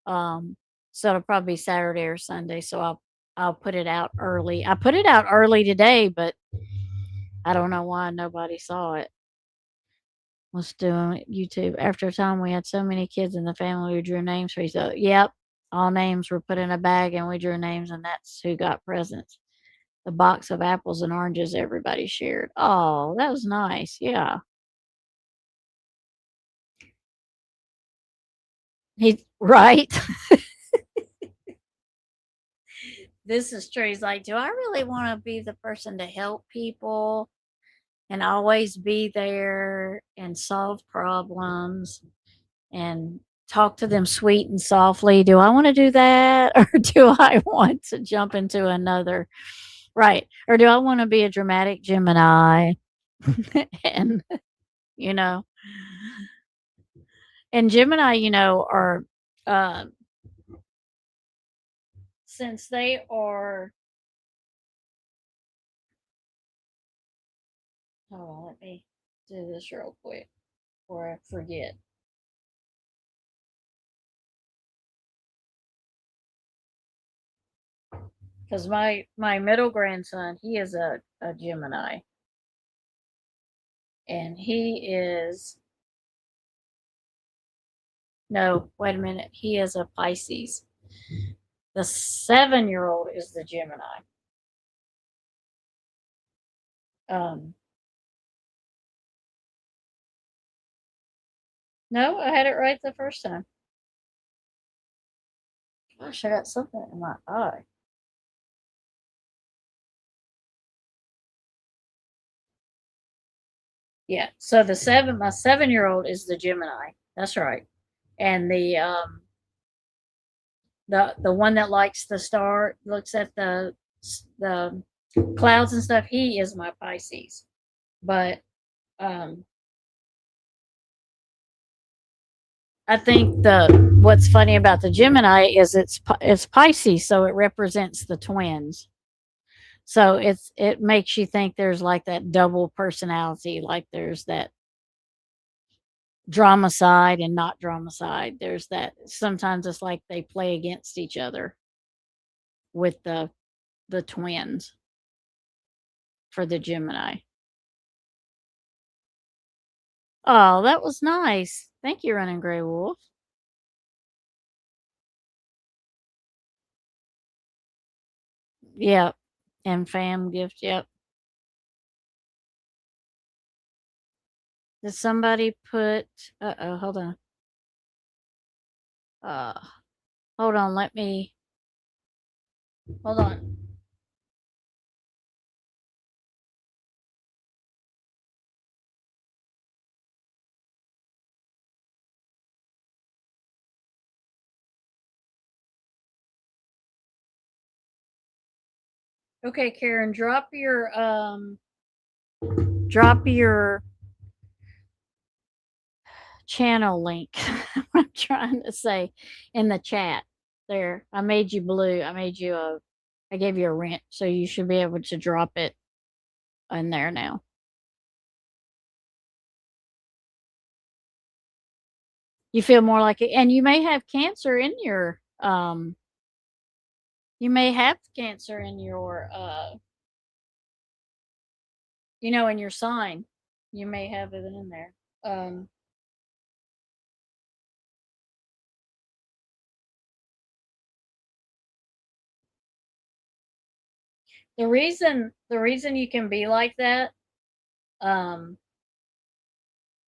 So it'll probably be Saturday or Sunday. So I'll put it out early. I put it out early today, but I don't know why nobody saw it. Was doing YouTube. After a time, we had so many kids in the family who drew names for each other. Yep, all names were put in a bag, and we drew names, and that's who got presents. The box of apples and oranges everybody shared. Oh, that was nice. Yeah, he right. This is true. He's like, do I really want to be the person to help people and always be there and solve problems and talk to them sweet and softly? Do I want to do that? Or do I want to jump into another? Right. Or do I want to be a dramatic Gemini? And, you know, and Gemini, are, uh, since they are, hold on, let me do this real quick before I forget. Because my middle grandson, he is a Gemini, and he is no, wait a minute, he is a Pisces. The 7-year-old is the Gemini. Um, no, I had it right the first time. Gosh, I got something in my eye. Yeah, so my 7-year-old is the Gemini. That's right, and the one that likes the star, looks at the clouds and stuff. He is my Pisces, but um, I think the what's funny about the Gemini is it's Pisces, so it represents the twins. So it makes you think there's like that double personality, like there's that drama side and not drama side. There's that sometimes it's like they play against each other with the twins for the Gemini. Oh, that was nice. Thank you, Running Gray Wolf. Yep. And fam gift. Yep. Did somebody put? Uh-oh. Hold on. Uh, hold on. Let me. Hold on. Okay, Karen. Drop your channel link. I'm trying to say in the chat there. I made you blue. I gave you a wrench, so you should be able to drop it in there now. You feel more like it, and you may have cancer in your you may have cancer in your in your sign. You may have it in there. Um the reason you can be like that um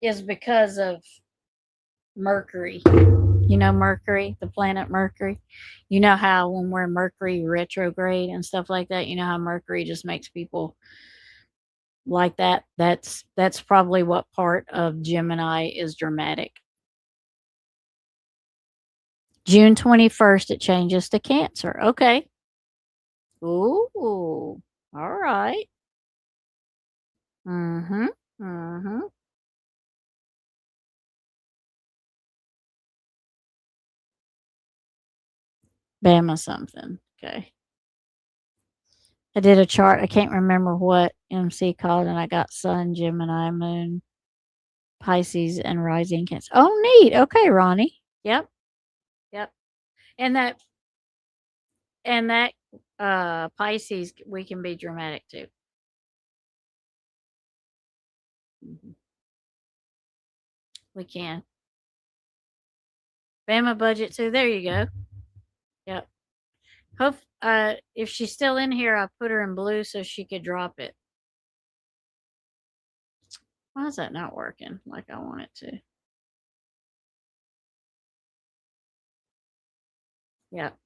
is because of Mercury. You know Mercury, the planet Mercury. You know how when we're Mercury retrograde and stuff like that, you know how Mercury just makes people like that. That's probably what part of Gemini is dramatic. June 21st it changes to Cancer. Okay. Ooh. All right. Mhm. Mhm. Bama something. Okay. I did a chart. I can't remember what MC called, and I got Sun, Gemini, Moon, Pisces, and Rising Cancer. Oh, neat. Okay, Ronnie. Yep. Yep. And that Pisces, we can be dramatic too. Mhm. We can. Bama budget too. There you go. Yep. Hope if she's still in here, I put her in blue so she could drop it. Why is that not working like I want it to? Yep.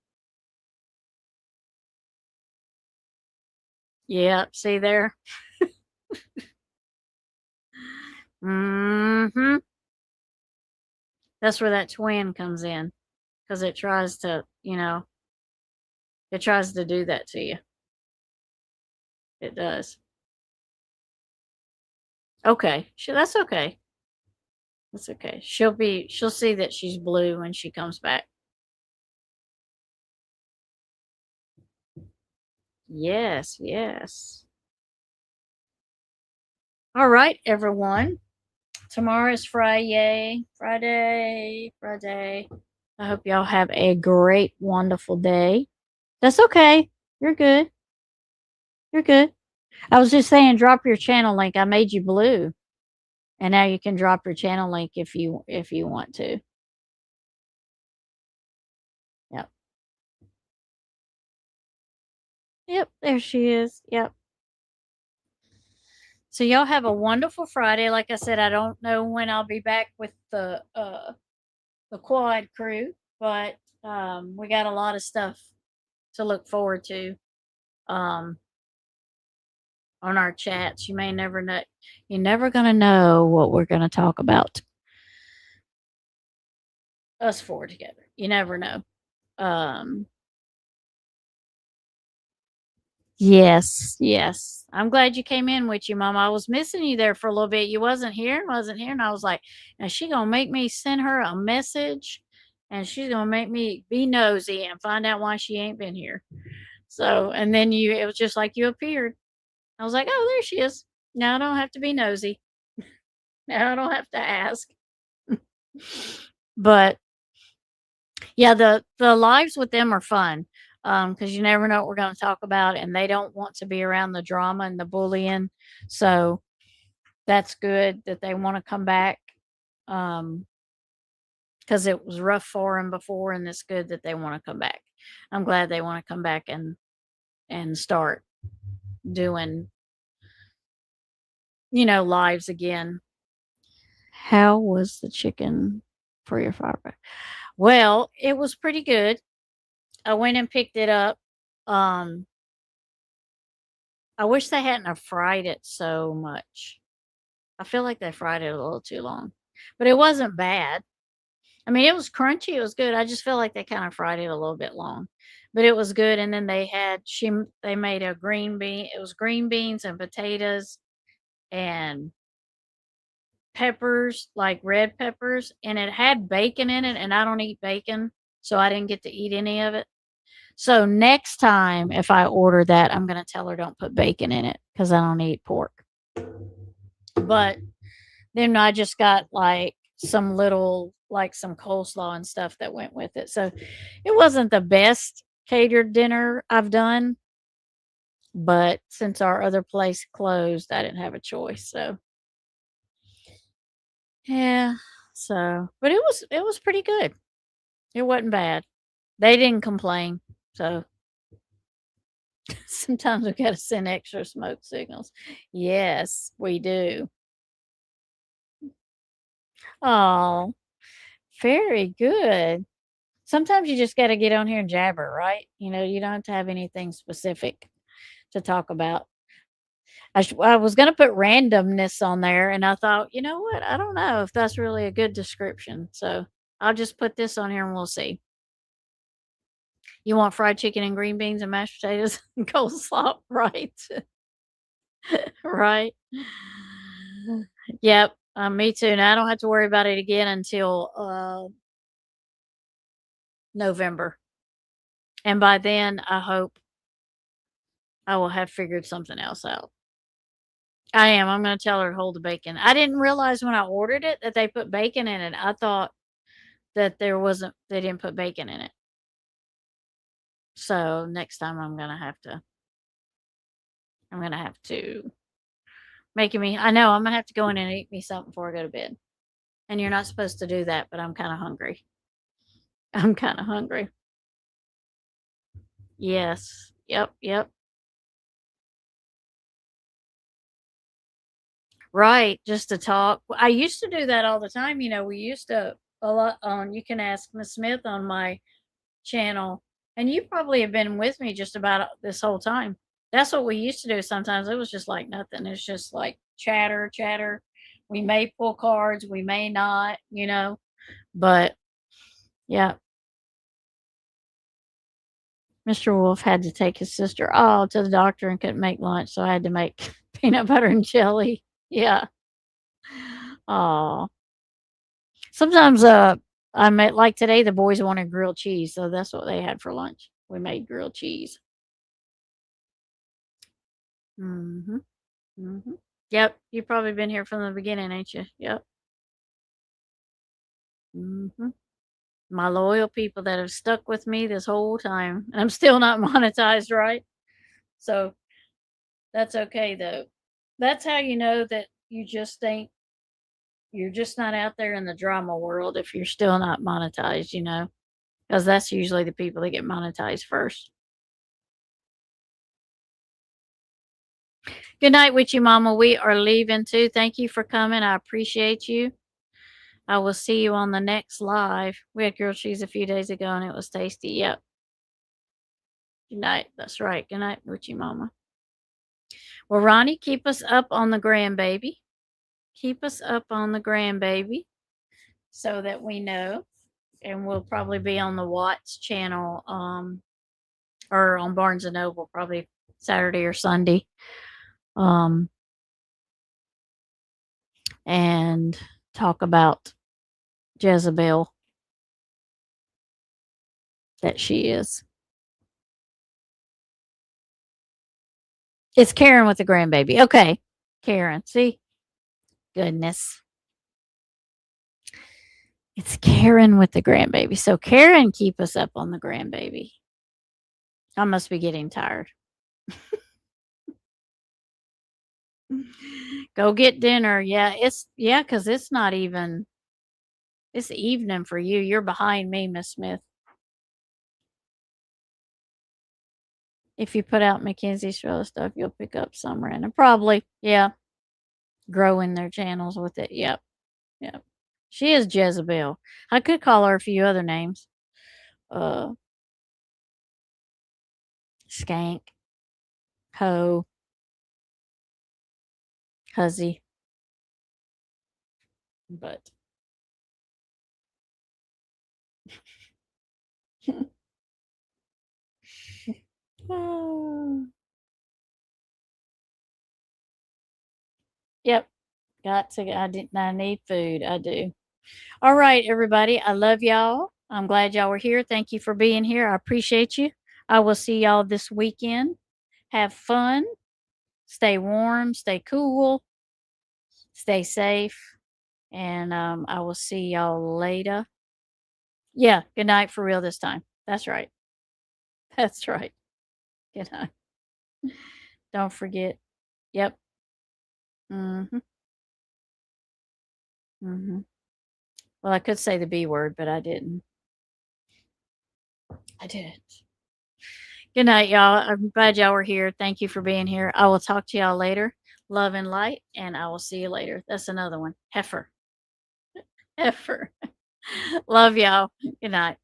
Yep. See there? Mm-hmm. That's where that twin comes in because it tries to do that to you. It does. Okay. That's okay. That's okay. She'll see that she's blue when she comes back. Yes, yes. All right, everyone. Tomorrow is Friday. Friday. Friday. I hope y'all have a great, wonderful day. That's okay. You're good. You're good. I was just saying, drop your channel link. I made you blue, and now you can drop your channel link if you want to. Yep. Yep. There she is. Yep. So y'all have a wonderful Friday. Like I said, I don't know when I'll be back with the quad crew, but we got a lot of stuff to look forward to um, on our chats. You may never know. You're never gonna know what we're gonna talk about us four together. You never know. Um, yes, yes. I'm glad you came in with you, Mom. I was missing you there for a little bit. You wasn't here, and I was like, now she gonna make me send her a message, and she's gonna make me be nosy and find out why she ain't been here. So, and then it was just like you appeared. I was like, oh, there she is. Now I don't have to be nosy. Now I don't have to ask. But yeah, the lives with them are fun because you never know what we're going to talk about, and they don't want to be around the drama and the bullying. So That's good that they wanna come back, um, because it was rough for them before, and it's good that they wanna come back. I'm glad they wanna come back and start doing, lives again. How was the chicken for your fire? Well, it was pretty good. I went and picked it up. Um, I wish they hadn't have fried it so much. I feel like they fried it a little too long, but it wasn't bad. I mean, it was crunchy, it was good. I just feel like they kinda fried it a little bit long, but it was good. And then they made a green bean. It was green beans and potatoes and peppers, like red peppers, and it had bacon in it, and I don't eat bacon, so I didn't get to eat any of it. So next time if I order that, I'm gonna tell her don't put bacon in it because I don't eat pork. But then I just got, like, some coleslaw and stuff that went with it. So it wasn't the best catered dinner I've done, but since our other place closed, I didn't have a choice. So, yeah. So, but it was pretty good. It wasn't bad. They didn't complain. So, sometimes we gotta send extra smoke signals. Yes, we do. Oh, very good. Sometimes you just gotta get on here and jabber, right? You don't have to have anything specific to talk about. I was gonna put randomness on there, and I thought, "You know what? I don't know if that's really a good description, so I'll just put this on here and we'll see." You want fried chicken and green beans and mashed potatoes and coleslaw, right? Right? Yep, me too. Now I don't have to worry about it again until, November, and by then, I hope I will have figured something else out. I am. I'm gonna tell her to hold the bacon. I didn't realize when I ordered it that they put bacon in it. I thought that they didn't put bacon in it. So next time I'm gonna have to I know I'm gonna have to go in and eat me something before I go to bed. And you're not supposed to do that, but I'm kinda hungry. I'm kinda hungry. Yes. Yep, yep. Right, just to talk. I used to do that all the time. We used to a lot on you can ask Miss Smith on my channel, and you probably have been with me just about this whole time. That's what we used to do sometimes. It was just like nothing. It's just like chatter, chatter. We may pull cards, we may not. But yeah, Mr. Wolf had to take his sister to the doctor and couldn't make lunch, so I had to make peanut butter and jelly. Yeah. Oh. Sometimes I met like today the boys wanted grilled cheese, so that's what they had for lunch. We made grilled cheese. Mhm. Mhm. Yep, you've probably been here from the beginning, ain't you? Yep. Mhm. My loyal people that have stuck with me this whole time, and I'm still not monetized, right? So, that's okay, though. That's how you know that you're just not out there in the drama world if you're still not monetized, because that's usually the people that get monetized first. Good night, Witchy Mama. We are leaving too. Thank you for coming. I appreciate you. I will see you on the next live. We had grilled cheese a few days ago and it was tasty. Yep. Good night. That's right. Good night, Witchy Mama. Well, Ronnie, keep us up on the grandbaby. Keep us up on the grandbaby so that we know. And we'll probably be on the Watts channel, or on Barnes and Noble, probably Saturday or Sunday. Um, and talk about Jezebel that she is. It's Karen with the grandbaby. Okay. Karen. See? Goodness. It's Karen with the grandbaby. So Karen keep us up on the grandbaby. I must be getting tired. Go get dinner. Yeah, because it's not even it's evening for you. You're behind me, Miss Smith. If you put out Mackenzie's trailer stuff, you'll pick up some random. Probably, yeah. Growing their channels with it. Yep. Yep. She is Jezebel. I could call her a few other names. Uh Skank, Ho, Huzzy. But oh, yep. Got to I need food. I do. All right, everybody. I love y'all. I'm glad y'all were here. Thank you for being here. I appreciate you. I will see y'all this weekend. Have fun. Stay warm. Stay cool. Stay safe. And I will see y'all later. Yeah. Good night for real this time. That's right. That's right. Good night. Don't forget. Yep. Mm-hmm. Mm-hmm. Well, I could say the B word, but I didn't. I didn't. Good night, y'all. I'm glad y'all were here. Thank you for being here. I will talk to y'all later. Love and light, and I will see you later. That's another one. Heifer. Heifer. Love y'all. Good night.